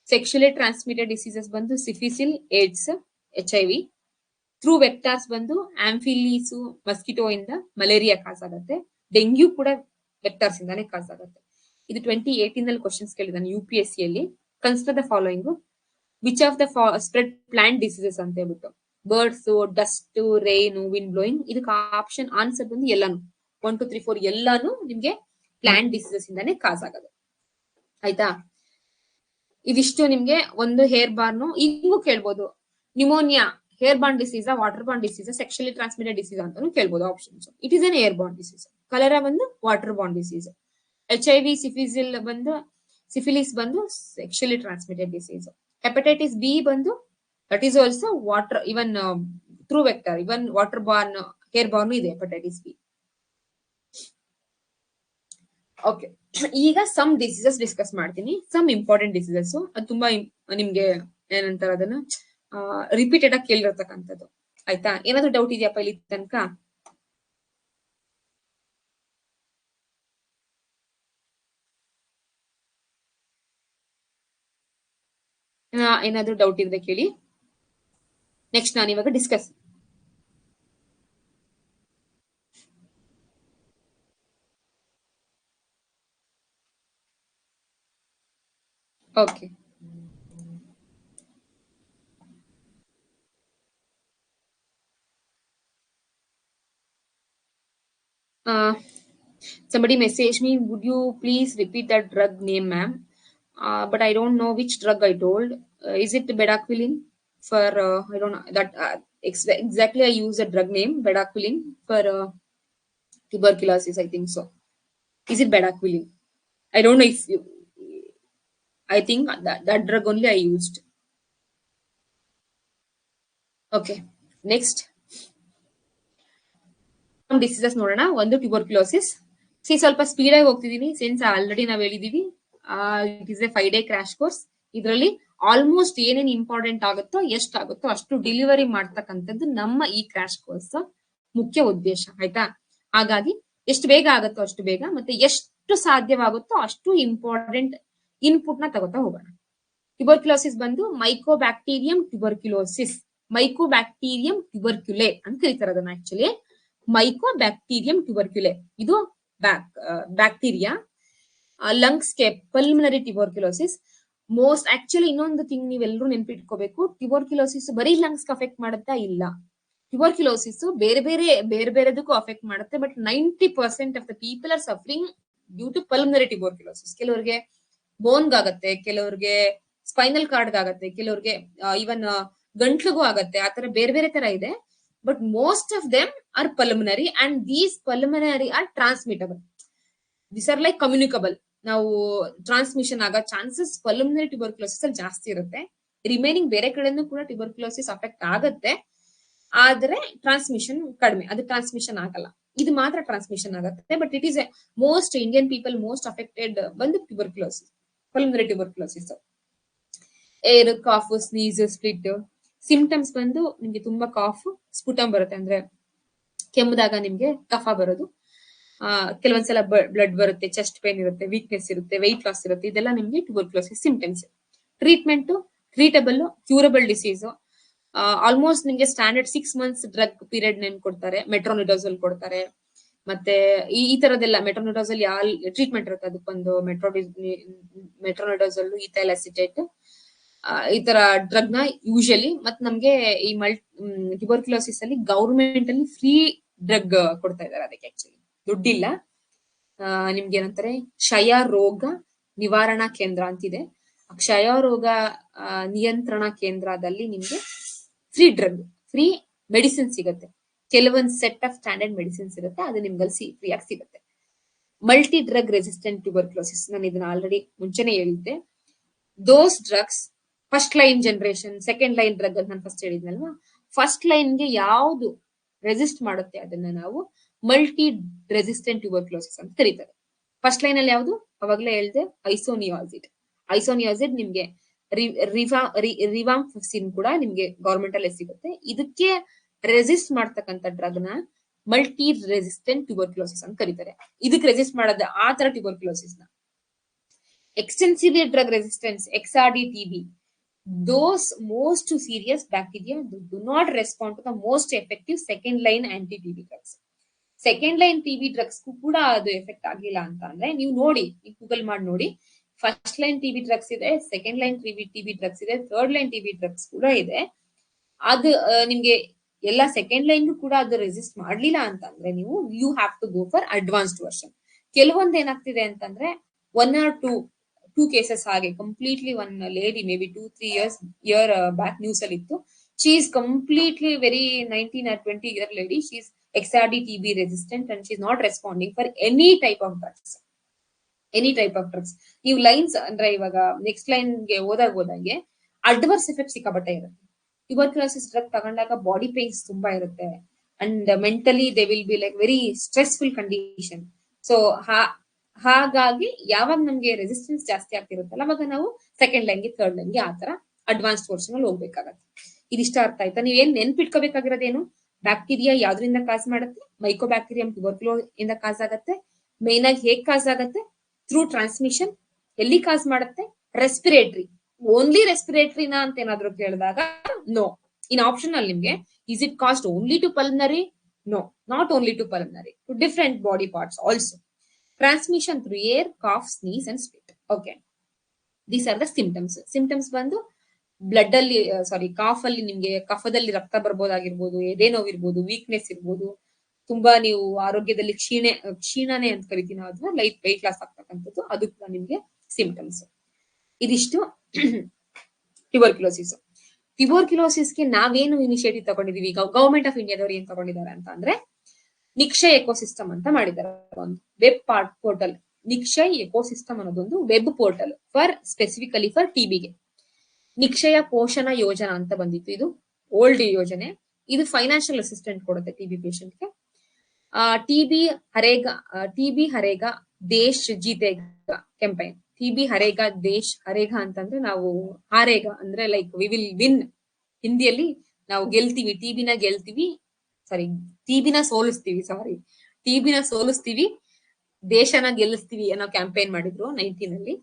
ಸೆಕ್ಷುಯಲಿ ಟ್ರಾನ್ಸ್ಮಿಟೆಡ್ ಡಿಸೀಸಸ್ ಬಂದು ಸಿಫಿಸಿಲ್, ಏಡ್ಸ್, HIV. ಥ್ರೂ ವೆಕ್ಟಾರ್ಸ್ ಬಂದು ಆಂಫಿಲೀಸು, ಮಸ್ಕಿಟೋ ಇಂದ ಮಲೇರಿಯಾ ಕಾಸ್ ಆಗುತ್ತೆ. ಡೆಂಗ್ಯೂ ಕೂಡ ವೆಕ್ಟಾರ್ಸ್ ಇಂದಾನೆ ಕಾಸ್ ಆಗುತ್ತೆ. ಇದು 2018 ಅಲ್ಲಿ ಕ್ವಶನ್ಸ್ ಕೇಳಿದಾನೆ UPSC ಅಲ್ಲಿ. Consider the following, which of the spread plant diseases ಅಂತ ಹೇಳ್ಬಿಟ್ಟು. Birds, dust, rain, wind blowing. ಇದಕ್ಕೆ ಆಪ್ಷನ್ ಆನ್ಸರ್ ಬಂದು ಎಲ್ಲಾನು 1, 2, 3, 4 ಎಲ್ಲಾನು ನಿಮ್ಗೆ ಪ್ಲಾಂಟ್ ಡಿಸೀಸಸ್ ಇಂದಾನೆ ಕಾಸ್ ಆಗೋದು. ಆಯ್ತಾ? ಇದಿಷ್ಟು ನಿಮ್ಗೆ ಒಂದು ಹೇರ್ ಬಾರ್ನು. ಹಿಂಗೂ ಕೇಳ್ಬೋದು, pneumonia hair bond disease, water bond disease, sexually transmitted disease ಅಂತಾನು ಕೇಳ್ಬೋದು options. It is N air bond disease. ಕಲೆರಾ ಬಂದು water bond disease. HIV, syphilis ಬಂದು sexually transmitted disease. Hepatitis B ಬಂದು that is also water, even through vector, even water Born airborne ಇದೆ hepatitis B. Okay, ಈಗ some diseases discuss ಮಾಡ್ತೀನಿ. Some important diseases, ಅದು ತುಂಬಾ ನಿಮ್ಗೆ ಏನಂತಾರ ಅದನ್ನ ರಿಪೀಟೆಡ್ ಆಗಿ ಕೇಳಿರ್ತಕ್ಕಂಥದ್ದು. ಆಯ್ತಾ? ಏನಾದ್ರು ಡೌಟ್ ಇದೆಯಪ್ಪ ಇಲ್ಲಿ ತನಕ? ಏನಾದ್ರು ಡೌಟ್ ಇದ್ರೆ ಕೇಳಿ. ನೆಕ್ಸ್ಟ್ ನಾನು ಇವಾಗ discuss. Okay, somebody messaged me, would you please repeat that drug name, ma'am? But I don't know which drug I told. Is it bedaquiline for I don't know that exactly. I use a drug name bedaquiline for tuberculosis, I think so. Is it bedaquiline? I don't know if you, I think that drug only I used. Okay, next diseases ನೋಡೋಣ. ಒಂದು tuberculosis. ಸ್ವಲ್ಪ speed ಆಗಿ ಹೋಗ್ತಿದೀನಿ since already ನಾವ್ ಹೇಳಿದೀವಿ it is a 5 day crash course. ಇದರಲ್ಲಿ almost ಏನೇನ್ important ಆಗುತ್ತೋ ಎಷ್ಟಾಗುತ್ತೋ ಅಷ್ಟು ಡೆಲಿವರಿ ಮಾಡ್ತಕ್ಕಂಥದ್ದು ನಮ್ಮ ಈ ಕ್ರಾಶ್ ಕೋರ್ಸ್ ಮುಖ್ಯ ಉದ್ದೇಶ. ಆಯ್ತಾ? ಹಾಗಾಗಿ ಎಷ್ಟು ಬೇಗ ಆಗುತ್ತೋ ಅಷ್ಟು ಬೇಗ, ಮತ್ತೆ ಎಷ್ಟು ಸಾಧ್ಯವಾಗುತ್ತೋ ಅಷ್ಟು ಇಂಪಾರ್ಟೆಂಟ್ ಇನ್ಪುಟ್ ನ ತಗೋತಾ ಹೋಗೋಣ. ಟ್ಯೂಬರ್ಕ್ಯುಲೋಸಿಸ್ ಬಂದು ಮೈಕೋಬ್ಯಾಕ್ಟೀರಿಯಂ ಟ್ಯೂಬರ್ಕ್ಯುಲೋಸಿಸ್, ಮೈಕೋಬ್ಯಾಕ್ಟೀರಿಯಂ ಟ್ಯೂಬರ್ಕ್ಯುಲೆ ಅಂತ ಕರೀತಾರೆ ಅದನ್ನ. ಆಕ್ಚುಲಿ ಮೈಕೋಬ್ಯಾಕ್ಟೀರಿಯಂ ಟ್ಯೂಬರ್ಕ್ಯುಲೆ ಇದು ಬ್ಯಾಕ್ಟೀರಿಯಾ. ಲಂಗ್ಸ್ಗೆ ಪಲ್ಮನರಿ ಟ್ಯೂಬರ್ಕ್ಯುಲೋಸಿಸ್ ಮೋಸ್ಟ್. ಆಕ್ಚುಲಿ ಇನ್ನೊಂದು ಥಿಂಗ್ ನೀವೆಲ್ಲರೂ ನೆನ್ಪಿಟ್ಕೋಬೇಕು, ಟ್ಯೂಬರ್ಕ್ಯುಲೋಸಿಸ್ ಬರೀ ಲಂಗ್ಸ್ ಅಫೆಕ್ಟ್ ಮಾಡುತ್ತಾ ಇಲ್ಲ. ಟ್ಯೂಬರ್ಕ್ಯುಲೋಸಿಸ್ ಬೇರೆ ಬೇರೆದಕ್ಕೂ ಅಫೆಕ್ಟ್ ಮಾಡುತ್ತೆ. But 90% of the people are suffering due to pulmonary tuberculosis. ಕೆಲವರಿಗೆ ಬೋನ್ಗ್ ಆಗತ್ತೆ, ಕೆಲವರಿಗೆ ಸ್ಪೈನಲ್ ಕಾರ್ಡ್ ಆಗತ್ತೆ, ಕೆಲವರಿಗೆ ಈವನ್ ಗಂಟ್ಲಿಗೂ ಆಗತ್ತೆ. ಆತರ ಬೇರೆ ತರ ಇದೆ. But most of them are pulmonary and these pulmonary are transmittable. This are like communicable. ನಾವು ಟ್ರಾನ್ಸ್ಮಿಷನ್ ಆಗೋ ಚಾನ್ಸಸ್ ಪಲ್ಮನರಿ ಟ್ಯೂಬರ್ಕ್ಯುಲೋಸಿಸ್ ಅಲ್ಲಿ ಜಾಸ್ತಿ ಇರುತ್ತೆ. ರಿಮೈನಿಂಗ್ ಬೇರೆ ಕಡೆನೂ ಕೂಡ ಟ್ಯೂಬರ್ಕ್ಯುಲೋಸಿಸ್ ಅಫೆಕ್ಟ್ ಆಗುತ್ತೆ, ಆದ್ರೆ ಟ್ರಾನ್ಸ್ಮಿಷನ್ ಕಡಿಮೆ. ಅದು ಟ್ರಾನ್ಸ್ಮಿಷನ್ ಆಗಲ್ಲ, ಇದು ಮಾತ್ರ ಟ್ರಾನ್ಸ್ಮಿಷನ್ ಆಗುತ್ತೆ. But it is a most Indian people most affected ಬಂದು tuberculosis, pulmonary tuberculosis. Air, cough, sneeze, spit. Symptoms ಬಂದು ನಿಮ್ಗೆ ತುಂಬಾ ಕಾಫ್, ಸ್ಪುಟಮ್ ಬರುತ್ತೆ, ಅಂದ್ರೆ ಕೆಮ್ಮದಾಗ ನಿಮ್ಗೆ ಕಫ ಬರೋದು. ಕೆಲವೊಂದ್ಸಲ ಬ್ಲಡ್ ಬರುತ್ತೆ, ಚೆಸ್ಟ್ ಪೇನ್ ಇರುತ್ತೆ, ವೀಕ್ನೆಸ್ ಇರುತ್ತೆ, ವೆಯ್ಟ್ ಲಾಸ್ ಇರುತ್ತೆ. ಇದೆಲ್ಲ ನಿಮ್ಗೆ tuberculosis symptoms. Treatment treatable, curable disease. Almost ನಿಮ್ಗೆ standard 6 months drug period name ಕೊಡ್ತಾರೆ. ಮೆಟ್ರೋನಿಡಾಝೋಲ್ ಕೊಡ್ತಾರೆ. ಮತ್ತೆ ಈ ತರದೆಲ್ಲ ಮೆಟ್ರೋನಿಡಾಝೋಲ್ ಯಾವ ಟ್ರೀಟ್ಮೆಂಟ್ ಇರುತ್ತೆ ಅದಕ್ಕೊಂದು ಮೆಟ್ರೋನಿಡಾಝೋಲ್, ಈಥೈಲ್ ಅಸಿಟೇಟ್, ಈ ತರ ಡ್ರಗ್ ನ ಯೂಶಲಿ. ಮತ್ ನಮ್ಗೆ ಈ ಟ್ಯೂಬರ್ಕ್ಯುಲೋಸಿಸ್ ಅಲ್ಲಿ ಗವರ್ಮೆಂಟ್ ಅಲ್ಲಿ ಫ್ರೀ ಡ್ರಗ್ ಕೊಡ್ತಾ ಇದಾರೆ. ಅದಕ್ಕೆ ಆಕ್ಚುಲಿ ದುಡ್ಡಿಲ್ಲ. ನಿಮ್ಗೆ ಏನಂತಾರೆ, ಕ್ಷಯ ರೋಗ ನಿವಾರಣಾ ಕೇಂದ್ರ ಅಂತಿದೆ. ಕ್ಷಯ ರೋಗ ನಿಯಂತ್ರಣ ಕೇಂದ್ರದಲ್ಲಿ ನಿಮ್ಗೆ ಫ್ರೀ ಡ್ರಗ್, ಫ್ರೀ ಮೆಡಿಸಿನ್ ಸಿಗುತ್ತೆ. ಕೆಲವೊಂದು ಸೆಟ್ ಆಫ್ ಸ್ಟ್ಯಾಂಡರ್ಡ್ ಮೆಡಿಸಿನ್ಸ್ ಇರುತ್ತೆ, ಅದು ನಿಮ್ಗಲ್ಲಿ ಫ್ರೀ ಆಗಿ ಸಿಗುತ್ತೆ. ಮಲ್ಟಿ ಡ್ರಗ್ ರೆಸಿಸ್ಟೆಂಟ್ ಟ್ಯೂಬರ್ಕ್ಯುಲೋಸಿಸ್, ನಾನು ಇದನ್ನ ಆಲ್ರೆಡಿ ಮುಂಚೆನೆ ಹೇಳಿದ್ದೆ. Those drugs first line generation, second line drug ಅಂತ ನಾನು ಫಸ್ಟ್ ಹೇಳಿದ್ನಲ್ವಾ. ಫಸ್ಟ್ ಲೈನ್ಗೆ ಯಾವ್ದು ರೆಸಿಸ್ಟ್ ಮಾಡುತ್ತೆ ಅದನ್ನ ನಾವು ಮಲ್ಟಿ ರೆಸಿಸ್ಟೆಂಟ್ ಟ್ಯೂಬರ್ಕ್ಯುಲೋಸಿಸ್ ಅಂತ ಕರೀತಾರೆ. ಫಸ್ಟ್ ಲೈನ್ ಅಲ್ಲಿ ಯಾವ್ದು ಅವಾಗ್ಲೇ ಹೇಳ್ದೆ, ಐಸೋನಿಯಾಸಿಡ್. ಐಸೋನಿಯಾಸಿಡ್ ನಿಮ್ಗೆ ರಿವಾಂಫಸಿನ್ ಕೂಡ ನಿಮ್ಗೆ ಗವರ್ಮೆಂಟ್ ಅಲ್ಲೇ ಸಿಗುತ್ತೆ. ಇದಕ್ಕೆ ರೆಸಿಸ್ಟ್ ಮಾಡ್ತಕ್ಕಂಥ ಡ್ರಗ್ ನ ಮಲ್ಟಿ ರೆಸಿಸ್ಟೆಂಟ್ ಟ್ಯೂಬರ್ಕ್ಯುಲೋಸಿಸ್ ಅಂತ ಕರೀತಾರೆ. ಇದಕ್ಕೆ ರೆಸಿಸ್ಟ್ ಮಾಡೋದು ಆ ತರ ಟ್ಯೂಬರ್ಕ್ಯುಲೋಸಿಸ್ ನ. Extensive drug resistance, XRD-TB. Those most serious bacteria do not respond to the most effective second line anti-TB drugs. Second line TB drugs ಕೂಡ ಅದು ಎಫೆಕ್ಟ್ ಆಗಿಲ್ಲ ಅಂತ ಅಂದ್ರೆ ನೀವು ನೋಡಿ, ಗೂಗಲ್ ಮಾಡಿ ನೋಡಿ. ಫಸ್ಟ್ ಲೈನ್ TB ಡ್ರಗ್ಸ್ ಇದೆ, ಸೆಕೆಂಡ್ ಲೈನ್ TB ಡ್ರಗ್ಸ್ ಇದೆ, ಥರ್ಡ್ ಲೈನ್ TB ಡ್ರಗ್ಸ್ ಕೂಡ ಇದೆ. ಅದು ನಿಮ್ಗೆ ಎಲ್ಲ ಸೆಕೆಂಡ್ ಲೈನ್ ಕೂಡ ಅದು ರೆಸಿಸ್ಟ್ ಮಾಡ್ಲಿಲ್ಲ ಅಂತಂದ್ರೆ ನೀವು you have to go for advanced version. ಕೆಲವೊಂದು ಏನಾಗ್ತಿದೆ ಅಂತಂದ್ರೆ 1 or 2 ಕೇಸಸ್ ಹಾಗೆ completely. One lady may be 2-3 years back news ಅಲ್ಲಿ ಇತ್ತು. She is completely very 19 or 20 year lady. She is XRD-TB resistant and she is not responding for any type of drugs. ನೀವು lines ಅಂದ್ರೆ ಇವಾಗ next line ಗೆ ಹೋದಂಗೆ adverse effect ಸಿಕ್ಕಾಬಟ್ಟೆ ಇರುತ್ತೆ. Tuberculosis drug ತಗೊಂಡಾಗ ಬಾಡಿ ಪೇನ್ಸ್ ತುಂಬಾ ಇರುತ್ತೆ, and mentally they will be like very stressful condition. So ಹಾಗಾಗಿ ಯಾವಾಗ ನಮ್ಗೆ ರೆಸಿಸ್ಟೆನ್ಸ್ ಜಾಸ್ತಿ ಆಗ್ತಿರುತ್ತಲ್ಲ ಅವಾಗ ನಾವು ಸೆಕೆಂಡ್ ಲೈನ್ಗೆ ಥರ್ಡ್ ಲೈನ್ಗೆ ಆ ತರ ಅಡ್ವಾನ್ಸ್ ಪೋರ್ಷನ್ ಅಲ್ಲಿ ಹೋಗ್ಬೇಕಾಗತ್ತೆ. ಇದಿಷ್ಟ ಅರ್ಥ ಆಯ್ತಾ? ನೀವೇನ್ ನೆನ್ಪಿಟ್ಕೋಬೇಕಾಗಿರೋದೇನು? ಬ್ಯಾಕ್ಟೀರಿಯಾ ಯಾವ್ದ್ರಿಂದ ಕಾಸ್ ಮಾಡುತ್ತೆ? ಮೈಕೋಬ್ಯಾಕ್ಟೀರಿಯಂ ಟ್ಯೂಬರ್ಕ್ಯುಲೋ ಇಂದ ಕಾಸ್ ಆಗತ್ತೆ. ಮೇನ್ ಆಗಿ ಹೇಗ್ ಕಾಸ್ ಆಗತ್ತೆ? Through transmission. ಎಲ್ಲಿ ಕಾಸ್ ಮಾಡುತ್ತೆ? ರೆಸ್ಪಿರೇಟರಿ. ಓನ್ಲಿ ರೆಸ್ಪಿರೇಟರಿನಾ ಅಂತ ಏನಾದ್ರು ಕೇಳಿದಾಗ ನೋ. ಇನ್ ಆಪ್ಷನ್ ಅಲ್ಲಿ ನಿಮ್ಗೆ is it caused only to pulmonary? No, not only to pulmonary, to different body parts also. Transmission through air, cough, sneeze and spit. Okay, these are the symptoms. Symptoms ಬಂದು blood ಅಲ್ಲಿ calf ಅಲ್ಲಿ ನಿಮ್ಗೆ ಕಫದಲ್ಲಿ ರಕ್ತ ಬರ್ಬೋದಾಗಿರ್ಬೋದು, ಎದೆ ನೋವು ಇರ್ಬೋದು, weakness ಇರ್ಬೋದು, ತುಂಬಾ ನೀವು ಆರೋಗ್ಯದಲ್ಲಿ ಕ್ಷೀಣನೆ ಅಂತ ಕರಿತೀವಿ ನಾವು, ಅಥವಾ ಲೈಟ್ ವೆಯ್ಟ್ ಲಾಸ್ ಆಗ್ತಕ್ಕಂಥದ್ದು, ಅದು ಕೂಡ ನಿಮ್ಗೆ ಸಿಂಪ್ಟಮ್ಸ್. ಇದಿಷ್ಟು ಟ್ಯೂಬರ್ಕ್ಯುಲೋಸಿಸ್. ಟ್ಯೂಬರ್ಕ್ಯುಲೋಸಿಸ್ಗೆ ನಾವೇನು ಇನಿಷಿಯೇಟಿವ್ ತಗೊಂಡಿದೀವಿ, ಗವರ್ಮೆಂಟ್ ಆಫ್ ಇಂಡಿಯಾದವ್ರು ಏನ್ ತಗೊಂಡಿದ್ದಾರೆ ಅಂತ ಅಂದ್ರೆ ನಿಕ್ಷಯ್ ಎಕೋಸಿಸ್ಟಮ್ ಅಂತ ಮಾಡಿದ್ದಾರೆ. ಒಂದು ವೆಬ್ ಪೋರ್ಟಲ್, ನಿಕ್ಷಯ್ ಎಕೋಸಿಸ್ಟಮ್ ಅನ್ನೋದೊಂದು web portal specifically for ಟಿಬಿಗೆ. Nikshay ಪೋಷಣ ಯೋಜನಾ ಅಂತ ಬಂದಿತ್ತು. ಇದು ಓಲ್ಡ್ ಯೋಜನೆ. ಇದು ಫೈನಾನ್ಷಿಯಲ್ ಅಸಿಸ್ಟೆಂಟ್ ಕೊಡುತ್ತೆ ಟಿಬಿ ಪೇಷಂಟ್ಗೆ. ಟಿಬಿ ಹರೇಗಾ ದೇಶ್ ಜೀತೇಗಾ ಕ್ಯಾಂಪೈನ್. ಟಿಬಿ ಹರೇಗಾ ದೇಶ್, ಹರೇಗಾ ಅಂತಂದ್ರೆ ನಾವು ಹಾರೇಗಾ ಅಂದ್ರೆ ಲೈಕ್ ವಿ ವಿಲ್ ವಿನ್. ಹಿಂದಿಯಲ್ಲಿ ನಾವು ಗೆಲ್ತೀವಿ, ಟಿಬಿನ ಗೆಲ್ತೀವಿ, ಟಿಬಿನ ಸೋಲಿಸ್ತೀವಿ, ದೇಶನ ಗೆಲ್ಲಿಸ್ತೀವಿ ಅನ್ನೋ ಕ್ಯಾಂಪೇನ್ ಮಾಡಿದ್ರು 19 ಅಲ್ಲಿ.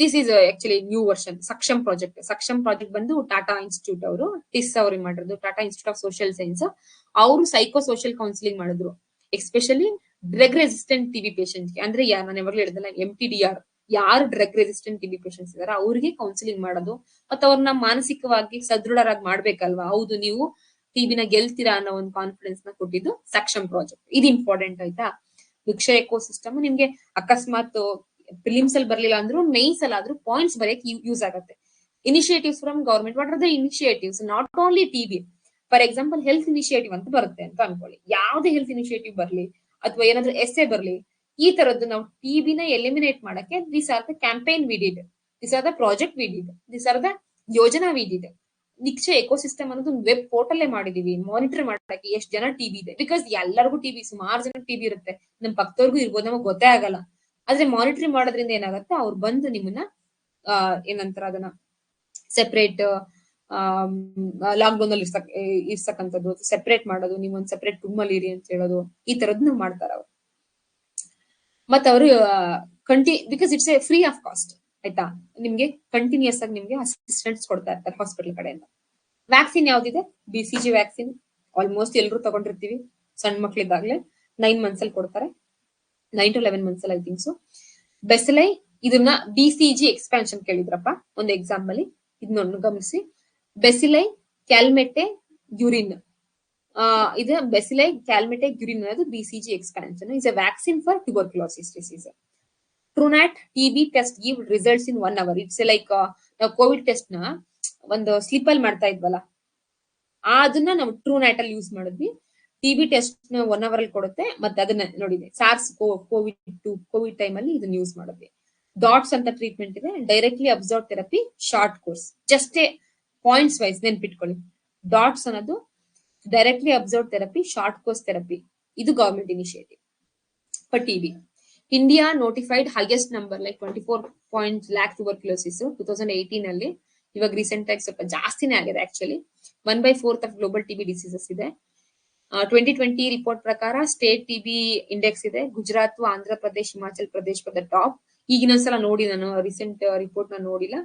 This is actually new version. Saksham project ಬಂದು ಟಾಟಾ ಇನ್ಸ್ಟಿಟ್ಯೂಟ್ ಅವರು ಮಾಡಿರೋದು. Tata institute of social science ಅವರು ಸೈಕೋ ಸೋಷಿಯಲ್ ಕೌನ್ಸಿಲಿಂಗ್ ಮಾಡಿದ್ರು. ಎಸ್ಪೆಷಲಿ ಡ್ರಗ್ ರೆಸಿಸ್ಟೆಂಟ್ ಟಿಬಿ ಪೇಷಂಟ್ಗೆ, ಅಂದ್ರೆ ನಾನು ಯಾವಾಗಲೂ ಹೇಳಿದಲ್ಲ MTDR, ಯಾರು ಡ್ರಗ್ ರೆಸಿಸ್ಟೆಂಟ್ ಟಿಬಿ ಪೇಷಂಟ್ಸ್ ಇದಾರೆ ಅವ್ರಿಗೆ ಕೌನ್ಸಿಲಿಂಗ್ ಮಾಡೋದು, ಮತ್ತೆ ಅವ್ರನ್ನ ಮಾನಸಿಕವಾಗಿ ಸದೃಢರಾಗಿ ಮಾಡ್ಬೇಕಲ್ವಾ. ಹೌದು, ನೀವು ಟಿಬಿನ ಗೆಲ್ತೀರಾ ಅನ್ನೋ ಒಂದು ಕಾನ್ಫಿಡೆನ್ಸ್ ನ ಕೊಟ್ಟಿದ್ದು ಸಕ್ಷಮ್ ಪ್ರಾಜೆಕ್ಟ್. ಇದು ಇಂಪಾರ್ಟೆಂಟ್ ಆಯ್ತಾ. ನಿಕ್ಷಯ ಎಕೋಸಿಸ್ಟಮ್ ನಿಮ್ಗೆ ಅಕಸ್ಮಾತ್ ಪ್ರಿಲಿಮ್ಸ್ ಅಲ್ಲಿ ಬರ್ಲಿಲ್ಲ ಅಂದ್ರೂ ಮೇನ್ಸ್ ಅಲ್ಲಿ ಆದ್ರೂ ಪಾಯಿಂಟ್ಸ್ ಬರೆಯಕ್ಕೆ ಯೂಸ್ ಆಗುತ್ತೆ. Initiatives from government. What are the initiatives? Not only TB. For example health initiative ಅಂತ ಬರುತ್ತೆ ಅಂತ ಅನ್ಕೊಳ್ಳಿ. ಯಾವ್ದೇ ಹೆಲ್ತ್ ಇನಿಷಿಯೇಟಿವ್ ಬರ್ಲಿ ಅಥವಾ ಏನಾದ್ರೂ ಎಸ್ಸೆ ಬರ್ಲಿ, ಈ ತರದ್ದು ನಾವು ಟಿಬಿನ ಎಲಿಮಿನೇಟ್ ಮಾಡಕ್ಕೆ this are the campaign we did, this are the project we did, this are the Yojana we did. Nikshay ecosystem ಅನ್ನೋದು ಒಂದು ವೆಬ್ ಪೋರ್ಟಲ್ ಮಾಡಿದೀವಿ ಮಾನಿಟರ್ ಮಾಡಕ್ಕೆ ಎಷ್ಟು ಜನ ಟಿಬಿ ಇದೆ. ಬಿಕಾಸ್ ಎಲ್ಲರಿಗೂ ಟಿಬಿ, ಸುಮಾರು ಜನ ಟಿಬಿ ಇರುತ್ತೆ, ನಮ್ ಪಕ್ಕದವ್ರಿಗೂ ಇರ್ಬೋದು, ನಮಗ್ ಗೊತ್ತೇ ಆಗಲ್ಲ. ಆದ್ರೆ ಮಾನಿಟರಿಂಗ್ ಮಾಡೋದ್ರಿಂದ ಏನಾಗುತ್ತೆ, ಅವ್ರು ಬಂದು ನಿಮ್ಮನ್ನ ಏನಂತಾರ ಅದನ್ನ ಸೆಪರೇಟ್ ಲಾಕ್ಡೌನ್ ಅಲ್ಲಿ ಇರ್ಸಕ್ಕಂಥದ್ದು, ಸೆಪರೇಟ್ ಮಾಡೋದು, ನೀವೊಂದ್ ಸೆಪರೇಟ್ ರೂಮ್ ಅಲ್ಲಿ ಇರಿ ಅಂತ ಹೇಳೋದು, ಈ ತರದ್ದು ಮಾಡ್ತಾರ ಅವ್ರು. ಮತ್ತ ಅವರು because it's A free of cost ಆಯ್ತಾ. ನಿಮ್ಗೆ ಕಂಟಿನ್ಯೂಸ್ ಆಗಿ ನಿಮ್ಗೆ ಅಸಿಸ್ಟೆಂಟ್ಸ್ ಕೊಡ್ತಾ ಇರ್ತಾರೆ ಹಾಸ್ಪಿಟಲ್ ಕಡೆಯಿಂದ. ವ್ಯಾಕ್ಸಿನ್ ಯಾವ್ದಿದೆ? BCG ವ್ಯಾಕ್ಸಿನ್ ಆಲ್ಮೋಸ್ಟ್ ಎಲ್ಲರೂ ತಗೊಂಡಿರ್ತೀವಿ. ಸಣ್ಣ ಮಕ್ಳಿದ್ದಾಗ್ಲೇ 9 months ಅಲ್ಲಿ ಕೊಡ್ತಾರೆ, 9 to 11 months ಅಲ್ಲಿ ಐ ಥಿಂಕ್ ಸೊ. ಬೆಸಿಲೈ, ಇದನ್ನ BCG ಎಕ್ಸ್ಪಾನ್ಷನ್ ಕೇಳಿದ್ರಪ್ಪ ಒಂದು ಎಕ್ಸಾಮ್ ಅಲ್ಲಿ, ಇದನ್ನ ಗಮನಿಸಿ. ಬೆಸಿಲೈ ಕ್ಯಾಲ್ಮೆಟೆ ಗ್ಯೂರಿನ್, ಇದು ಬೆಸಿಲೈ ಕ್ಯಾಲ್ಮೆಟೆ ಗ್ಯೂರಿನ್ ಅನ್ನೋದು BCG expansion. Is a vaccine for tuberculosis disease. Truenat TB test give results in 1 hour. It's like ನಾವು ಕೋವಿಡ್ ಟೆಸ್ಟ್ ನ ಒಂದು ಸ್ಲಿಪ್ ಅಲ್ಲಿ ಮಾಡ್ತಾ ಇದ್ವಲ್ಲ, ಅದನ್ನ ನಾವು ಟ್ರೂನಾಟ್ ಅಲ್ಲಿ ಯೂಸ್ ಮಾಡಿದ್ವಿ. TB ಟೆಸ್ಟ್ ನ 1 hour ಅಲ್ಲಿ ಕೊಡುತ್ತೆ. ಮತ್ತೆ ಅದನ್ನ ನೋಡಿದೆ ಸಾರ್ಸ್ ಕೋವಿಡ್ ಟೈಮ್ ಅಲ್ಲಿ ಇದನ್ನ ಯೂಸ್ ಮಾಡಿದ್ವಿ. ಡಾಟ್ಸ್ ಅಂತ ಟ್ರೀಟ್ಮೆಂಟ್ ಇದೆ, directly observe therapy, short course. Just points wise ನೆನ್ಪಿಟ್ಕೊಳ್ಳಿ. ಡಾಟ್ಸ್ ಅನ್ನೋದು directly observe therapy, short course therapy. ಇದು government initiative for TB. India notified highest number like 24 lakh tuberculosis 2018 ಅಲ್ಲಿ. ಇವಾಗ ರೀಸೆಂಟ್ ಆಗಿ ಸ್ವಲ್ಪ ಜಾಸ್ತಿನೇ ಆಗಿದೆ actually. 1/4 of global TB diseases ಇದೆ. 2020 ರಿಪೋರ್ಟ್ ಪ್ರಕಾರ ಸ್ಟೇಟ್ TB ಇಂಡೆಕ್ಸ್ ಇದೆ. Gujarat, Andhra Pradesh, Himachal Pradesh for the top. ಈಗಿನೊಂದ್ಸಲ ನೋಡಿ, ನಾನು ರೀಸೆಂಟ್ ರಿಪೋರ್ಟ್ ನ ನೋಡಿಲ್ಲ.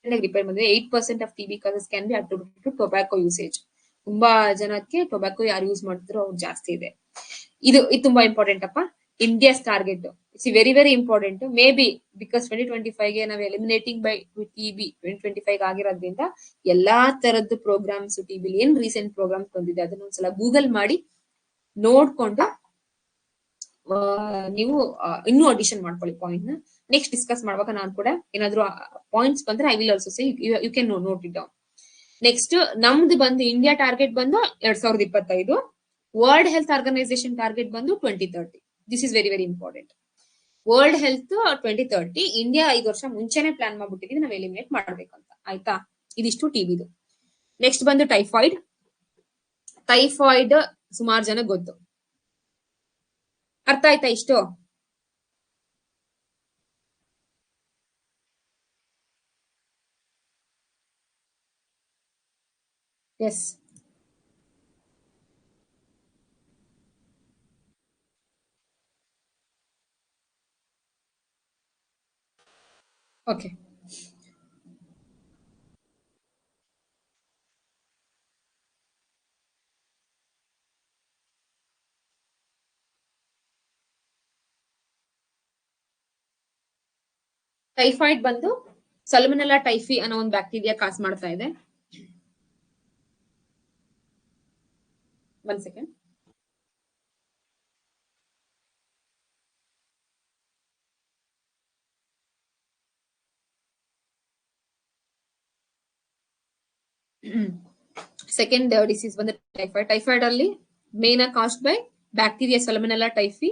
ರಿಪೋರ್ಟ್ ಬಂದ್ರೆ 8% of TB causes can be attributed to tobacco usage. ತುಂಬಾ ಜನಕ್ಕೆ ಟೊಬ್ಯಾಕೋ ಯಾರು ಯೂಸ್ ಮಾಡ್ತಿರೋ ಅವ್ರು ಜಾಸ್ತಿ ಇದೆ. ಇದು ತುಂಬಾ ಇಂಪಾರ್ಟೆಂಟ್ ಅಪ್ಪ. India's target it's very very important. May be because 2025ಗೆ ನಾವು ಎಲಿಮಿನೇಟಿಂಗ್ ಬೈ TB 2025 ಆಗಿರೋದ್ರಿಂದ ಎಲ್ಲಾ ತರದ್ದು ಪ್ರೋಗ್ರಾಮ್ಸ್ TB ಏನ್ ರೀಸೆಂಟ್ ಪ್ರೋಗ್ರಾಮ್ಸ್ ಬಂದಿದೆ ಅದನ್ನ ಒಂದ್ಸಲ ಗೂಗಲ್ ಮಾಡಿ ನೋಡ್ಕೊಂಡು ನೀವು ಇನ್ನೂ ಅಡಿಷನ್ ಮಾಡ್ಕೊಳ್ಳಿ ಪಾಯಿಂಟ್ ನ. ನೆಕ್ಸ್ಟ್ ಡಿಸ್ಕಸ್ ಮಾಡುವಾಗ ನಾನು ಕೂಡ ಏನಾದ್ರು ಪಾಯಿಂಟ್ಸ್ ಬಂದ್ರೆ I will also say you can note it down. Next ನಮ್ದು ಬಂದು ಇಂಡಿಯಾ ಟಾರ್ಗೆಟ್ ಬಂದು 2025. ವರ್ಲ್ಡ್ ಹೆಲ್ತ್ ಆರ್ಗನೈಸೇಷನ್ ಟಾರ್ಗೆಟ್ ಬಂದು 2030. This is very very important. World health 2030, India 5 ವರ್ಷ ಮುಂಚೆನೆ ಪ್ಲಾನ್ ಮಾಡ್ಬಿಟ್ಟಿದೀವಿ ನಾವು ಎಲಿಮಿನೇಟ್ ಮಾಡ್ಬೇಕಂತ. ಆಯ್ತಾ? ಇದಿಷ್ಟು TBದು. ನೆಕ್ಸ್ಟ್ ಬಂದು ಟೈಫಾಯ್ಡ್. ಟೈಫಾಯ್ಡ್ ಸುಮಾರು ಜನ ಗೊತ್ತು. ಅರ್ಥ ಆಯ್ತಾ ಇಷ್ಟು? ಎಸ್. ಓಕೆ. ಟೈಫಾಯ್ಡ್ ಬಂದು ಸಲ್ಮನೆಲ್ಲಾ ಟೈಫಿ ಅನ್ನೋ ಒಂದು ಬ್ಯಾಕ್ಟೀರಿಯಾ ಕಾಸ್ ಮಾಡ್ತಾ ಇದೆ. ಒಂದ್ ಸೆಕೆಂಡ್. ಸೆಕೆಂಡ್ ಡಿಸೀಸ್ ಬಂದು ಟೈಫಾಯ್ಡ್. ಟೈಫಾಯ್ಡ್ ಅಲ್ಲಿ ಮೇನ್ ಆಗಿ caused by bacteria Salmonella typhi.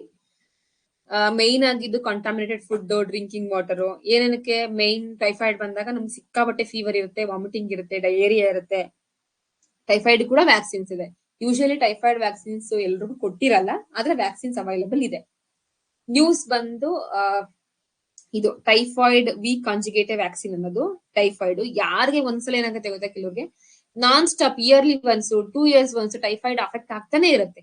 Main ಆಗಿದ್ದು ಕಾಂಟಾಮಿನೇಟೆಡ್ ಫುಡ್, ಡ್ರಿಂಕಿಂಗ್ ವಾಟರ್. ಏನೇನಕ್ಕೆ ಮೇನ್ ಟೈಫಾಯ್ಡ್ ಬಂದಾಗ ನಮ್ಗೆ ಸಿಕ್ಕಾಪಟ್ಟೆ ಫೀವರ್ ಇರುತ್ತೆ, ವಾಮಿಟಿಂಗ್ ಇರುತ್ತೆ, ಡಯೇರಿಯಾ ಇರುತ್ತೆ. ಟೈಫಾಯ್ಡ್ ಕೂಡ ವ್ಯಾಕ್ಸಿನ್ಸ್ ಇದೆ. ಯೂಶಲಿ ಟೈಫಾಯ್ಡ್ ವ್ಯಾಕ್ಸಿನ್ಸ್ ಎಲ್ರಿಗೂ ಕೊಟ್ಟಿರಲ್ಲ, ಆದ್ರೆ ವ್ಯಾಕ್ಸಿನ್ಸ್ ಅವೈಲಬಲ್ ಇದೆ. ನ್ಯೂಸ್ ಬಂದು ಇದು ಟೈಫಾಯ್ಡ್ ವಿ ಕಾಂಜುಗೇಟೆಡ್ ವ್ಯಾಕ್ಸಿನ್ ಅನ್ನೋದು. ಟೈಫಾಯ್ಡ್ ಯಾರಿಗೆ ಒಂದ್ಸಲ ಏನಾಗುತ್ತೆ ಗೊತ್ತಾ, ಕೆಲವ್ರಿಗೆ non stop yearly once 2 years once typhoid affect ಆಗ್ತಾನೆ ಇರುತ್ತೆ.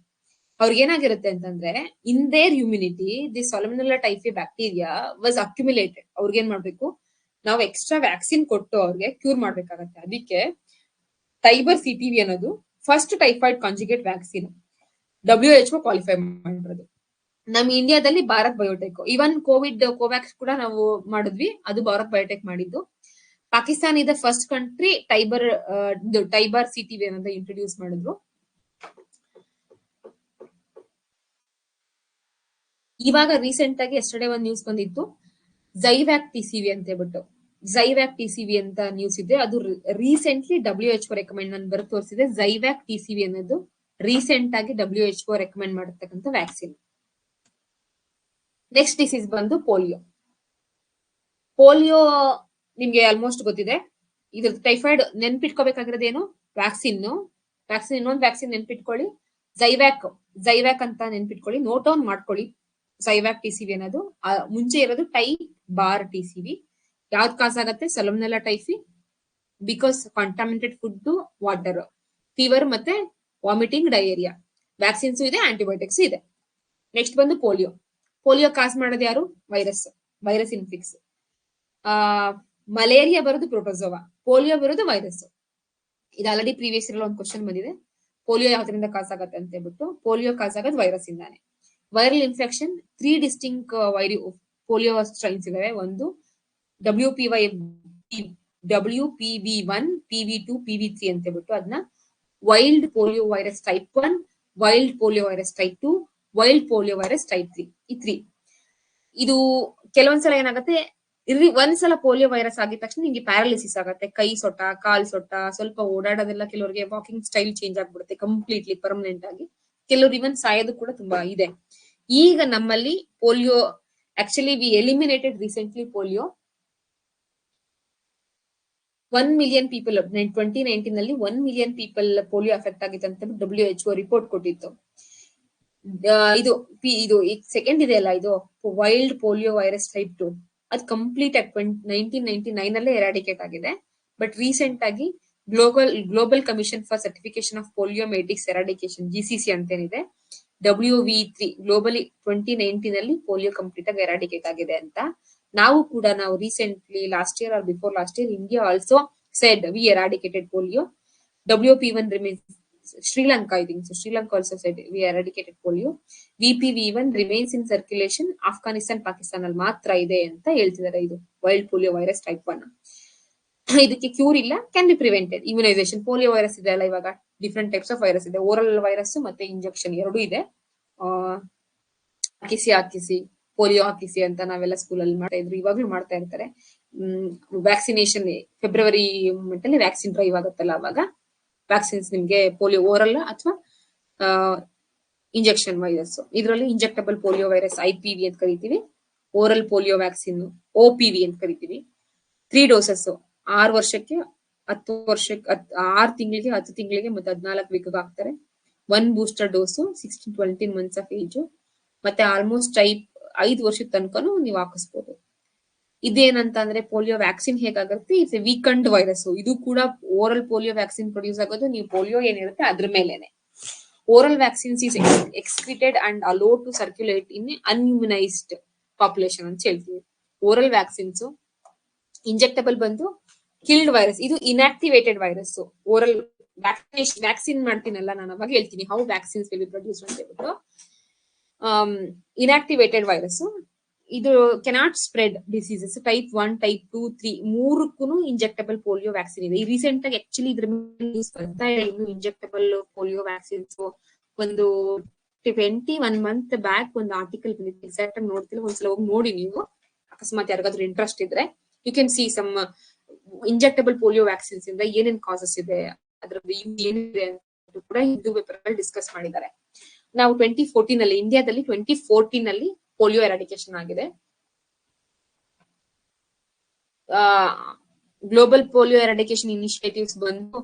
ಅವ್ರಿಗೆ ಏನಾಗಿರುತ್ತೆ ಅಂತಂದ್ರೆ, in their immunity the Salmonella typhi bacteria was accumulated. ಅವ್ರಿಗೆ ಏನ್ ಮಾಡ್ಬೇಕು, ನಾವು ಎಕ್ಸ್ಟ್ರಾ ವ್ಯಾಕ್ಸಿನ್ ಕೊಟ್ಟು ಅವ್ರಿಗೆ ಕ್ಯೂರ್ ಮಾಡ್ಬೇಕಾಗತ್ತೆ. ಅದಕ್ಕೆ ಟೈಬರ್ ಸಿಟಿವಿ ಅನ್ನೋದು first typhoid conjugate vaccine WHO qualify ಮಾಡಿರೋದು. ನಮ್ ಇಂಡಿಯಾದಲ್ಲಿ ಭಾರತ್ ಬಯೋಟೆಕ್. ಇವನ್ ಕೋವ್ಯಾಕ್ಸ್ ಕೂಡ ನಾವು ಮಾಡಿದ್ವಿ, ಅದು ಭಾರತ್ ಬಯೋಟೆಕ್ ಮಾಡಿದ್ದು. ಪಾಕಿಸ್ತಾನ ಇದೆ ಫಸ್ಟ್ ಕಂಟ್ರಿ ಟೈಬರ್ ಸಿಟಿವಿ ಅನ್ನೋದು ಇಂಟ್ರೊಡ್ಯೂಸ್ ಮಾಡಿದ್ರು. ಇವಾಗ ರೀಸೆಂಟ್ ಆಗಿ ಎಸ್ಟರ್ಡೇ ಒಂದು ನ್ಯೂಸ್ ಬಂದಿತ್ತು, ಝೈವ್ಯಾಕ್ ಟಿಸಿವಿ ಅಂತ ಹೇಳ್ಬಿಟ್ಟು. ಝೈವ್ಯಾಕ್ ಟಿಸಿವಿ ಅಂತ ನ್ಯೂಸ್ ಇದೆ. ಅದು ರೀಸೆಂಟ್ಲಿ WHO ರೆಕಮೆಂಡ್, ನಾನು ಬರೆದು ತೋರಿಸಿದೆ. ಝೈವ್ಯಾಕ್ ಟಿಸಿವಿ ಅನ್ನೋದು ರೀಸೆಂಟ್ ಆಗಿ WHO ರೆಕಮೆಂಡ್ ಮಾಡಿರ್ತಕ್ಕಂಥ ವ್ಯಾಕ್ಸಿನ್. ನೆಕ್ಸ್ಟ್ ಡಿಸೀಸ್ ಬಂದು ಪೋಲಿಯೋ. ಪೋಲಿಯೋ ನಿಮ್ಗೆ ಆಲ್ಮೋಸ್ಟ್ ಗೊತ್ತಿದೆ. ಇದ್ರ ಟೈಫಾಯ್ಡ್ ನೆನ್ಪಿಟ್ಕೋಬೇಕಾಗಿರೋದೇನು, ವ್ಯಾಕ್ಸಿನ್. ಇನ್ನೊಂದು ವ್ಯಾಕ್ಸಿನ್ ನೆನ್ಪಿಟ್ಕೊಳ್ಳಿ, ಝೈವ್ಯಾಕ್ ಅಂತ ನೆನ್ಪಿಟ್ಕೊಳ್ಳಿ, ನೋಟ್ ಡೌನ್ ಮಾಡ್ಕೊಳ್ಳಿ. ಝೈವ್ಯಾಕ್ ಟಿಸಿವಿ ಅನ್ನೋದು ಮುಂಚೆ ಇರೋದು ಟೈಪ್ ಬಾರ್ ಟಿಸಿವಿ. ಯಾವ್ದು ಕಾಸ್ ಆಗತ್ತೆ, Salmonella typhi, because contaminated food, water, fever ಮತ್ತೆ ವಾಮಿಟಿಂಗ್, ಡಯೇರಿಯಾ. ವ್ಯಾಕ್ಸಿನ್ಸ್ ಇದೆ, ಆಂಟಿಬಯೋಟಿಕ್ಸ್ ಇದೆ. ನೆಕ್ಸ್ಟ್ ಬಂದು ಪೋಲಿಯೋ ಕಾಸ್ ಮಾಡೋದು ಯಾರು, ವೈರಸ್ ಇನ್ಫಿಕ್ಸ್. ಮಲೇರಿಯಾ ಬರೋದು ಪ್ರೋಟೋಸೋವಾ, ಪೋಲಿಯೋ ಬರೋದು ವೈರಸ್. ಇದು ಆಲ್ರೆಡಿ ಪ್ರೀವಿಯಸ್ ಇರೋ ಒಂದು ಕ್ವಶನ್ ಬಂದಿದೆ, ಪೋಲಿಯೋ ಯಾವ್ದ್ರಿಂದ ಕಾಸ್ ಆಗತ್ತೆ ಅಂತ ಹೇಳ್ಬಿಟ್ಟು. ಪೋಲಿಯೋ ಕಾಸ್ ಆಗೋದು ವೈರಸ್ ಇಂದಾನೆ. Viral infection 3 distinct polio strains ಇದಾವೆ. ಒಂದು WPV1, PV2, PV3 ಅಂತ ಹೇಳ್ಬಿಟ್ಟು. ಅದನ್ನ wild polio virus type 1, wild polio virus type 2, wild polio virus type 3. ಈ 3 ಇದು ಕೆಲವೊಂದ್ಸಲ ಏನಾಗುತ್ತೆ, ಒಂದ್ಸಲ ಪೋಲಿಯೋ ವೈರಸ್ ಆಗಿದ ತಕ್ಷಣ ನಿಮ್ಗೆ ಪ್ಯಾರಾಲಿಸಿಸ್ ಆಗುತ್ತೆ, ಕೈ ಸೊಟ್ಟ, ಕಾಲ್ ಸೊಟ್ಟ, ಸ್ವಲ್ಪ ಓಡಾಡೋದೆಲ್ಲ, ಕೆಲವರಿಗೆ ವಾಕಿಂಗ್ ಸ್ಟೈಲ್ ಚೇಂಜ್ ಆಗ್ಬಿಡುತ್ತೆ ಕಂಪ್ಲೀಟ್ಲಿ ಪರ್ಮನೆಂಟ್ ಆಗಿ. ಕೆಲವರು ಇವನ್ ಸಾಯೋದು ಕೂಡ ತುಂಬಾ ಇದೆ. ಈಗ ನಮ್ಮಲ್ಲಿ polio actually we eliminated recently polio. 1 million people 2019 ನಲ್ಲಿ 1 million ಪೀಪಲ್ ಪೋಲಿಯೋ ಅಫೆಕ್ಟ್ ಆಗಿತ್ತು ಅಂತ WHO ರಿಪೋರ್ಟ್ ಕೊಟ್ಟಿತ್ತು. ಇದು ಸೆಕೆಂಡ್ ಇದೆ ಅಲ್ಲ, ಇದು ವೈಲ್ಡ್ ಪೋಲಿಯೋ ವೈರಸ್ ಟೈಪ್ 2, ಅದು ಕಂಪ್ಲೀಟ್ ಆಗಿ 1999 ಅಲ್ಲೇ ಎರಾಡಿಕೇಟ್ ಆಗಿದೆ. ಬಟ್ ರೀಸೆಂಟ್ ಆಗಿ global commission for certification of poliomyelitis eradication, GCC ಅಂತೇನಿದೆ, WV3 ಗ್ಲೋಬಲಿ 2019 ಅಲ್ಲಿ ಪೋಲಿಯೋ ಕಂಪ್ಲೀಟ್ ಆಗಿ ಎರಾಡಿಕೇಟ್ ಆಗಿದೆ ಅಂತ. ನಾವು recently last year or before last year, India also said we eradicated polio. WP1 remains, Sri Lanka also said we eradicated polio. VPV1 remains in circulation, Afghanistan, Pakistan ಅಲ್ಲಿ ಮಾತ್ರ ಇದೆ ಅಂತ ಹೇಳ್ತಿದ್ದಾರೆ. ಇದು ವೈಲ್ಡ್ ಪೋಲಿಯೋ ವೈರಸ್ ಟೈಪ್ 1. ಇದಕ್ಕೆ ಕ್ಯೂರ್ ಇಲ್ಲ, can be prevented. Immunisation, polio virus ಇದೆ ಅಲ್ಲ, ಇವಾಗ ಡಿಫ್ರೆಂಟ್ ಟೈಪ್ಸ್ ಆಫ್ ವೈರಸ್ ಇದೆ. ಓರಲ್ ವೈರಸ್ ಮತ್ತೆ ಇಂಜೆಕ್ಷನ್ ಎರಡೂ ಇದೆ. ಹಾಕಿಸಿ ಪೋಲಿಯೋ ಹಾಕಿಸಿ ಅಂತ ನಾವೆಲ್ಲ ಸ್ಕೂಲಲ್ಲಿ ಮಾಡ್ತಾ ಇದ್ರು, ಇವಾಗ್ಲೂ ಮಾಡ್ತಾ ಇರ್ತಾರೆ. ವ್ಯಾಕ್ಸಿನೇಷನ್ ಫೆಬ್ರವರಿ ಮೂಮೆಂಟ್ ಅಲ್ಲಿ ವ್ಯಾಕ್ಸಿನ್ ಡ್ರೈವ್ ಆಗುತ್ತಲ್ಲ, ಅವಾಗ ವ್ಯಾಕ್ಸಿನ್ಸ್ ನಿಮ್ಗೆ ಪೋಲಿಯೋ ಓರಲ್ ಅಥವಾ ಇಂಜೆಕ್ಷನ್ ವೈರಸ್. ಇದರಲ್ಲಿ ಇಂಜೆಕ್ಟಬಲ್ ಪೋಲಿಯೋ ವೈರಸ್ IPV ಅಂತ ಕರಿತೀವಿ, ಓರಲ್ ಪೋಲಿಯೋ ವ್ಯಾಕ್ಸಿನ್ OPV ಅಂತ ಕರಿತೀವಿ. 3 ಡೋಸಸ್, 6 ವರ್ಷಕ್ಕೆ, 10 ವರ್ಷಕ್ಕೆ, 6 ತಿಂಗಳಿಗೆ, 10 ತಿಂಗಳಿಗೆ ಮತ್ತೆ 14 ವೀಕ್ಗೆ ಹಾಕ್ತಾರೆ. 1 booster dose 16-17 months of age, ಮತ್ತೆ ಆಲ್ಮೋಸ್ಟ್ 5 ವರ್ಷದ ತನಕನೂ ನೀವು ಹಾಕಿಸ್ಬೋದು. ಇದೇನಂತ ಅಂದ್ರೆ ಪೋಲಿಯೋ ವ್ಯಾಕ್ಸಿನ್ ಹೇಗಾಗುತ್ತೆ, ಇಟ್ಸ್ ಎ ವೀಕಂಡ್ ವೈರಸ್. ಇದು ಕೂಡ ಓರಲ್ ಪೋಲಿಯೋ ವ್ಯಾಕ್ಸಿನ್ ಪ್ರೊಡ್ಯೂಸ್ ಆಗೋದು ನೀವು ಪೋಲಿಯೋ ಏನಿರುತ್ತೆ ಅದ್ರ ಮೇಲೆನೆ. Oral vaccines is excreted and allowed to circulate in unimmunised population ಅಂತ ಹೇಳ್ತೀವಿ. ಓರಲ್ ವ್ಯಾಕ್ಸಿನ್ಸ್, ಇಂಜೆಕ್ಟಬಲ್ ಬಂದು ಕಿಲ್ಡ್ ವೈರಸ್, ಇದು ಇನ್ಆಕ್ಟಿವೇಟೆಡ್ ವೈರಸ್. ಓರಲ್ ವ್ಯಾಕ್ಸಿನ್ ಮಾಡ್ತೀನಲ್ಲ ನಾನು ಅವಾಗ ಹೇಳ್ತೀನಿ how vaccines will be produce ಅಂತ ಹೇಳ್ಬಿಟ್ಟು. ಇನ್ಆಕ್ಟಿವೇಟೆಡ್ ವೈರಸ್ ಇದು cannot spread diseases. Type 1, type 2, 3 ಮೂರಕ್ಕೂ ಇಂಜೆಕ್ಟಬಲ್ ಪೋಲಿಯೋ ವ್ಯಾಕ್ಸಿನ್ ಇದೆ. ಈ ರೀಸೆಂಟ್ ಆಗಿ ಆಕ್ಚುಲಿ ಇದ್ರ ನ್ಯೂಸ್ ಬರ್ತಾ ಇದೆ. ಇನ್ನು ಇಂಜೆಕ್ಟಬಲ್ ಪೋಲಿಯೋ ವ್ಯಾಕ್ಸಿನ್ಸ್ ಒಂದು 21 ಮಂತ್ ಬ್ಯಾಕ್ ಒಂದು ಆರ್ಟಿಕಲ್ ಬಂದಿತ್ತು. ಎಕ್ಸಾಕ್ಟ್ ಆಗಿ ನೋಡ್ತಿಲ್ಲ, ಒಂದ್ಸಲ ಹೋಗಿ ನೋಡಿ ನೀವು, ಅಕಸ್ಮಾತ್ ಯಾರಿಗಾದ್ರೂ ಇಂಟ್ರೆಸ್ಟ್ ಇದ್ರೆ. You can see some injectable polio vaccines ಇಂದ ಏನೇನ್ ಕಾಸಸ್ ಇದೆ, ಅದ್ರ ಏನಿದೆ ಅಂತ ಕೂಡ ಹಿಂದೂ ಪೇಪರ್ ಅಲ್ಲಿ ಡಿಸ್ಕಸ್ ಮಾಡಿದ್ದಾರೆ. ನಾವು 2014 ಅಲ್ಲಿ ಇಂಡಿಯಾದಲ್ಲಿ 2014 ಅಲ್ಲಿ ಪೋಲಿಯೋ ಎರಾಡಿಕೇಶನ್ ಆಗಿದೆ. ಗ್ಲೋಬಲ್ ಪೋಲಿಯೋ ಎರಾಡಿಕೇಶನ್ ಇನಿಷಿಯೇಟಿವ್ಸ್ ಬಂದು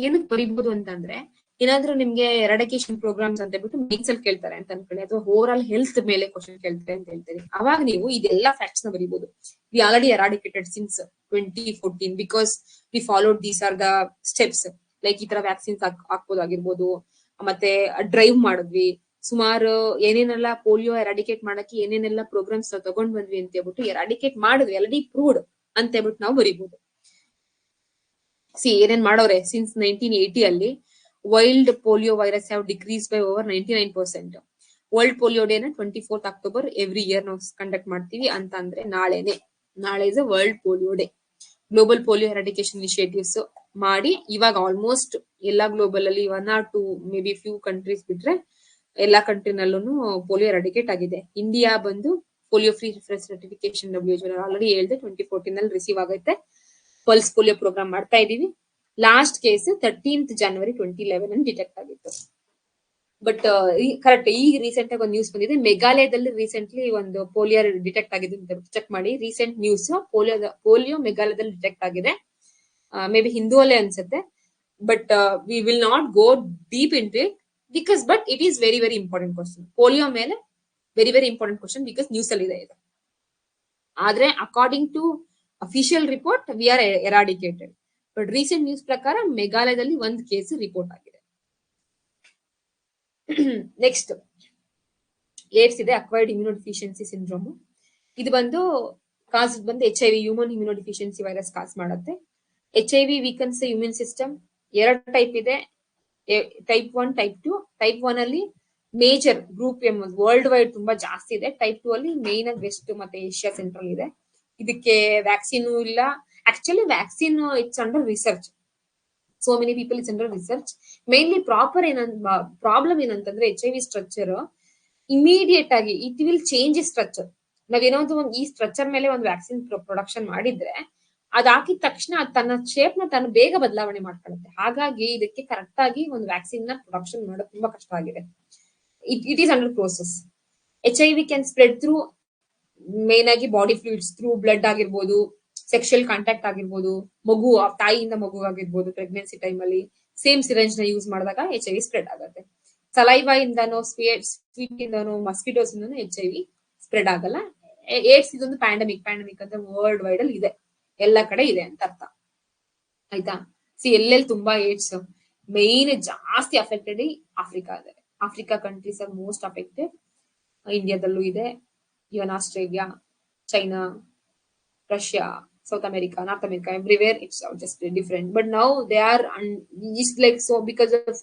ಏನಕ್ಕೆ ಬರೀಬಹುದು ಅಂತಂದ್ರೆ, ಏನಾದ್ರೂ ನಿಮ್ಗೆ ಎರಾಡಿಕೇಶನ್ ಪ್ರೋಗ್ರಾಮ್ಸ್ ಅಂತ ಹೇಳ್ಬಿಟ್ಟು ಮೇನ್ಸ್ ಅಲ್ಲಿ ಕೇಳ್ತಾರೆ ಅಂತ ಅನ್ಕೊಳ್ಳಿ, ಅಥವಾ ಓವರ್ ಆಲ್ ಹೆಲ್ತ್ ಮೇಲೆ ಕ್ವಶನ್ ಕೇಳ್ತಾರೆ ಅಂತ ಹೇಳ್ತಾರೆ. ಅವಾಗ ನೀವು ಇದೆಲ್ಲ ಫ್ಯಾಕ್ಟ್ಸ್ ನ ಬರೀಬಹುದು. We already eradicated since 2014 because we followed these are the steps. Like ಈ ತರ ವ್ಯಾಕ್ಸಿನ್ಸ್ ಹಾಕ್ಬೋದಾಗಿರ್ಬೋದು, ಮತ್ತೆ ಡ್ರೈವ್ ಮಾಡಿದ್ವಿ ಸುಮಾರು, ಏನೇನೆಲ್ಲ ಪೋಲಿಯೋ ಎರಾಡಿಕೇಟ್ ಮಾಡಕ್ಕೆ ಏನೇನೆಲ್ಲ ಪ್ರೋಗ್ರಾಮ್ಸ್ ತಗೊಂಡ್ ಬಂದ್ವಿ ಅಂತ ಹೇಳ್ಬಿಟ್ಟು ಎರಾಡಿಕೇಟ್ ಮಾಡಿದ್ವಿ, ಆಲ್ರೆಡಿ ಪ್ರೂವ್ಡ್ ಅಂತ ಹೇಳ್ಬಿಟ್ಟು ನಾವು ಬರೀಬಹುದು. ಏನೇನ್ ಮಾಡೋರೆ ಸಿನ್ಸ್ 1980 ಅಲ್ಲಿ wild polio virus have decrease by over 99%. World polio ಡೇನ 24th October ಎವ್ರಿ ಇಯರ್ ನಾವು ಕಂಡಕ್ಟ್ ಮಾಡ್ತೀವಿ ಅಂತ ಅಂದ್ರೆ ನಾಳೆ is a world polio day. Global polio eradication initiatives ಮಾಡಿ ಇವಾಗ ಆಲ್ಮೋಸ್ಟ್ ಎಲ್ಲಾ ಗ್ಲೋಬಲ್ ಅಲ್ಲಿ 1 or 2 maybe few countries ಬಿಟ್ರೆ ಎಲ್ಲಾ ಕಂಟ್ರಿನಲ್ಲೂ ಪೋಲಿಯೋ ಎರಾಡಿಕೇಟ್ ಆಗಿದೆ. ಇಂಡಿಯಾ ಬಂದು polio free certification WHO already ಹೇಳಿದೆ 2014 ಅಲ್ಲಿ ರಿಸೀವ್ ಆಗುತ್ತೆ. ಪಲ್ಸ್ ಪೋಲಿಯೋ ಪ್ರೋಗ್ರಾಮ್ ಮಾಡ್ತಾ ಇದೀವಿ. ಲಾಸ್ಟ್ ಕೇಸ್ 13th January 2011 ಅಲ್ಲಿ ಡಿಟೆಕ್ಟ್ ಆಗಿತ್ತು. ಬಟ್ ಕರೆಕ್ಟ್ ಈ ರೀಸೆಂಟ್ ಆಗಿ ಒಂದು ನ್ಯೂಸ್ ಬಂದಿದೆ, ಮೇಘಾಲಯದಲ್ಲಿ ರೀಸೆಂಟ್ಲಿ ಒಂದು ಪೋಲಿಯೋ ಡಿಟೆಕ್ಟ್ ಆಗಿದೆ ಅಂತ ಚೆಕ್ ಮಾಡಿ. ರೀಸೆಂಟ್ ನ್ಯೂಸ್ ಪೋಲಿಯೋ ಮೇಘಾಲಯದಲ್ಲಿ ಡಿಟೆಕ್ಟ್ ಆಗಿದೆ. ಮೇ ಬಿ ಹಿಂದೂ ಅಲ್ಲೇ ಅನ್ಸುತ್ತೆ, but we will not go deep in it because but it is very very important question. Polio ಮೇಲೆ very very important question because news ಅಲ್ಲಿ ಇದೆ ಇದು. ಆದ್ರೆ according to official report we are eradicated. But recent news ಪ್ರಕಾರ ಮೇಘಾಲಯದಲ್ಲಿ ಒಂದು case report ಆಗಿದೆ. Next AIDS ಇದೆ, ಅಕ್ವೈರ್ಡ್ ಇಮ್ಯುನೋಡಿಫಿಷಿಯನ್ಸಿ ಸಿಂಡ್ರೋಮ್. ಇದು ಬಂದು ಕಾಸ್ ಬಂದು HIV human immunodeficiency virus cause ಮಾಡುತ್ತೆ. HIV weakens immune system. 2 type ಇದೆ, ಟೈಪ್ 1, ಟೈಪ್ 2. ಟೈಪ್ 1 ಅಲ್ಲಿ ಮೇಜರ್ ಗ್ರೂಪ್ ವರ್ಲ್ಡ್ ವೈಡ್ ತುಂಬಾ ಜಾಸ್ತಿ ಇದೆ. ಟೈಪ್ 2 ಅಲ್ಲಿ ಮೇನ್ ಆಗಿ ವೆಸ್ಟ್ ಮತ್ತೆ ಏಷ್ಯಾ ಸೆಂಟ್ರಲ್ ಇದೆ. ಇದಕ್ಕೆ ವ್ಯಾಕ್ಸಿನ್ ಇಲ್ಲ. Actually vaccine it's under research. So many people it's under research. Mainly problem ಏನಂತಂದ್ರೆ HIV ಸ್ಟ್ರಕ್ಚರ್ ಇಮಿಡಿಯೇಟ್ ಆಗಿ ಇಟ್ ವಿಲ್ ಚೇಂಜ್ ಸ್ಟ್ರಕ್ಚರ್. ನಾವೇನೋ ಒಂದು ಈ ಸ್ಟ್ರಕ್ಚರ್ ಮೇಲೆ ಒಂದು ವ್ಯಾಕ್ಸಿನ್ ಪ್ರೊಡಕ್ಷನ್ ಮಾಡಿದ್ರೆ ಅದ್ ಹಾಕಿದ ತಕ್ಷಣ ತನ್ನ ಶೇಪ್ ನ ತಾನು ಬೇಗ ಬದಲಾವಣೆ ಮಾಡ್ಕೊಳ್ಳುತ್ತೆ. ಹಾಗಾಗಿ ಇದಕ್ಕೆ ಕರೆಕ್ಟ್ ಆಗಿ ಒಂದು ವ್ಯಾಕ್ಸಿನ್ ನ ಪ್ರೊಡಕ್ಷನ್ ಮಾಡೋದು ತುಂಬಾ ಕಷ್ಟ ಆಗಿದೆ. It is under process. HIV can spread through main ಆಗಿ ಬಾಡಿ ಫ್ಲೂಯಿಡ್ಸ್, ಥ್ರೂ ಬ್ಲಡ್ ಆಗಿರ್ಬೋದು, ಸೆಕ್ಷುಯಲ್ ಕಾಂಟ್ಯಾಕ್ಟ್ ಆಗಿರ್ಬೋದು, ಮಗು ತಾಯಿಯಿಂದ ಮಗು ಆಗಿರ್ಬೋದು, ಪ್ರೆಗ್ನೆನ್ಸಿ ಟೈಮ್ ಅಲ್ಲಿ ಸೇಮ್ ಸಿರೆಂಜ್ ನ ಯೂಸ್ ಮಾಡಿದಾಗ HIV ಸ್ಪ್ರೆಡ್ ಆಗುತ್ತೆ. ಸಲೈವಾ ಇಂದನೋ ಸ್ವೀಟ್ ಇಂದನೋ ಮಸ್ಕಿಟೋಸ್ ಇಂದನೋ HIV ಸ್ಪ್ರೆಡ್ ಆಗಲ್ಲ. ಏಡ್ಸ್ ಇದೊಂದು ಪ್ಯಾಂಡಮಿಕ್ ಅಂದ್ರೆ ವರ್ಲ್ಡ್ ವೈಡ್ ಅಲ್ಲಿ ಇದೆ, ಎಲ್ಲ ಕಡೆ ಇದೆ ಅಂತ ಅರ್ಥ ಆಯ್ತಾ. ಎಲ್ಲೆಲ್ಲಿ ತುಂಬಾ ಏಡ್ಸ್ ಮೇನ್ ಜಾಸ್ತಿ ಅಫೆಕ್ಟೆಡ್ ಆಫ್ರಿಕಾ ಇದೆ. Africa countries are most affected. ಇಂಡಿಯಾದಲ್ಲೂ ಇದೆ, even Australia, China, Russia, South America, North America, everywhere it's just different. But now they are just like so because of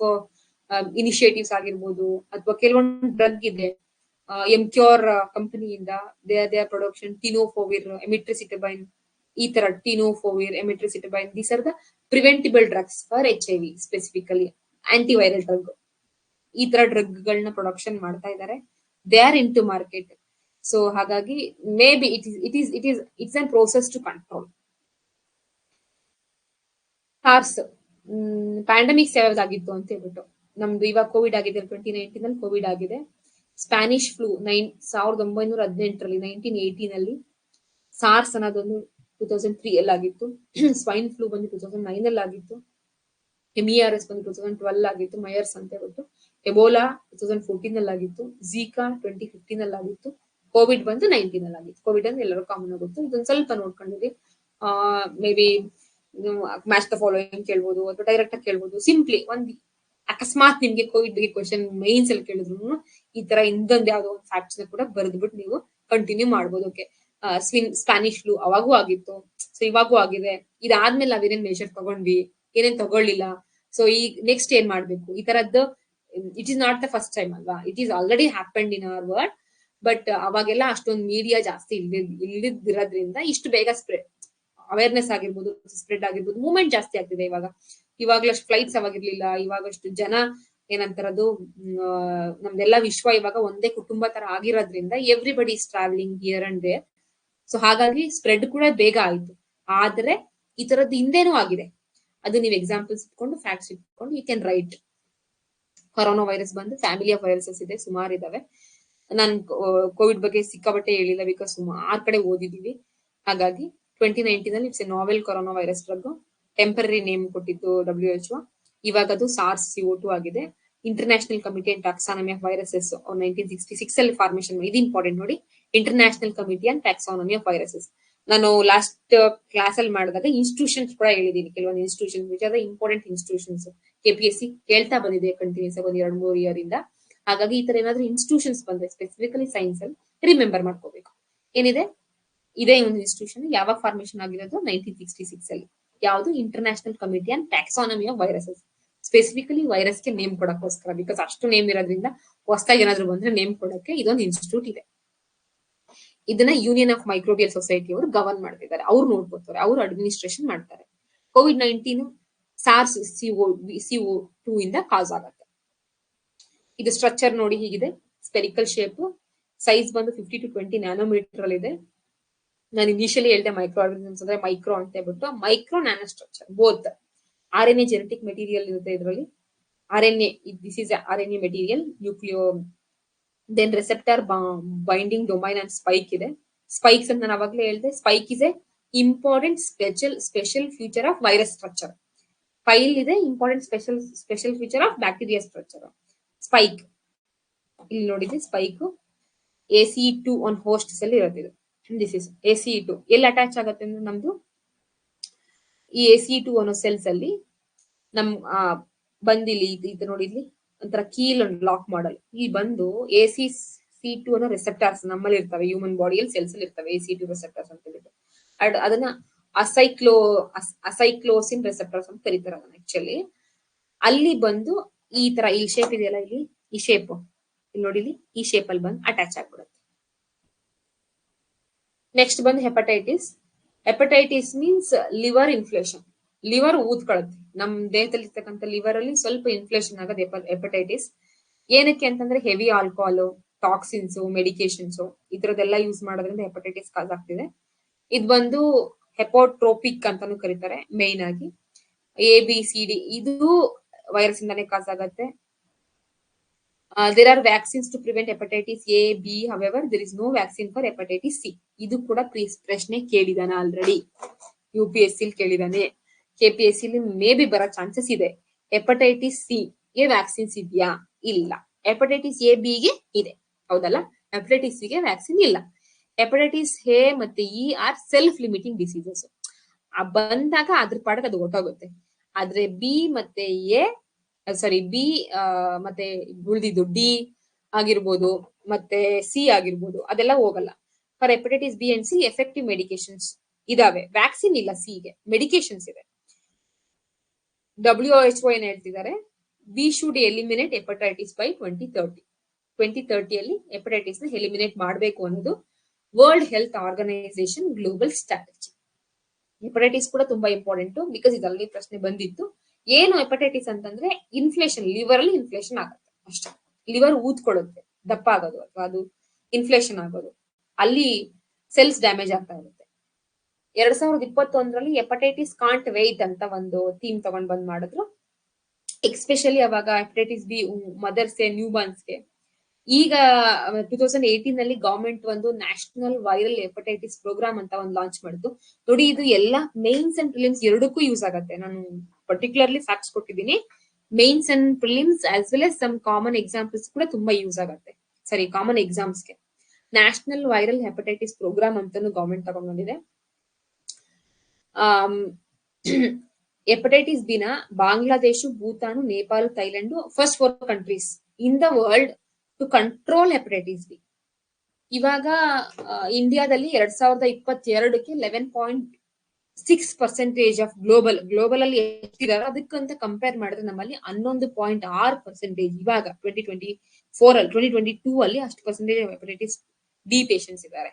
initiatives ಆಗಿರ್ಬೋದು, ಅಥವಾ ಕೆಲವೊಂದು drug ಇದೆ ಎಂಕ್ಯೂರ್ ಕಂಪನಿಯಿಂದ their production tenofovir, amitriptyline, ಈ ತರ tenofovir, amitriptyline, these are the preventable drugs for HIV, specifically antiviral drug. ಈ ತರ drug ಗಳನ್ನ ಪ್ರೊಡಕ್ಷನ್ ಮಾಡ್ತಾ ಇದ್ದಾರೆ. They are in to market. So ಹಾಗಾಗಿ maybe it's an process to control. SARS pandemics ಯಾವ್ದಾಗಿತ್ತು ಅಂತ ಹೇಳ್ಬಿಟ್ಟು ನಮ್ದು ಇವಾಗ ಕೋವಿಡ್ ಆಗಿದೆ, 2019 ಅಲ್ಲಿ ಕೋವಿಡ್ ಆಗಿದೆ. ಸ್ಪ್ಯಾನಿಷ್ ಫ್ಲೂ 1918 1918 ಸಾರ್ಸ್ ಅನ್ನೋದೊಂದು 2003 ಅಲ್ಲಿ ಆಗಿತ್ತು. ಸ್ವೈನ್ ಫ್ಲೂ ಬಂದು 2009 ಅಲ್ಲಿ ಆಗಿತ್ತು. MERS ಬಂದು 2012 ಆಗಿತ್ತು, ಮಯರ್ಸ್ ಅಂತ ಹೇಳ್ಬಿಟ್ಟು. ಎಬೋಲಾ 2014 ಅಲ್ಲಿ ಆಗಿತ್ತು, ಝೀಕಾ 2015 ಅಲ್ಲಿ ಆಗಿತ್ತು, ಕೋವಿಡ್ ಬಂದು 19 ಅಲ್ಲಿ ಆಗಿತ್ತು. ಕೋವಿಡ್ ಅಂದ್ರೆ ಎಲ್ಲರೂ ಕಾಮನ್ ಆಗುತ್ತೆ. ಇದೊಂದು ಸ್ವಲ್ಪ ನೋಡ್ಕೊಂಡಿರಿ. Maybe match the following ಕೇಳ್ಬೋದು ಅಥವಾ ಡೈರೆಕ್ಟ್ ಆಗಿ ಕೇಳ್ಬೋದು. ಸಿಂಪ್ಲಿ ಒಂದ್ ಅಕಸ್ಮಾತ್ ನಿಮ್ಗೆ ಕೋವಿಡ್ ಬಗ್ಗೆ ಕ್ವಶನ್ ಮೈನ್ಸ್ ಅಲ್ಲಿ ಕೇಳಿದ್ರು ಈ ತರ ಇಂದೊಂದು ಯಾವ್ದೋ ಒಂದು ಫ್ಯಾಕ್ಟ್ಸ್ ನ ಕೂಡ ಬರೆದ್ಬಿಟ್ಟು ನೀವು ಕಂಟಿನ್ಯೂ ಮಾಡ್ಬೋದು. ಓಕೆ, ಸ್ಪ್ಯಾನಿಷ್ ಫ್ಲೂ ಅವಾಗೂ ಆಗಿತ್ತು, ಸೊ ಇವಾಗೂ ಆಗಿದೆ. ಇದಾದ್ಮೇಲೆ ನಾವೇನೇನ್ ಮೆಷರ್ ತಗೊಂಡ್ವಿ, ಏನೇನ್ ತಗೊಳ್ಳಿಲ್ಲ, ಸೊ ಈಗ ನೆಕ್ಸ್ಟ್ ಏನ್ ಮಾಡ್ಬೇಕು, ಈ ತರದ್ದು. It is not the first time ಅಲ್ವಾ, it is already happened in our world. But ಅವಾಗೆಲ್ಲ ಅಷ್ಟೊಂದು ಮೀಡಿಯಾ ಜಾಸ್ತಿ ಇಲ್ಲಿರೋದ್ರಿಂದ ಇಷ್ಟು ಬೇಗ ಅವೇರ್ನೆಸ್ ಆಗಿರ್ಬೋದು, ಸ್ಪ್ರೆಡ್ ಆಗಿರ್ಬೋದು, ಮೂವ್ಮೆಂಟ್ ಜಾಸ್ತಿ ಆಗ್ತಿದೆ ಇವಾಗ. ಇವಾಗ್ಲಷ್ಟು ಫ್ಲೈಟ್ಸ್ ಅವಾಗಿರ್ಲಿಲ್ಲ, ಇವಾಗಷ್ಟು ಜನ ಏನಂತಾರದು, ನಮ್ದೆಲ್ಲ ವಿಶ್ವ ಇವಾಗ ಒಂದೇ ಕುಟುಂಬ ತರ ಆಗಿರೋದ್ರಿಂದ everybody is travelling here and there. So ಹಾಗಾಗಿ ಸ್ಪ್ರೆಡ್ ಕೂಡ ಬೇಗ ಆಯ್ತು. ಆದ್ರೆ ಈ ತರದ್ದು ಹಿಂದೇನೂ ಆಗಿದೆ. ಅದು ನೀವು ಎಕ್ಸಾಂಪಲ್ಸ್ ಇಟ್ಕೊಂಡು, ಫ್ಯಾಕ್ಟ್ಸ್ ಇಟ್ಕೊಂಡು you can write. Corona virus ಬಂದು ಫ್ಯಾಮಿಲಿ ಆಫ್ ವೈರಸಸ್ ಇದೆ, ಸುಮಾರು ಇದಾವೆ. ನಾನು ಕೋವಿಡ್ ಬಗ್ಗೆ ಸಿಕ್ಕಾಬಟ್ಟೆ ಹೇಳಿಲ್ಲ, ಬಿಕಾಸ್ ಸುಮಾರು ಕಡೆ ಓದಿದೀವಿ. ಹಾಗಾಗಿ 2019 ಅಲ್ಲಿ it's A novel corona virus drug. Temporary name ಕೊಟ್ಟಿದ್ದು WHO. ಇವಾಗ ಅದು SARS-CoV-2 ಆಗಿದೆ. International committee and taxonomy of viruses 1966 ಅಲ್ಲಿ ಫಾರ್ಮೇಶನ್. ಇದು ಇಂಪಾರ್ಟೆಂಟ್ ನೋಡಿ, international committee and taxonomy of viruses. ನಾನು ಲಾಸ್ಟ್ ಕ್ಲಾಸ್ ಅಲ್ಲಿ ಮಾಡಿದಾಗ ಇನ್ಸ್ಟಿಟ್ಯೂಷನ್ಸ್ ಕೂಡ ಹೇಳಿದೀನಿ, ಕೆಲವೊಂದು institution which are important institutions. KPSC ಕೇಳ್ತಾ ಬಂದಿದೆ ಕಂಟಿನ್ಯೂಸ್ ಆಗಿ 1-2-3 ಇಯರ್ ಇಂದ. ಹಾಗಾಗಿ ಈ ತರ ಏನಾದ್ರು ಇನ್ಸ್ಟಿಟ್ಯೂಷನ್ಸ್ ಬಂದ್ರೆ ಸ್ಪೆಸಿಫಿಕಲಿ ಸೈನ್ಸ್ ಅಲ್ಲಿ ರಿಮೆಂಬರ್ ಮಾಡ್ಕೋಬೇಕು. ಏನಿದೆ, ಇದೇ ಒಂದು ಇನ್ಸ್ಟಿಟ್ಯೂಷನ್ ಯಾವಾಗ ಫಾರ್ಮೇಶನ್ ಆಗಿರೋದು 1966 ಅಲ್ಲಿ. ಯಾವುದು? International committee and taxonomy of viruses. Specifically ವೈರಸ್ಗೆ ನೇಮ್ ಕೊಡಕ್ಕೋಸ್ಕರ, ಬಿಕಾಸ್ ಅಷ್ಟು ನೇಮ್ ಇರೋದ್ರಿಂದ ಹೊಸದಾಗಿ ಏನಾದ್ರು ಬಂದ್ರೆ ನೇಮ್ ಕೊಡಕ್ಕೆ ಇದೊಂದು ಇನ್ಸ್ಟಿಟ್ಯೂಟ್ ಇದೆ. ಇದನ್ನ ಯೂನಿಯನ್ ಆಫ್ ಮೈಕ್ರೋಬಿಯಲ್ ಸೊಸೈಟಿ ಅವರು ಗವರ್ನ್ ಮಾಡ್ತಿದ್ದಾರೆ, ಅವ್ರು ನೋಡ್ಕೊತಾರೆ, ಅವ್ರು ಅಡ್ಮಿನಿಸ್ಟ್ರೇಷನ್ ಮಾಡ್ತಾರೆ. COVID-19 SARS-CoV-2 ಇಂದ ಕಾಸ್ ಆಗುತ್ತೆ. ಇದು ಸ್ಟ್ರಕ್ಚರ್ ನೋಡಿ ಹೀಗಿದೆ, ಸ್ಪೆರಿಕಲ್ ಶೇಪ್, ಸೈಜ್ ಬಂದು 50 to 20 ನ್ಯಾನೋಮೀಟರ್ ಅಲ್ಲಿ ಇದೆ. ನಾನು ಇನಿಷಿಯಲಿ ಹೇಳಿದೆ ಮೈಕ್ರೋ ಆರ್ಗನಿಸಮ್ಸ್ ಅಂದ್ರೆ ಮೈಕ್ರೋ ಅಂತ ಹೇಳ್ಬಿಟ್ಟು. Micro nano structure both. RNA genetic material ಇರುತ್ತೆ ಇದರಲ್ಲಿ. RNA, this is RNA material, nucleo, then receptor binding domain and spike ಇದೆ. ಸ್ಪೈಕ್ಸ್ ಅಂತ ನಾನು ಅವಾಗಲೇ ಹೇಳಿದೆ, spike is a important special feature of virus structure. File ಇದೆ important special feature of bacteria structure. Spike ಇಲ್ಲಿ ನೋಡಿದ್ವಿ, spike ACE2 on host cell ಇರುತ್ತೆ. This is ACE2. ಎಲ್ಲಿ ಅಟ್ಯಾಚ್ ಆಗುತ್ತೆ ಅಂದ್ರೆ ನಮ್ದು ಈ ACE2 ಅನ್ನೋ ಸೆಲ್ಸ್ ಅಲ್ಲಿ ನಮ್ ಬಂದಿಲ್ಲಿ ಇದು ನೋಡಿದ್ಲಿ ಒಂಥರ ಕೀಲ್ ಲಾಕ್ ಮಾಡಲ್. ಈ ಬಂದು ACE2 ಅನ್ನೋ ರೆಸೆಪ್ಟರ್ಸ್ ನಮ್ಮಲ್ಲಿ ಇರ್ತವೆ, ಹ್ಯೂಮನ್ ಬಾಡಿಯಲ್ಲಿ ಸೆಲ್ಸ್ ಅಲ್ಲಿ ಇರ್ತವೆ ACE2 ರೆಸೆಪ್ಟರ್ಸ್ ಅಂತ ಹೇಳ್ಬಿಟ್ಟು. ಅದನ್ನ ಅಸೈಕ್ಲೋಸಿನ್ ರೆಸೆಪ್ಟರ್ಸ್ ಅಂತ ಕರೀತಾರೆ ಅದನ್ನ ಆಕ್ಚುಲಿ. ಅಲ್ಲಿ ಬಂದು ಈ ತರ ಈ ಶೇಪ್ ಇದೆಯಲ್ಲ, ಇಲ್ಲಿ ಈ ಶೇಪ್ ಇಲ್ಲಿ ನೋಡಿ, ಈ ಶೇಪ್ ಅಲ್ಲಿ ಬಂದು ಅಟ್ಯಾಚ್ ಆಗ್ಬಿಡುತ್ತೆ. ನೆಕ್ಸ್ಟ್ ಬಂದು hepatitis. Hepatitis means liver inflation. Liver ಊದ್ಕೊಳ್ಳುತ್ತೆ. ನಮ್ ದೇಹದಲ್ಲಿ ಇರ್ತಕ್ಕಂಥ ಲಿವರ್ ಅಲ್ಲಿ ಸ್ವಲ್ಪ ಇನ್ಫ್ಲೇಷನ್ ಆಗೋದು ಹೆಪಟೈಟಿಸ್. ಏನಕ್ಕೆ ಅಂತಂದ್ರೆ ಹೆವಿ ಆಲ್ಕೋಹಾಲ್, ಟಾಕ್ಸಿನ್ಸ್, ಮೆಡಿಕೇಶನ್ಸ್ ಇದ್ರದ್ದೆಲ್ಲ ಯೂಸ್ ಮಾಡೋದ್ರಿಂದ ಹೆಪಟೈಟಿಸ್ ಕಾಸ್ ಆಗ್ತಿದೆ. ಇದು ಬಂದು ಹೆಪೋಟ್ರೋಪಿಕ್ ಅಂತಾನು ಕರೀತಾರೆ. ಮೇನ್ ಆಗಿ ABCD ಇದು ವೈರಸ್ ಇಂದಾನೆ ಕಾಸ್ ಆಗತ್ತೆ. There are vaccines to prevent hepatitis A, B. However, there is no vaccine for hepatitis C. ಇದು ಕೂಡ ಪ್ರಶ್ನೆ ಕೇಳಿದಾನೆ ಆಲ್ರೆಡಿ, UPSC ಕೇಳಿದಾನೆ, KPSC ಮೇ ಬಿ ಬರೋ ಚಾನ್ಸಸ್ ಇದೆ. ಹೆಪಟೈಟಿಸ್ C ಗೆ ವ್ಯಾಕ್ಸಿನ್ಸ್ ಇದೆಯಾ? ಇಲ್ಲ. ಹೆಪಟೈಟಿಸ್ A, B ಗೆ ಇದೆ, ಹೌದಲ್ಲ? ಹೆಪಟೈಟಿಸ್ C ಗೆ ವ್ಯಾಕ್ಸಿನ್ ಇಲ್ಲ. ಹೆಪಟೈಟಿಸ್ A ಮತ್ತೆ E are self limiting diseases. ಬಂದಾಗ ಅದ್ರ ಪಾಡಕ್ಕೆ ಅದು ಹೊಟ್ಟೋಗುತ್ತೆ. ಆದ್ರೆ B ಮತ್ತೆ B ಮತ್ತೆ ಉಳಿದಿದ್ದು D ಆಗಿರ್ಬೋದು ಮತ್ತೆ C ಆಗಿರ್ಬೋದು, ಅದೆಲ್ಲ ಹೋಗಲ್ಲ. For hepatitis B and C effective medications ಇದಾವೆ, ವ್ಯಾಕ್ಸಿನ್ ಇಲ್ಲ. C ಗೆ ಮೆಡಿಕೇಶನ್ಸ್ ಇದೆ. WHO ಏನ್ ಹೇಳ್ತಿದ್ದಾರೆ, we should eliminate hepatitis by 2030. 2030 ಅಲ್ಲಿ ಹೆಪಟೈಟಿಸ್ ನ ಎಲಿಮಿನೇಟ್ ಮಾಡಬೇಕು ಅನ್ನೋದು World Health Organization global strategy. Hepatitis ಕೂಡ ತುಂಬಾ ಇಂಪಾರ್ಟೆಂಟ್, ಬಿಕಾಸ್ ಇದರಲ್ಲಿ ಪ್ರಶ್ನೆ ಬಂದಿತ್ತು. ಏನು ಹೆಪಟೈಟಿಸ್ ಅಂತಂದ್ರೆ ಇನ್ಫ್ಲೇಷನ್, ಲಿವರ್ ಅಲ್ಲಿ ಇನ್ಫ್ಲೇಷನ್ ಆಗುತ್ತೆ ಅಷ್ಟೇ. ಲಿವರ್ ಊದ್ಕೊಳ್ಳುತ್ತೆ, ದಪ್ಪ ಆಗೋದು ಅಥವಾ ಅದು ಇನ್ಫ್ಲೇಷನ್ ಆಗೋದು, ಅಲ್ಲಿ ಸೆಲ್ಸ್ ಡ್ಯಾಮೇಜ್ ಆಗ್ತಾ ಇರುತ್ತೆ. 2021ರಲ್ಲಿ ಹೆಪಟೈಟಿಸ್ ಕಾಂಟ್ ವೇಟ್ ಅಂತ ಒಂದು ಥೀಮ್ ತಗೊಂಡ್ ಮಾಡಿದ್ರು. ಎಕ್ಸ್ಪೆಷಲಿ ಅವಾಗ ಹೆಪಟೈಟಿಸ್ B ಮದರ್ಸ್ ನ್ಯೂ ಬಾರ್ನ್ಸ್ಗೆ ಈಗ 2018 ನಲ್ಲಿ ಗವರ್ಮೆಂಟ್ ಒಂದು ನ್ಯಾಷನಲ್ ವೈರಲ್ ಹೆಪಟೈಟಿಸ್ ಪ್ರೋಗ್ರಾಮ್ ಅಂತ ಒಂದು ಲಾಂಚ್ ಮಾಡಿದ್ದು. ನೋಡಿ, ಇದು ಎಲ್ಲ ಮೇನ್ಸ್ ಅಂಡ್ ಪ್ರಿಲಿಮ್ಸ್ ಎರಡಕ್ಕೂ ಯೂಸ್ ಆಗತ್ತೆ. ನಾನು ಪರ್ಟಿಕ್ಯುಲರ್ಲಿ ಫ್ಯಾಕ್ಟ್ಸ್ ಕೊಟ್ಟಿದ್ದೀನಿ. Mains and prelims as well as some common examples ಕೂಡ ತುಂಬಾ ಯೂಸ್ ಆಗತ್ತೆ. ಸರಿ, ಕಾಮನ್ ಎಕ್ಸಾಮ್ಸ್ಗೆ ನ್ಯಾಷನಲ್ ವೈರಲ್ ಹೆಪಟೈಟಿಸ್ ಪ್ರೋಗ್ರಾಮ್ ಅಂತಾನು ಗವರ್ಮೆಂಟ್ ತಗೊಂಡ್ ಬಂದಿದೆ. ಹೆಪಟೈಟಿಸ್ ಬಿ ನ Bangladesh, Bhutan, Nepal, Thailand first 4 countries in the world to control hepatitis B. ಇವಾಗ ಇಂಡಿಯಾದಲ್ಲಿ 2022ಕ್ಕೆ 11.6% ಆಫ್ ಗ್ಲೋಬಲ್ ಅಲ್ಲಿ ಎಷ್ಟಿದಾರೋ ಅದಕ್ಕಂತ ಕಂಪೇರ್ ಮಾಡಿದ್ರೆ ನಮ್ಮಲ್ಲಿ 11.6% ಇವಾಗ 2022 ಅಲ್ಲಿ ಅಷ್ಟು ಪರ್ಸೆಂಟೇಜ್ ಹೆಪಟೈಟಿಸ್ ಬಿ ಪೇಷಂಟ್ಸ್ ಇದ್ದಾರೆ.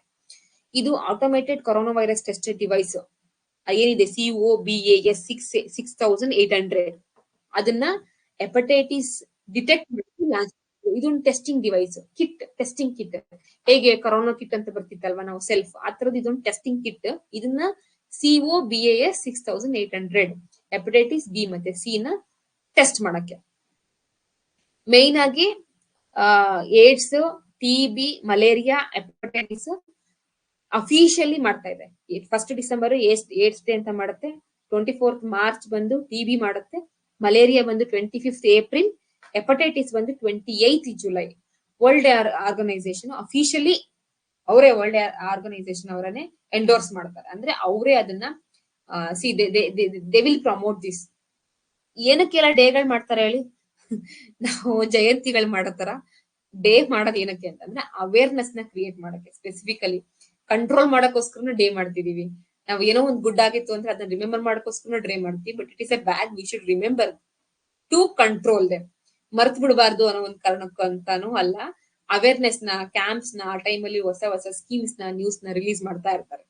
ಇದು automated corona virus tested device ಏನಿದೆ COBAS 6800, ಅದನ್ನ ಹೆಪಟೈಟಿಸ್ ಡಿಟೆಕ್ಟ್ ಮಾಡಿ ಲಾಂಚ್. ಇದೊಂದು ಟೆಸ್ಟಿಂಗ್ ಡಿವೈಸ್ ಟೆಸ್ಟಿಂಗ್ ಕಿಟ್. ಹೇಗೆ ಕೊರೋನಾ ಕಿಟ್ ಅಂತ ಬರ್ತಿತ್ತಲ್ವಾ ನಾವು ಸೆಲ್ಫ್, ಆ ತರದ್ದು ಇದೊಂದು ಟೆಸ್ಟಿಂಗ್ ಕಿಟ್. ಇದನ್ನ COBAS 6800 ಹೆಪಟೈಟಿಸ್ ಬಿ ಮತ್ತೆ ಸಿ ನ ಟೆಸ್ಟ್ ಮಾಡಕ್ಕೆ. ಮೇನ್ ಆಗಿ AIDS, TB, malaria, hepatitis officially ಮಾಡ್ತಾ ಇದೆ. 1 ಡಿಸೆಂಬರ್ ಏಡ್ಸ್ ಡೇ ಅಂತ ಮಾಡುತ್ತೆ. 24 ಮಾರ್ಚ್ ಬಂದು TB ಮಾಡುತ್ತೆ. ಮಲೇರಿಯಾ ಬಂದು 25 ಏಪ್ರಿಲ್, ಹೆಪಟೈಟಿಸ್ ಬಂದು 28 ಜುಲೈ. ವರ್ಲ್ಡ್ ಆರ್ಗನೈಸೇಷನ್ ಅಫಿಷಿಯಲಿ ಅವರೇ ವರ್ಲ್ಡ್ ಆರ್ಗನೈಸೇಷನ್ ಅವರನ್ನೇ ಎಂಡೋರ್ಸ್ ಮಾಡ್ತಾರೆ. ಅಂದ್ರೆ ಅವರೇ ಅದನ್ನ ದೇ ವಿಲ್ ಪ್ರಮೋಟ್ ದಿಸ್. ಏನಕ್ಕೆಲ್ಲ ಡೇಗಳು ಮಾಡ್ತಾರೆ ಹೇಳಿ? ನಾವು ಜಯಂತಿಗಳು ಮಾಡೋ ಡೇ ಮಾಡೋದು ಏನಕ್ಕೆ ಅಂತಂದ್ರೆ ಅವೇರ್ನೆಸ್ ನ ಕ್ರಿಯೇಟ್ ಮಾಡಕ್ಕೆ, ಸ್ಪೆಸಿಫಿಕಲಿ ಕಂಟ್ರೋಲ್ ಮಾಡಕ್ಕೋಸ್ಕರ ಡೇ ಮಾಡ್ತಿದೀವಿ. ನಾವು ಏನೋ ಒಂದು ಗುಡ್ ಆಗಿತ್ತು ಅಂದ್ರೆ ಅದನ್ನ ರಿಮೆಂಬರ್ ಮಾಡಕ್ಕೋಸ್ಕರ ಡೇ ಮಾಡ್ತೀವಿ. But it is a bad, we should remember to control them. ಮರ್ತ್ ಬಿಡಬಾರ್ದು ಅನ್ನೋ ಒಂದು ಕಾರಣಕ್ಕೂ ಅಂತಾನು ಅಲ್ಲ, ಅವೇರ್ನೆಸ್ ನ ಕ್ಯಾಂಪ್ಸ್ ನ ಆ ಟೈಮಲ್ಲಿ ಹೊಸ ಸ್ಕೀಮ್ಸ್ ನ ನ್ಯೂಸ್ ನ ರಿಲೀಸ್ ಮಾಡ್ತಾ ಇರ್ತಾರೆ.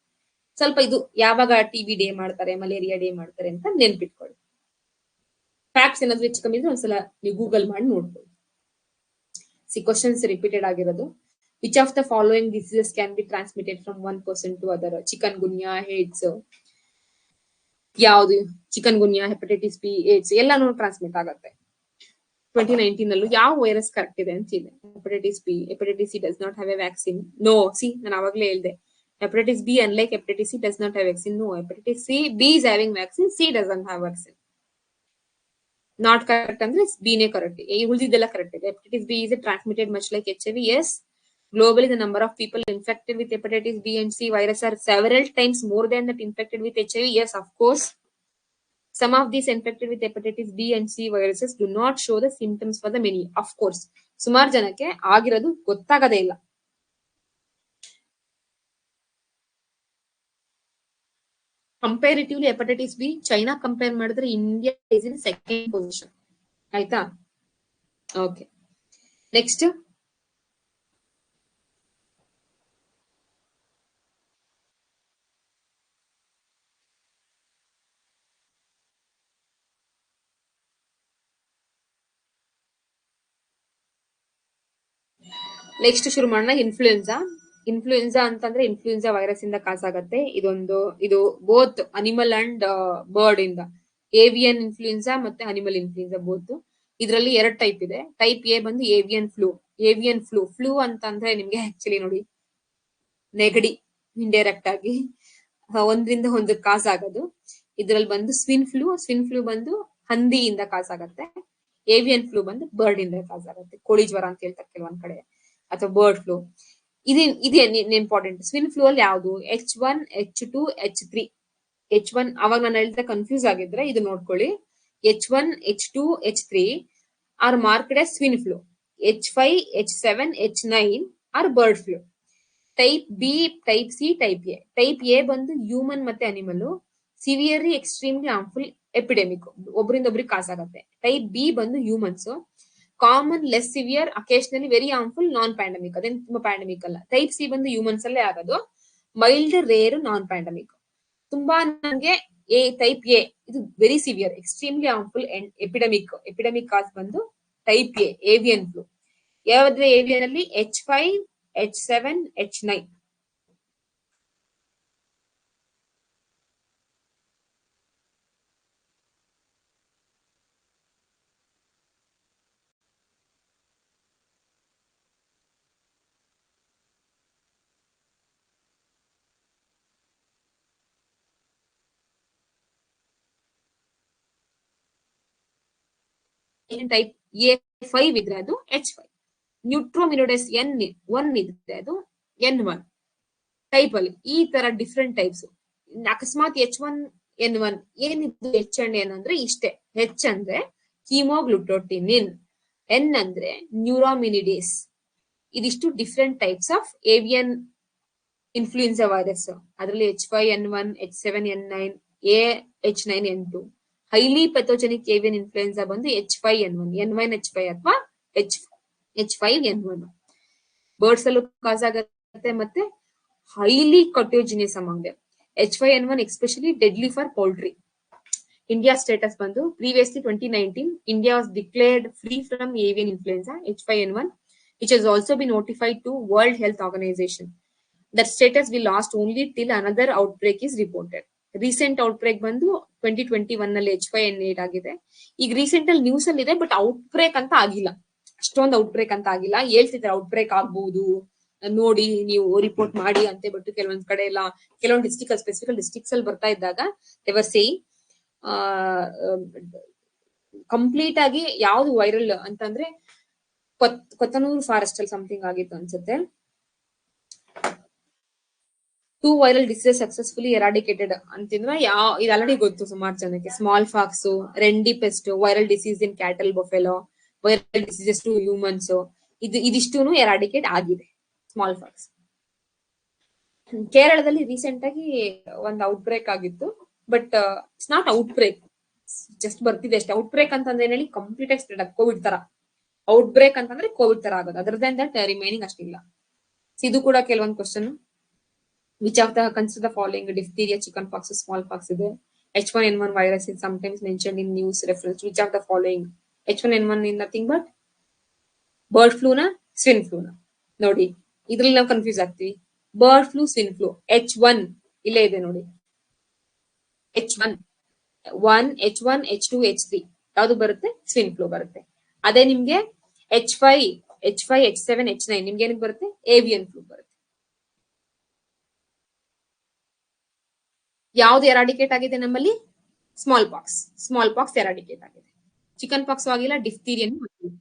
ಸ್ವಲ್ಪ ಇದು ಯಾವಾಗ TB ಡೇ ಮಾಡ್ತಾರೆ, ಮಲೇರಿಯಾ ಡೇ ಮಾಡ್ತಾರೆ ಅಂತ ನೆನ್ಪಿಟ್ಕೊಳ್ಳಿ. ಫ್ಯಾಕ್ಟ್ಸ್ ಏನಾದ್ರು ಹೆಚ್ಚು ಕಮ್ಮಿ ಇದ್ರೆ ಒಂದ್ಸಲ ನೀವು ಗೂಗಲ್ ಮಾಡಿ ನೋಡ್ಬೋದು. ಕ್ವಶನ್ಸ್ ರಿಪೀಟೆಡ್ ಆಗಿರೋದು. Which of the following diseases can be transmitted from one person to other? Chikungunya, AIDS, ಯಾವ್ದು? Chikungunya, hepatitis B, AIDS ಎಲ್ಲಾನು ಟ್ರಾನ್ಸ್ಮಿಟ್ ಆಗುತ್ತೆ. 2019 ನಲ್ಲೂ ಯಾವ ವೈರಸ್ ಕರೆಕ್ಟ್ ಇದೆ ಅಂತ ಇದೆ. Hepatitis B, hepatitis C does not have a vaccine. No, C ನಾನು ಅವಾಗಲೇ ಹೇಳಿದೆ. Hepatitis B unlike hepatitis C does not have vaccine. No, hepatitis B is having vaccine, C doesn't have vaccine. Not correct ಅಂದ್ರೆ B ನೇ correct. ಉಳಿದಿದ್ದೆಲ್ಲ correct ಇದೆ. Hepatitis B is transmitted much like HIV. Yes, globally the number of people infected with hepatitis B and C virus are several times more than that infected with HIV. Yes, of course. Some of these infected with hepatitis B and C viruses do not show the symptoms for the many. Of course, ಸುಮಾರು ಜನಕ್ಕೆ ಆಗಿರೋದು ಗೊತ್ತಾಗದೇ ಇಲ್ಲ. Comparatively hepatitis B China compare ಮಾಡಿದ್ರೆ India is in second position. ಆಯ್ತಾ? Okay, next ಶುರು ಮಾಡೋಣ. Influenza ಅಂತಂದ್ರೆ ಇನ್ಫ್ಲೂಯೆನ್ಸಾ ವೈರಸ್ ಇಂದ ಕಾಸ್ ಆಗತ್ತೆ. ಇದು ಬೋತ್ ಅನಿಮಲ್ ಅಂಡ್ ಬರ್ಡ್ ಇಂದ. ಏವಿಯನ್ ಇನ್ಫ್ಲೂಯೆನ್ಸಾ ಮತ್ತೆ ಅನಿಮಲ್ ಇನ್ಫ್ಲೂಯೆನ್ಸಾ ಬೋತ್. ಇದರಲ್ಲಿ 2 ಟೈಪ್ ಇದೆ. ಟೈಪ್ ಎ ಬಂದು ಏವಿಯನ್ ಫ್ಲೂ ಅಂತಂದ್ರೆ ನಿಮ್ಗೆ ಆಕ್ಚುಲಿ ನೋಡಿ ನೆಗಡಿ ಇಂಡೈರೆಕ್ಟ್ ಆಗಿ ಒಂದ್ರಿಂದ ಒಂದು ಕಾಸ್ ಆಗೋದು. ಇದ್ರಲ್ಲಿ ಬಂದು ಸ್ವಿನ್ ಫ್ಲೂ ಬಂದು ಹಂದಿಯಿಂದ ಕಾಸ್ ಆಗತ್ತೆ. ಏವಿಯನ್ ಫ್ಲೂ ಬಂದು ಬರ್ಡ್ ಇಂದ ಕಾಸ್ ಆಗುತ್ತೆ. ಕೋಳಿ ಜ್ವರ ಅಂತ ಹೇಳ್ತಾರೆ ಕೆಲವೊಂದ್ ಕಡೆ, ಅಥವಾ ಬರ್ಡ್ ಫ್ಲೂ. ಇದು ಇಂಪಾರ್ಟೆಂಟ್. ಸ್ವಿನ್ ಫ್ಲೂ ಅಲ್ಲಿ ಯಾವುದು? H1, H2, H3. H1 ಅವಾಗ ನಾನು ಹೇಳ್ತಾ ಕನ್ಫ್ಯೂಸ್ ಆಗಿದ್ರೆ ಇದು ನೋಡ್ಕೊಳ್ಳಿ. H1, H2, H3 are marked as swine flu. H5, H7, H9 are bird flu. Type B, type C, type A. Type A ಬಂದು ಹ್ಯೂಮನ್ ಮತ್ತೆ animal, severely extremely harmful epidemic, ಒಬ್ಬರಿಂದ ಒಬ್ರಿಗೆ ಕಾಸ್ ಆಗುತ್ತೆ. ಟೈಪ್ ಬಿ ಬಂದು humans, common, less severe, occasionally very harmful, non pandemic. ಅದೇನು ತುಂಬಾ pandemic ಅಲ್ಲ. Type C ಬಂದು ಹ್ಯೂಮನ್ಸ್ ಅಲ್ಲೇ ಆಗೋದು, ಮೈಲ್ಡ್, ರೇರ್, ನಾನ್ ಪ್ಯಾಂಡಮಿಕ್. ತುಂಬಾ ನನಗೆ ಟೈಪ್ ಎ ಇದು very severe, extremely harmful and epidemic cause ಬಂದು ಟೈಪ್ ಎ ಏವಿಯನ್ ಫ್ಲೂ. ಯಾವ್ದ್ರೆ ಏವಿಯನ್ ಅಲ್ಲಿ? H5, H7, H9. ಏನ್ ಟೈಪ್ A5 ಇದ್ರೆ ಅದು H5. ನ್ಯೂಟ್ರೋಮಿನೋಡಸ್ N1 ಇದ್ರೆ ಅದು N1 ಟೈಪ್ ಅಲ್ಲಿ. ಈ ತರ ಡಿಫ್ರೆಂಟ್ ಟೈಪ್ಸ್. ಅಕಸ್ಮಾತ್ H1 N1 ಏನಿದ್ದು H and N ಅಂದ್ರೆ ಇಷ್ಟೇ. H ಅಂದ್ರೆ ಕೀಮೋಗ್ಲುಟೋಟಿನಿನ್, N ಅಂದ್ರೆ ನ್ಯೂರಾಮಿನಿಡೇಸ್. ಇದಿಷ್ಟು different types of avian influenza virus. ಅದರಲ್ಲಿ H5N1, H7N9, H9N2. Highly ಪೆಥೋಜೆನಿಕ್ avian influenza ಬಂದು H5N1, N1H5 ಅಥವಾ H5N1. ಬರ್ಡ್ಸ್ ಅಲ್ಲೂ ಕಾಸ್ ಆಗುತ್ತೆ ಮತ್ತೆ highly contagious among them. H5N1 especially deadly for poultry. India status bandu previously 2019 India was declared free from avian influenza H5N1, which has also been notified to World Health Organization. That status will last only till another outbreak is reported. Recent outbreak bandu 2021 ನಲ್ಲಿ H5N8 ಆಗಿದೆ. ಈಗ recent ಅಲ್ಲಿ news ಅಲ್ಲಿ ಇದೆ, but outbreak ಅಂತ ಆಗಿಲ್ಲ. ಅಷ್ಟೊಂದು outbreak ಅಂತ ಆಗಿಲ್ಲ. ಹೇಳ್ತಿದ್ದಾರೆ ಔಟ್ಬ್ರೇಕ್ ಆಗ್ಬಹುದು, ನೋಡಿ ನೀವು ರಿಪೋರ್ಟ್ ಮಾಡಿ ಅಂತ. ಬಟ್ ಕೆಲವೊಂದ್ ಕಡೆ ಎಲ್ಲ ಕೆಲವೊಂದು ಸ್ಪೆಸಿಫಿಕ್ ಡಿಸ್ಟ್ರಿಕ್ಟ್ಸ್ ಅಲ್ಲಿ ಬರ್ತಾ ಇದ್ದಾಗ ಎವರ್ ಸೇಯಿಂಗ್ ಕಂಪ್ಲೀಟ್ ಆಗಿ ಯಾವ್ದು ವೈರಲ್ ಅಂತಂದ್ರೆ ಕೊತ್ತನೂರು ಫಾರೆಸ್ಟ್ ಅಲ್ಲಿ ಸಮಥಿಂಗ್ ಆಗಿತ್ತು ಅನ್ಸುತ್ತೆ. 2 viral diseases successfully eradicated ಅಂತಂದ್ರೆ ಇದು ಆಲ್ರೆಡಿ ಗೊತ್ತು ಸುಮಾರು ಜನಕ್ಕೆ. Smallpox, rinderpest, viral disease in cattle buffalo, viral diseases to humans. ಇದಿಷ್ಟು ಎರಾಡಿಕೇಟ್ ಆಗಿದೆ. Smallpox. ಕೇರಳದಲ್ಲಿ ರೀಸೆಂಟ್ ಆಗಿ ಒಂದು ಔಟ್ಬ್ರೇಕ್ ಆಗಿತ್ತು, but it's not outbreak, just ಬರ್ತಿದೆ ಅಷ್ಟೇ. ಔಟ್ಬ್ರೇಕ್ ಅಂತಂದ್ರೆ ಹೇಳಿ ಕಂಪ್ಲೀಟ್ ಆಗಿ ಸ್ಪ್ರೆಡ್ ಆಗಿ ಕೋವಿಡ್ ತರ. ಔಟ್ಬ್ರೇಕ್ ಅಂತಂದ್ರೆ ಕೋವಿಡ್ ತರ ಆಗೋದು. ಅದರ್ ದನ್ ದಟ್ ರಿಮೈನಿಂಗ್ ಅಷ್ಟಿಲ್ಲ. ಇದು ಕೂಡ ಕೆಲವೊಂದು question. Which of the consider the following? Diphtheria, chickenpox, smallpox ಇದೆ. H1N1 virus is sometimes mentioned in news reference. Which of the following? H1N1 is nothing but bird ಫ್ಲೂನಾ, swine ಫ್ಲೂನಾ? ನೋಡಿ, ಇದ್ರಲ್ಲಿ ನಾವು ಕನ್ಫ್ಯೂಸ್ ಆಗ್ತೀವಿ. Bird flu, ಸ್ವಿನ್ flu. H1 ಇಲ್ಲೇ ಇದೆ ನೋಡಿ. H1, H1, H2, H3 ಯಾವ್ದು ಬರುತ್ತೆ? ಸ್ವಿನ್ ಫ್ಲೂ ಬರುತ್ತೆ. ಅದೇ ನಿಮ್ಗೆ H5, H7, H9 ನಿಮ್ಗೆ ಏನಕ್ಕೆ ಬರುತ್ತೆ? ಏವಿಯನ್ ಫ್ಲೂ ಬರುತ್ತೆ. ಯಾವ್ದು ಎರಾಡಿಕೇಟ್ ಆಗಿದೆ ನಮ್ಮಲ್ಲಿ? ಸ್ಮಾಲ್ ಪಾಕ್ಸ್ ಎರಾಡಿಕೇಟ್ ಆಗಿದೆ. ಚಿಕನ್ ಪಾಕ್ಸ್ ಆಗಿಲ್ಲ, ಡಿಫ್ತೀರಿಯನ್ ಆಗಿಲ್ಲ.